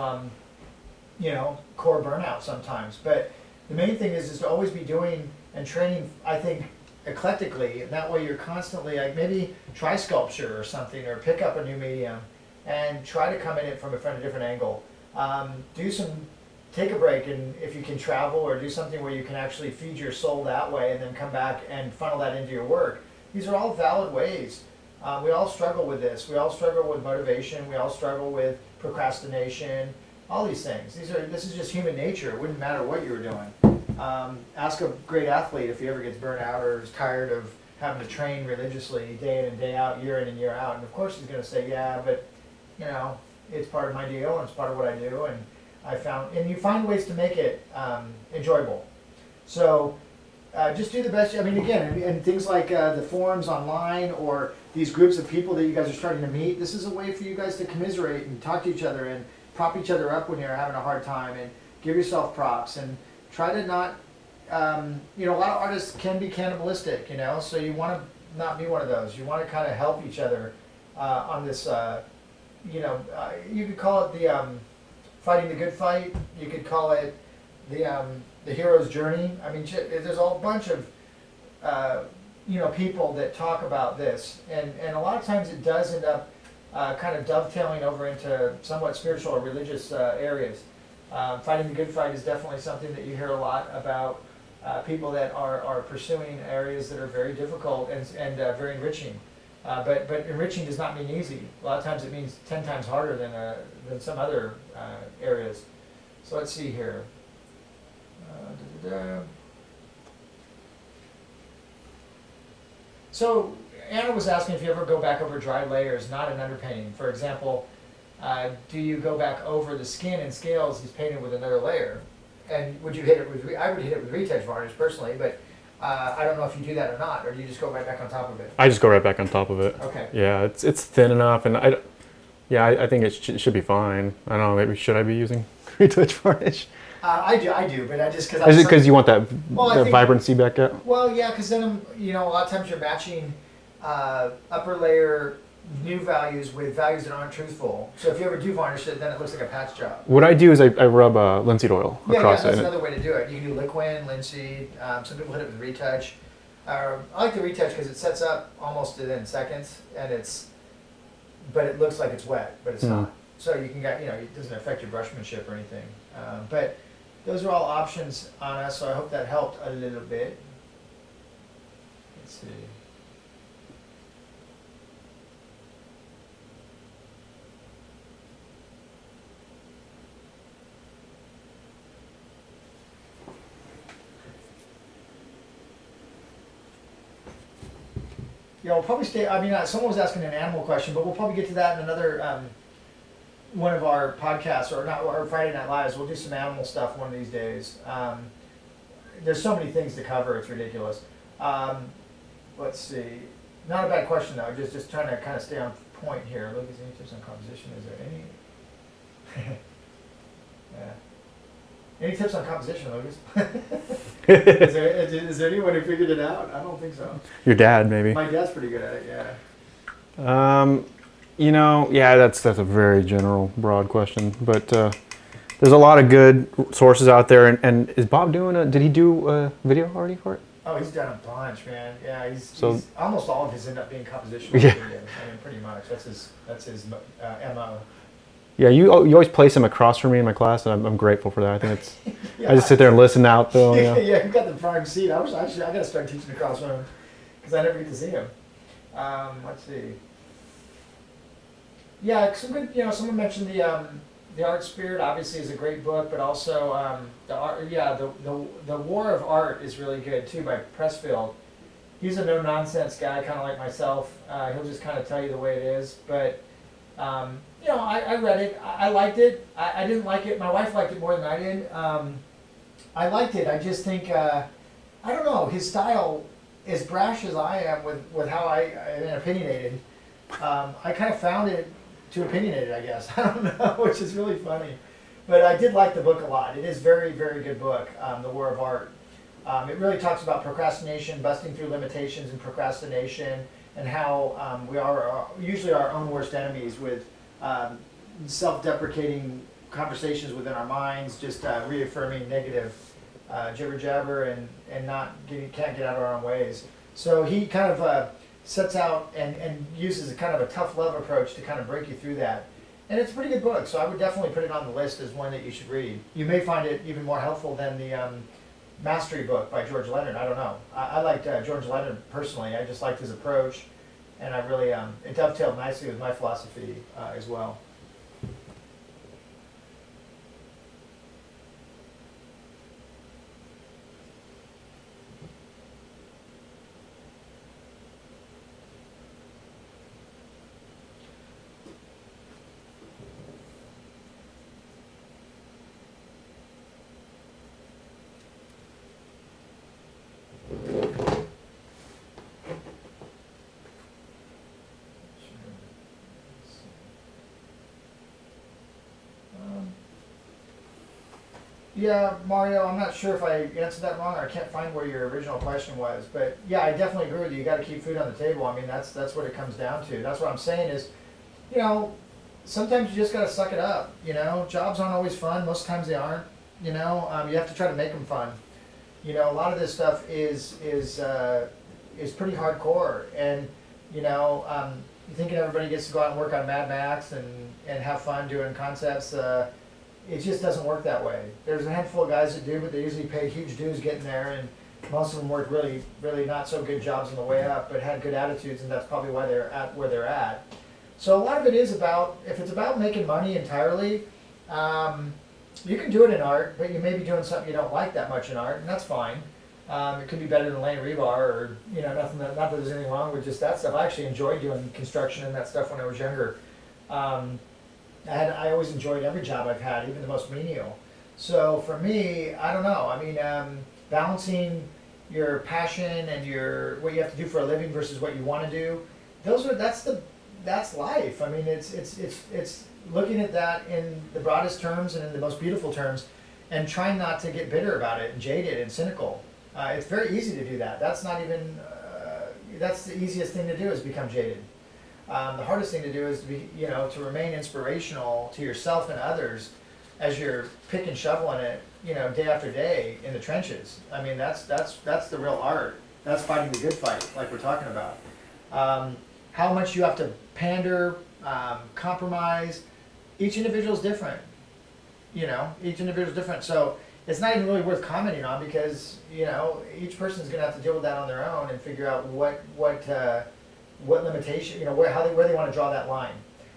core burnout sometimes. But the main thing is to always be doing and training, I think, eclectically, and that way you're constantly, like, maybe try sculpture or something, or pick up a new medium, and try to come in it from a different angle. Take a break, and if you can travel or do something where you can actually feed your soul that way and then come back and funnel that into your work. These are all valid ways. We all struggle with this. We all struggle with motivation. We all struggle with procrastination, all these things. This is just human nature. It wouldn't matter what you were doing. Ask a great athlete if he ever gets burnt out or is tired of having to train religiously day in and day out, year in and year out. And of course he's going to say, yeah, but it's part of my deal and it's part of what I do. And you find ways to make it enjoyable. So just do the best. I mean, again, and things like the forums online or these groups of people that you guys are starting to meet, this is a way for you guys to commiserate and talk to each other and prop each other up when you're having a hard time, and give yourself props and try to not, a lot of artists can be cannibalistic, so you want to not be one of those. You want to kind of help each other on this, you could call it the fighting the good fight. You could call it the hero's journey. I mean, there's a whole bunch of people that talk about this, and a lot of times it does end up kind of dovetailing over into somewhat spiritual or religious areas. Fighting the good fight is definitely something that you hear a lot about people that are pursuing areas that are very difficult and very enriching. But enriching does not mean easy. A lot of times it means 10 times harder than some other areas. So let's see here. So Anna was asking if you ever go back over dry layers, not an underpainting. For example, do you go back over the skin and scales he's painted with another layer? And would you hit it with, I would hit it with retouch varnish personally, but I don't know if you do that or not, or do you just go right back on top of it? I just go right back on top of it. Okay. Yeah, it's thin enough, and I think it should be fine. I don't know, maybe should I be using retouch varnish? I do, but because Is it because you want that I think, vibrancy back up? Well, yeah, because then a lot of times you're matching upper layer new values with values that aren't truthful. So if you ever do varnish it, then it looks like a patch job. What I do is I rub linseed oil across that's it. another way to do it. You can do liquid, linseed. Some people hit it with retouch. I like the retouch because it sets up almost within seconds, but it looks like it's wet, but it's not. So you can get, it doesn't affect your brushmanship or anything. But those are all options on us, so I hope that helped a little bit. Let's see. We'll probably stay, someone was asking an animal question, but we'll probably get to that in another one of our podcasts, or Friday Night Lives. We'll do some animal stuff one of these days. There's so many things to cover, it's ridiculous. Let's see. Not a bad question though, just trying to kind of stay on point here. Lucas, any tips on composition? Is there any? Yeah. Any tips on composition, Lucas? is there anyone who figured it out? I don't think so. Your dad, maybe. My dad's pretty good at it, yeah. That's a very general, broad question, but there's a lot of good sources out there. And is Bob did he do a video already for it? Oh, he's done a bunch, man. Yeah, he's almost all of his end up being compositional Yeah. videos. I mean, pretty much. That's his MO. Yeah, you always place him across from me in my class, and I'm grateful for that. I think it's. Yeah. I just sit there and listen out, though. Yeah, you got the prime seat. I got to start teaching across from him because I never get to see him. Let's see. Yeah, some good. Someone mentioned the Art Spirit. Obviously, is a great book, but also the art. Yeah, the War of Art is really good too by Pressfield. He's a no nonsense guy, kind of like myself. He'll just kind of tell you the way it is, but. I read it. I liked it. I didn't like it. My wife liked it more than I did. I liked it. I just think, I don't know, his style, as brash as I am with how I am opinionated, I kind of found it too opinionated, I guess. I don't know, which is really funny. But I did like the book a lot. It is a very, very good book, The War of Art. It really talks about procrastination, busting through limitations and procrastination, and how we are usually our own worst enemies with self-deprecating conversations within our minds, just reaffirming negative jibber jabber and can't get out of our own ways. So he kind of sets out and uses a kind of a tough love approach to kind of break you through that. And it's a pretty good book, so I would definitely put it on the list as one that you should read. You may find it even more helpful than the Mastery book by George Leonard. I don't know. I liked George Leonard personally. I just liked his approach, and I really it dovetailed nicely with my philosophy as well. Yeah, Mario, I'm not sure if I answered that wrong, or I can't find where your original question was, but yeah, I definitely agree with you. You got to keep food on the table. I mean, that's what it comes down to. That's what I'm saying is, you know, sometimes you just got to suck it up. You know, jobs aren't always fun. Most times they aren't. You know, you have to try to make them fun. You know, a lot of this stuff is pretty hardcore, and you know, you thinking everybody gets to go out and work on Mad Max and have fun doing concepts. It just doesn't work that way. There's a handful of guys that do, but they usually pay huge dues getting there, and most of them work really, really not so good jobs on the way up, but had good attitudes, and that's probably why they're at where they're at. So a lot of it is about, if it's about making money entirely, you can do it in art, but you may be doing something you don't like that much in art, and that's fine. It could be better than laying rebar, or you know, not that there's anything wrong with just that stuff. I actually enjoyed doing construction and that stuff when I was younger. I always enjoyed every job I've had, even the most menial. So for me, I don't know. I mean, balancing your passion and what you have to do for a living versus what you want to do, that's life. I mean, it's looking at that in the broadest terms and in the most beautiful terms, and trying not to get bitter about it and jaded and cynical. It's very easy to do that. That's not even. That's the easiest thing to do, is become jaded. The hardest thing to do is to remain inspirational to yourself and others as you're pick and shoveling it, day after day in the trenches. I mean, that's the real art. That's fighting the good fight, like we're talking about. How much you have to pander, compromise. Each individual is different. Each individual is different. So it's not even really worth commenting on, because each person's going to have to deal with that on their own and figure out what limitation, where they want to draw that line,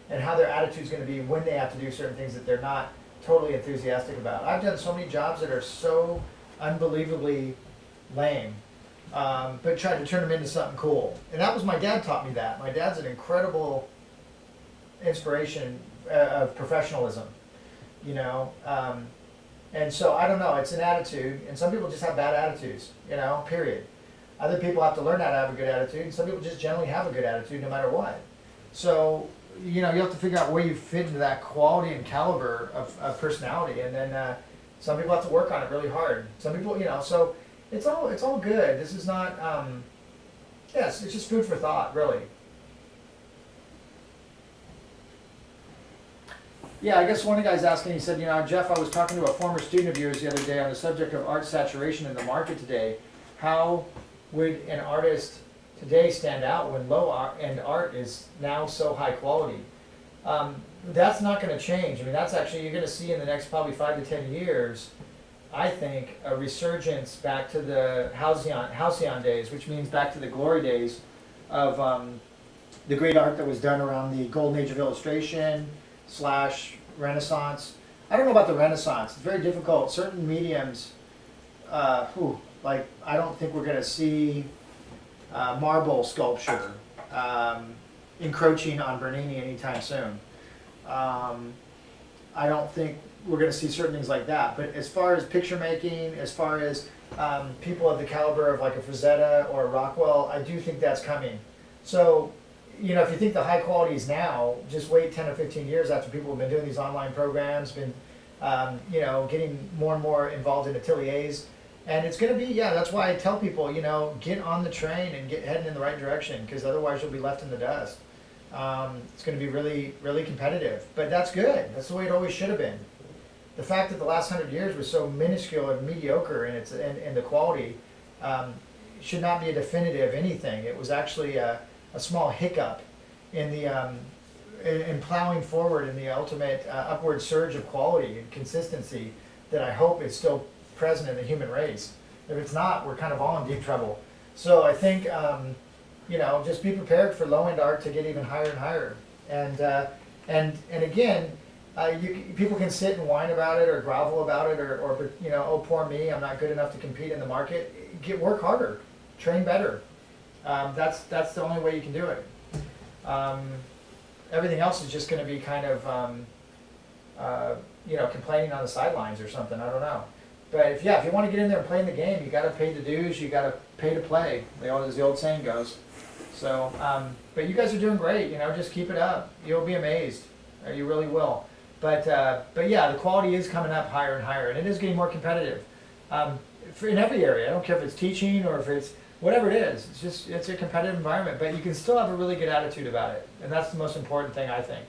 and how their attitude's going to be when they have to do certain things that they're not totally enthusiastic about. I've done so many jobs that are so unbelievably lame, but tried to turn them into something cool. And that was, my dad taught me that. My dad's an incredible inspiration of professionalism, and so I don't know, it's an attitude, and some people just have bad attitudes, period. Other people have to learn how to have a good attitude, and some people just generally have a good attitude no matter what. So, you have to figure out where you fit into that quality and caliber of personality, and then some people have to work on it really hard. Some people, so it's all good. This is not, it's just food for thought, really. Yeah, I guess one of the guys asking, he said, Jeff, I was talking to a former student of yours the other day on the subject of art saturation in the market today. How would an artist today stand out when low-end art is now so high quality? That's not going to change. I mean, that's actually, you're going to see in the next probably 5 to 10 years, I think, a resurgence back to the halcyon days, which means back to the glory days of the great art that was done around the golden age of illustration / Renaissance. I don't know about the Renaissance. It's very difficult. Certain mediums, like, I don't think we're going to see marble sculpture encroaching on Bernini anytime soon. I don't think we're going to see certain things like that. But as far as picture making, as far as people of the caliber of like a Frazetta or a Rockwell, I do think that's coming. So, if you think the high quality is now, just wait 10 or 15 years after people have been doing these online programs, been, getting more and more involved in ateliers, And it's going to be, yeah, that's why I tell people, get on the train and get heading in the right direction, because otherwise you'll be left in the dust. It's going to be really, really competitive, but that's good. That's the way it always should have been. The fact that the last 100 years was so minuscule and mediocre in the quality should not be a definitive anything. It was actually a small hiccup in the in plowing forward in the ultimate upward surge of quality and consistency that I hope is still present in the human race. If it's not, we're kind of all in deep trouble. So I think just be prepared for low end art to get even higher and higher. And again, people can sit and whine about it or grovel about it or oh poor me, I'm not good enough to compete in the market. Work harder, train better. That's the only way you can do it. Everything else is just going to be kind of complaining on the sidelines or something. I don't know. But if you want to get in there and play in the game, you got to pay the dues. You got to pay to play. As the old saying goes. So, but you guys are doing great. Just keep it up. You'll be amazed. You really will. But yeah, the quality is coming up higher and higher, and it is getting more competitive in every area. I don't care if it's teaching or if it's whatever it is. It's a competitive environment, but you can still have a really good attitude about it, and that's the most important thing, I think.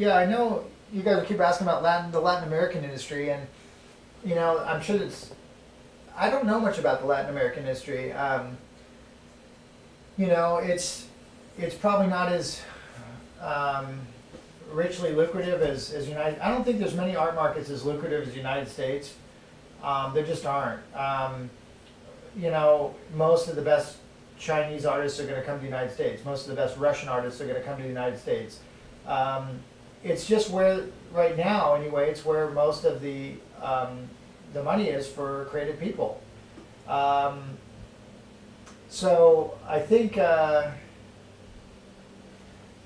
I know you guys keep asking about the Latin American industry, and I'm sure I don't know much about the Latin American industry. It's probably not as richly lucrative as United. I don't think there's many art markets as lucrative as the United States. There just aren't. Most of the best Chinese artists are going to come to the United States. Most of the best Russian artists are going to come to the United States. It's just where, right now anyway, it's where most of the money is for creative people. So I think, I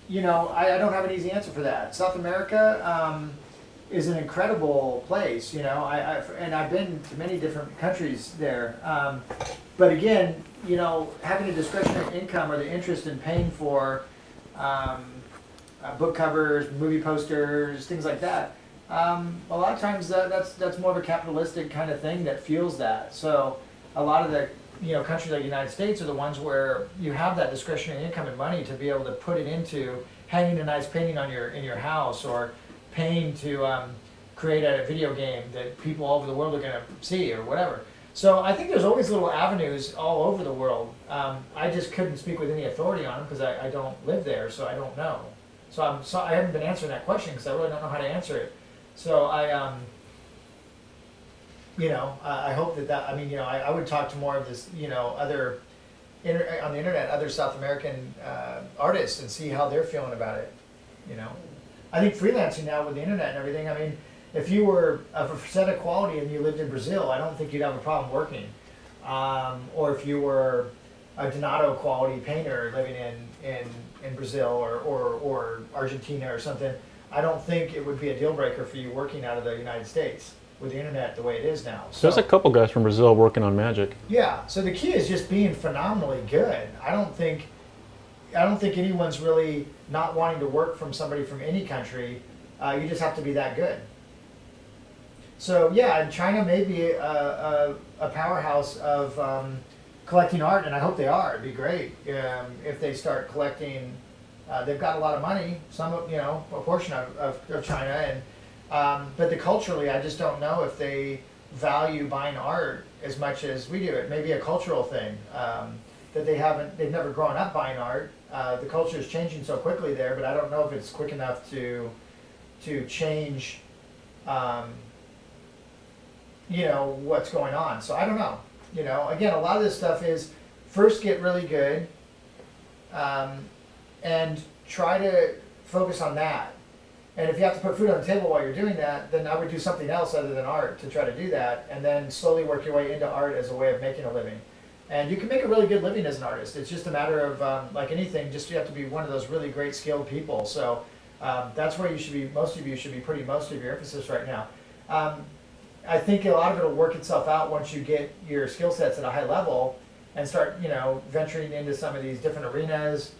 don't have an easy answer for that. South America is an incredible place, and I've been to many different countries there. But again, having a discretionary income or the interest in paying for book covers, movie posters, things like that. A lot of times that's more of a capitalistic kind of thing that fuels that. So a lot of the countries like the United States are the ones where you have that discretionary income and money to be able to put it into hanging a nice painting in your house, or paying to create a video game that people all over the world are going to see, or whatever. So I think there's always little avenues all over the world. I just couldn't speak with any authority on them because I don't live there, so I don't know. So I haven't been answering that question because I really don't know how to answer it. So I hope I would talk to more of this, other on the internet, other South American artists, and see how they're feeling about it. I think freelancing now with the internet and everything. I mean, if you were of a set of quality and you lived in Brazil, I don't think you'd have a problem working. Or if you were a Donato quality painter living in Brazil or Argentina or something, I don't think it would be a deal breaker for you working out of the United States with the internet the way it is now. So, there's a couple guys from Brazil working on Magic. Yeah, so the key is just being phenomenally good. I don't think anyone's really not wanting to work from somebody from any country. You just have to be that good. So yeah, and China may be a powerhouse of collecting art, and I hope they are. It'd be great if they start collecting. They've got a lot of money, a portion of China, and But culturally, I just don't know if they value buying art as much as we do. It may be a cultural thing, that they've never grown up buying art. The culture is changing so quickly there, but I don't know if it's quick enough to change, what's going on. So I don't know. Again, a lot of this stuff is first get really good, and try to focus on that. And if you have to put food on the table while you're doing that, then I would do something else other than art to try to do that, and then slowly work your way into art as a way of making a living. And you can make a really good living as an artist. It's just a matter of, like anything, just you have to be one of those really great skilled people. So that's where you should be, most of you should be putting most of your emphasis right now. I think a lot of it will work itself out once you get your skill sets at a high level and start, venturing into some of these different arenas,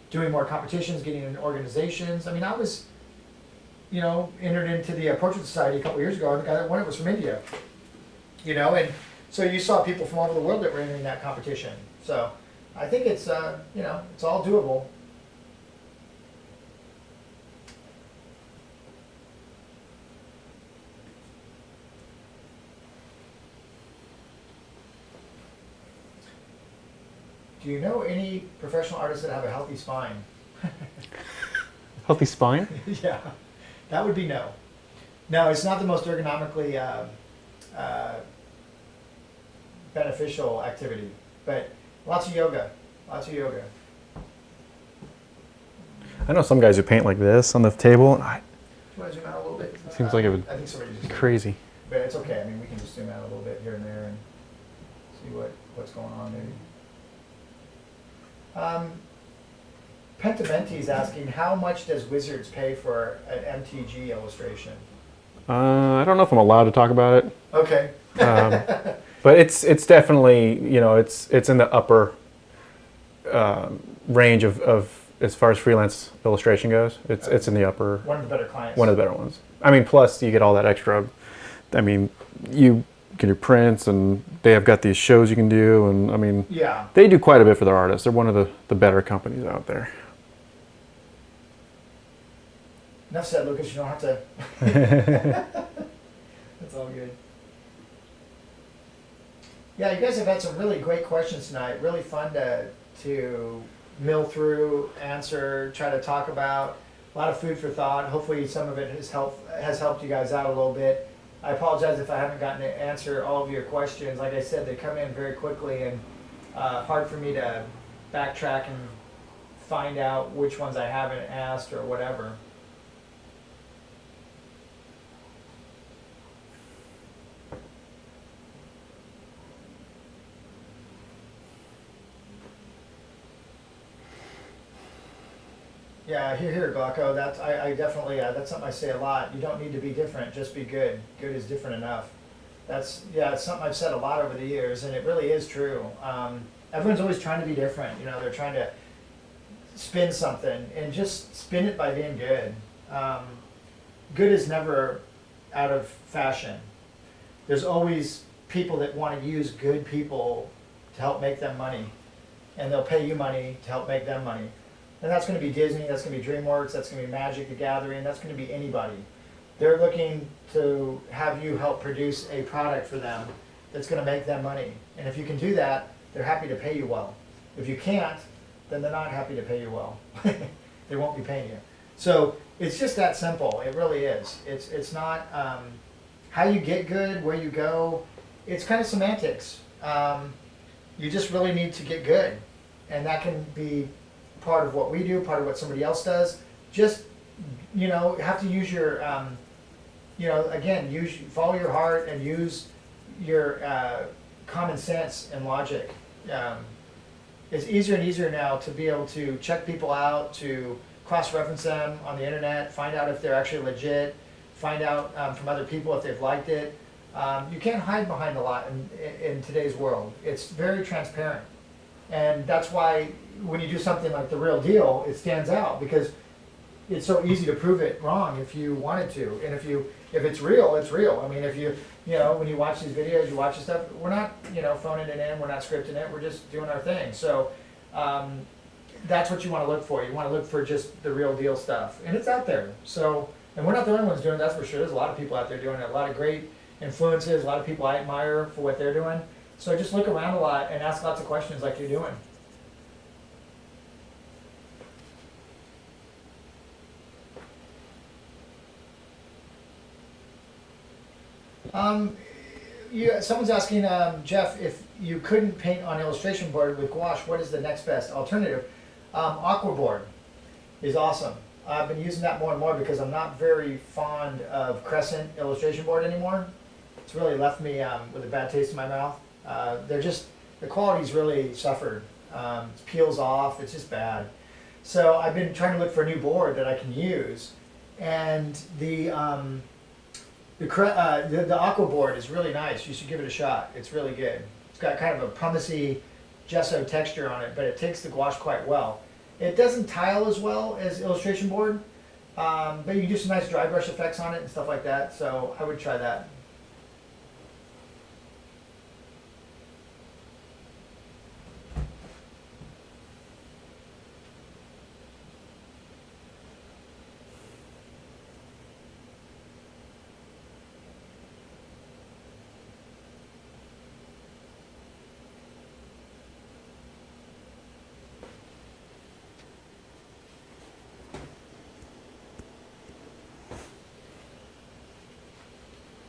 doing more competitions, getting in organizations. I mean, I was, entered into the Portrait Society a couple years ago, and the guy that won it was from India. And so you saw people from all over the world that were entering that competition. So I think it's, it's all doable. Do you know any professional artists that have a healthy spine? Healthy spine? Yeah, that would be no. No, it's not the most ergonomically beneficial activity, but lots of yoga. I know some guys who paint like this on the table. Do you want to zoom out a little bit? Seems like it would I think somebody just crazy. But it's okay. I mean, we can just zoom out a little bit here and there and see what's going on maybe. Pentabenti is asking, how much does Wizards pay for an MTG illustration? I don't know if I'm allowed to talk about it, Okay. but it's definitely, it's in the upper range of as far as freelance illustration goes. It's in the upper. One of the better clients. One of the better ones. I mean, plus you get all that extra. I mean, you can do prints, and they have got these shows you can do, and I mean, Yeah. they do quite a bit for their artists. They're one of the better companies out there. Enough said, Lucas. You don't have to. That's all good. Yeah, you guys have had some really great questions tonight. Really fun to mill through, answer, try to talk about. A lot of food for thought. Hopefully, some of it has helped you guys out a little bit. I apologize if I haven't gotten to answer all of your questions. Like I said, they come in very quickly, and hard for me to backtrack and find out which ones I haven't asked or whatever. Yeah, here, Glauco. I definitely, that's something I say a lot. You don't need to be different, just be good. Good is different enough. It's something I've said a lot over the years, and it really is true. Everyone's always trying to be different. They're trying to spin something, and just spin it by being good. Good is never out of fashion. There's always people that want to use good people to help make them money, and they'll pay you money to help make them money. And that's going to be Disney, that's going to be DreamWorks, that's going to be Magic the Gathering, that's going to be anybody. They're looking to have you help produce a product for them that's going to make them money. And if you can do that, they're happy to pay you well. If you can't, then they're not happy to pay you well. They won't be paying you. So it's just that simple. It really is. It's not how you get good, where you go. It's kind of semantics. You just really need to get good. And that can be part of what we do, part of what somebody else does. Just, have to use your, again, follow your heart and use your common sense and logic. It's easier and easier now to be able to check people out, to cross-reference them on the internet, find out if they're actually legit, find out from other people if they've liked it. You can't hide behind a lot in today's world. It's very transparent. And that's why when you do something like The Real Deal, it stands out, because it's so easy to prove it wrong if you wanted to. And if it's real, it's real. I mean, if when you watch these videos, you watch this stuff, we're not, phoning it in, we're not scripting it, we're just doing our thing. So that's what you want to look for. You want to look for just the real deal stuff. And it's out there. So And we're not the only ones doing it, that's for sure. There's a lot of people out there doing it, a lot of great influences, a lot of people I admire for what they're doing. So just look around a lot and ask lots of questions like you're doing. Someone's asking, Jeff, if you couldn't paint on illustration board with gouache, what is the next best alternative? Aquaboard is awesome. I've been using that more and more because I'm not very fond of crescent illustration board anymore. It's really left me with a bad taste in my mouth. The quality's really suffered. It peels off, it's just bad. So I've been trying to look for a new board that I can use. And the aqua board is really nice. You should give it a shot. It's really good. It's got kind of a pumicey gesso texture on it, but it takes the gouache quite well. It doesn't tile as well as illustration board, but you can do some nice dry brush effects on it and stuff like that. So I would try that.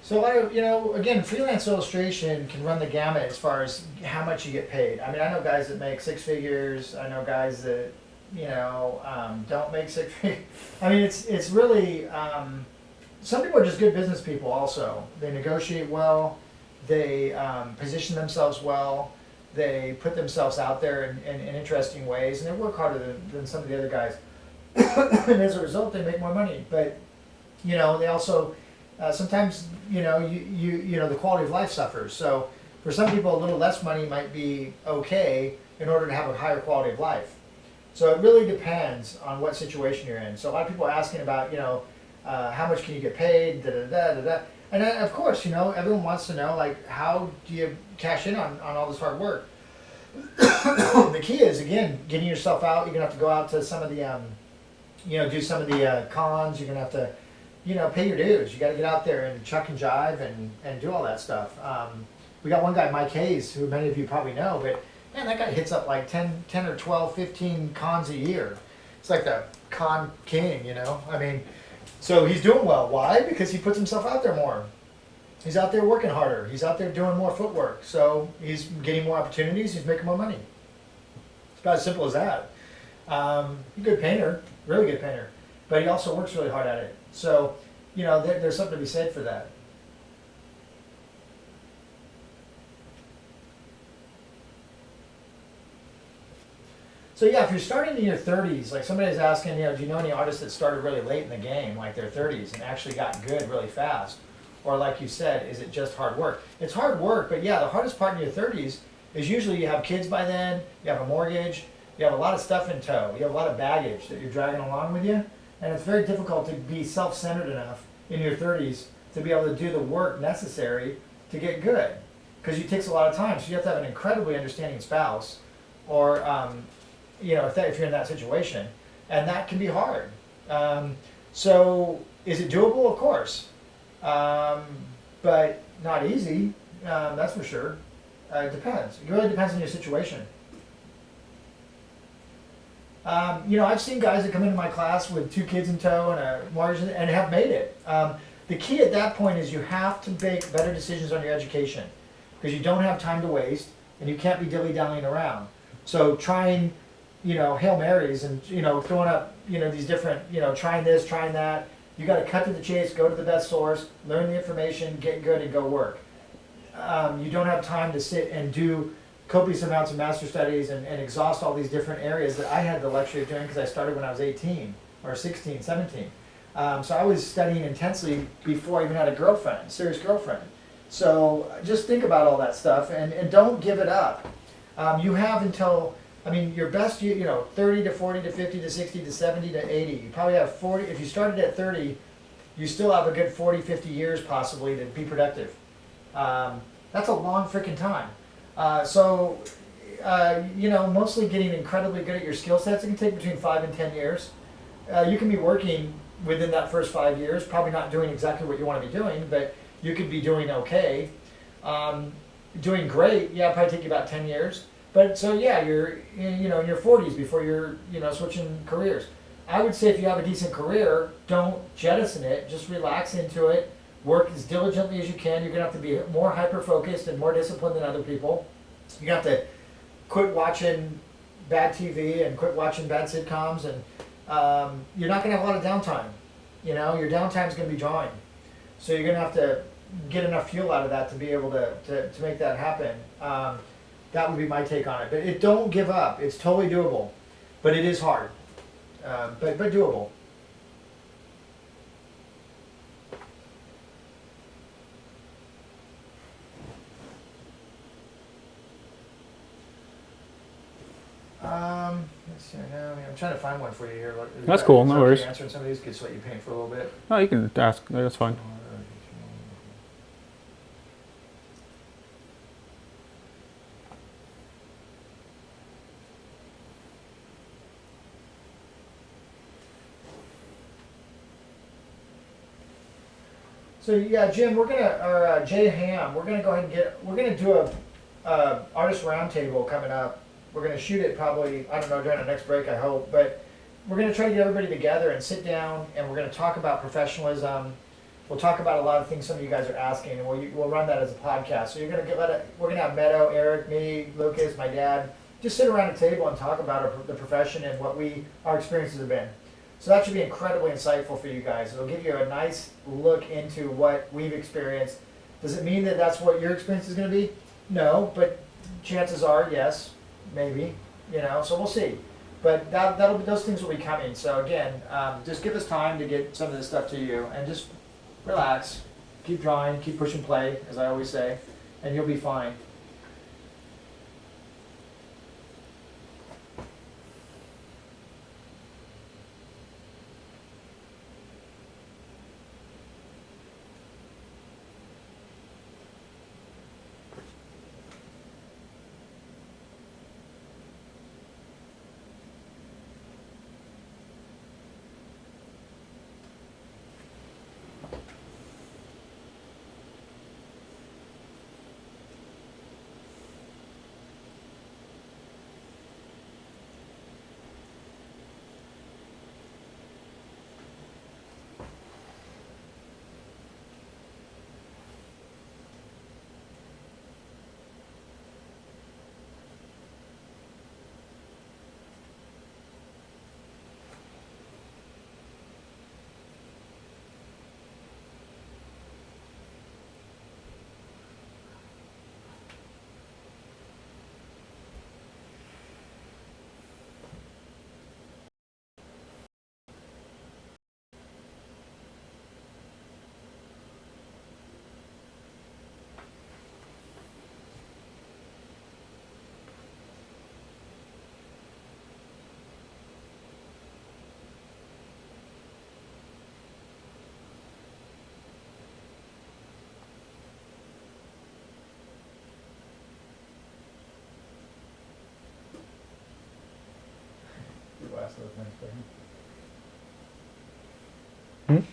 So again, freelance illustration can run the gamut as far as how much you get paid. I mean, I know guys that make six figures. I know guys that, don't make six figures. I mean, it's really, some people are just good business people also. They negotiate well, they position themselves well, they put themselves out there in interesting ways, and they work harder than some of the other guys. And as a result, they make more money. But, they also, sometimes the quality of life suffers. So for some people, a little less money might be okay in order to have a higher quality of life. So it really depends on what situation you're in. So a lot of people are asking about how much can you get paid, and of course everyone wants to know, like, how do you cash in on all this hard work. The key is, again, getting yourself out. You're gonna have to go out to some of the do some of the cons. You're gonna have to pay your dues. You got to get out there and chuck and jive and do all that stuff. We got one guy, Mike Hayes, who many of you probably know, but man, that guy hits up like 10 or 12, 15 cons a year. It's like the con king, I mean, so he's doing well. Why? Because he puts himself out there more. He's out there working harder. He's out there doing more footwork. So he's getting more opportunities. He's making more money. It's about as simple as that. He's a good painter, really good painter, but he also works really hard at it. So, there's something to be said for that. So yeah, if you're starting in your 30s, like somebody's asking, do you know any artists that started really late in the game, like their 30s, and actually got good really fast? Or like you said, is it just hard work? It's hard work, but yeah, the hardest part in your 30s is usually you have kids by then, you have a mortgage, you have a lot of stuff in tow, you have a lot of baggage that you're dragging along with you. And it's very difficult to be self-centered enough in your 30s to be able to do the work necessary to get good. Because it takes a lot of time. So you have to have an incredibly understanding spouse, or, if you're in that situation. And that can be hard. So is it doable? Of course. But not easy, that's for sure. It depends. It really depends on your situation. I've seen guys that come into my class with 2 kids in tow and a mortgage and have made it. The key at that point is you have to make better decisions on your education, because you don't have time to waste and you can't be dilly-dallying around. So trying, Hail Marys and, throwing up, these different, trying this, trying that. You got to cut to the chase, go to the best source, learn the information, get good, and go work. You don't have time to sit and do copious amounts of master studies and exhaust all these different areas that I had the luxury of doing because I started when I was 18 or 16, 17. So I was studying intensely before I even had a serious girlfriend. So just think about all that stuff and don't give it up. You have until, your best, 30 to 40 to 50 to 60 to 70 to 80. You probably have 40, if you started at 30, you still have a good 40, 50 years possibly to be productive. That's a long freaking time. Mostly getting incredibly good at your skill sets, it can take between 5 and 10 years. You can be working, within that first 5 years, probably not doing exactly what you want to be doing, but you could be doing okay. Doing great, yeah, it'd probably take you about 10 years. But so yeah, you're in your 40s before you're switching careers. I would say if you have a decent career, don't jettison it. Just relax into it. Work as diligently as you can. You're gonna have to be more hyper focused and more disciplined than other people. You're gonna have to quit watching bad TV and quit watching bad sitcoms, and you're not gonna have a lot of downtime. Your downtime's gonna be drawing, so you're gonna have to get enough fuel out of that to be able to make that happen. That would be my take on it. But don't give up. It's totally doable, but it is hard. But doable. Let's see now. I'm trying to find one for you here. That's cool, no worries. Answering some of these could sweat you paint for a little bit. No, you can ask. That's fine. So yeah, Jim, or Jay Ham, we're gonna go ahead and we're gonna do a artist roundtable coming up. We're gonna shoot it probably, I don't know, during our next break, I hope, but we're gonna try to get everybody together and sit down, and we're gonna talk about professionalism. We'll talk about a lot of things some of you guys are asking, and we'll run that as a podcast. So we're gonna have Meadow, Eric, me, Lucas, my dad, just sit around a table and talk about the profession and what our experiences have been. So that should be incredibly insightful for you guys. It'll give you a nice look into what we've experienced. Does it mean that that's what your experience is going to be? No, but chances are, yes, maybe. So we'll see. But those things will be coming. So again, just give us time to get some of this stuff to you, and just relax, keep drawing, keep pushing play, as I always say, and you'll be fine. Last of the things for him. Hmm?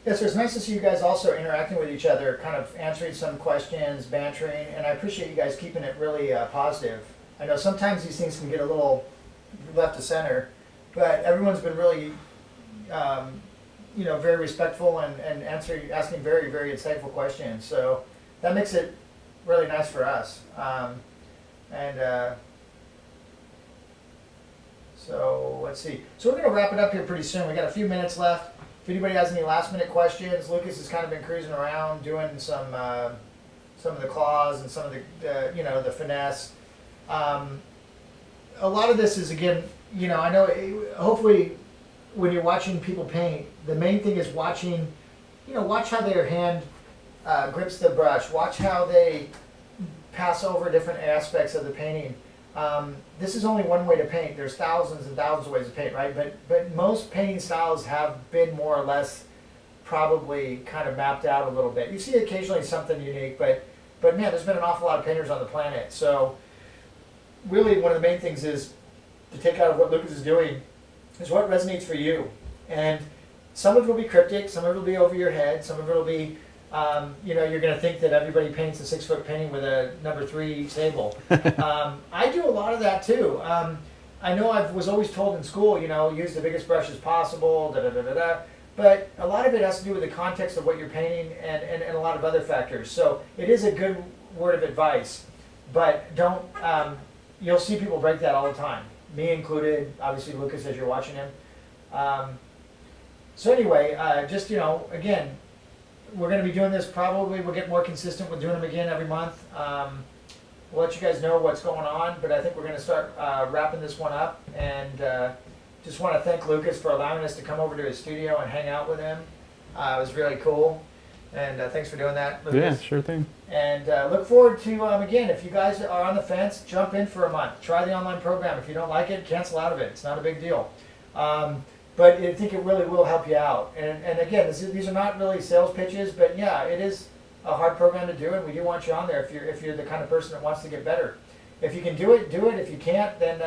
Yeah, so it's nice to see you guys also interacting with each other, kind of answering some questions, bantering, and I appreciate you guys keeping it really positive. I know sometimes these things can get a little left to center, but everyone's been really, very respectful and asking very, very insightful questions. So that makes it really nice for us. So let's see. So we're going to wrap it up here pretty soon. We got a few minutes left. If anybody has any last minute questions, Lucas has kind of been cruising around doing some of the claws and some of the finesse. A lot of this is, again, I know hopefully when you're watching people paint, the main thing is watch how their hand grips the brush. Watch how they pass over different aspects of the painting. This is only one way to paint. There's thousands and thousands of ways to paint, right? But most painting styles have been more or less probably kind of mapped out a little bit. You see occasionally something unique, but man, there's been an awful lot of painters on the planet. So really one of the main things is to take out of what Lucas is doing is what resonates for you. And some of it will be cryptic, some of it will be over your head, some of it will be, you're going to think that everybody paints a 6-foot painting with a number 3 sable. I do a lot of that too. I know I was always told in school, use the biggest brush as possible, but a lot of it has to do with the context of what you're painting and a lot of other factors. So it is a good word of advice, but don't, you'll see people break that all the time. Me included, obviously Lucas as you're watching him. So anyway, again, we're going to be doing this probably, we'll get more consistent with doing them again every month. We'll let you guys know what's going on, but I think we're going to start wrapping this one up. And just want to thank Lucas for allowing us to come over to his studio and hang out with him. It was really cool. And thanks for doing that, Lucas. Yeah, sure thing. And look forward to, again, if you guys are on the fence, jump in for a month. Try the online program. If you don't like it, cancel out of it. It's not a big deal. But I think it really will help you out. And again, these are not really sales pitches, but yeah, it is a hard program to do, and we do want you on there if you're the kind of person that wants to get better. If you can do it, do it. If you can't, then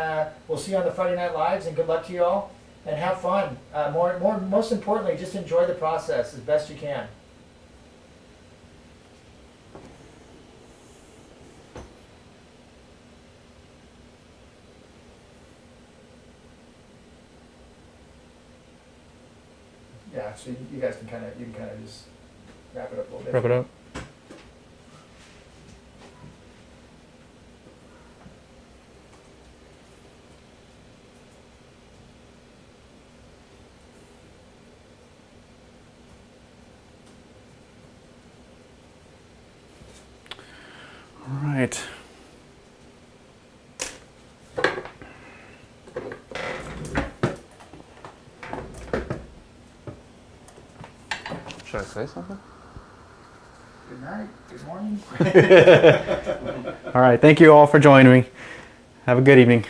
we'll see you on the Friday Night Lives, and good luck to you all. And have fun. Most importantly, just enjoy the process as best you can. Yeah, so you guys can kind of just wrap it up a little bit. Wrap it up. All right. Should I say something? Good night. Good morning. All right. Thank you all for joining me. Have a good evening.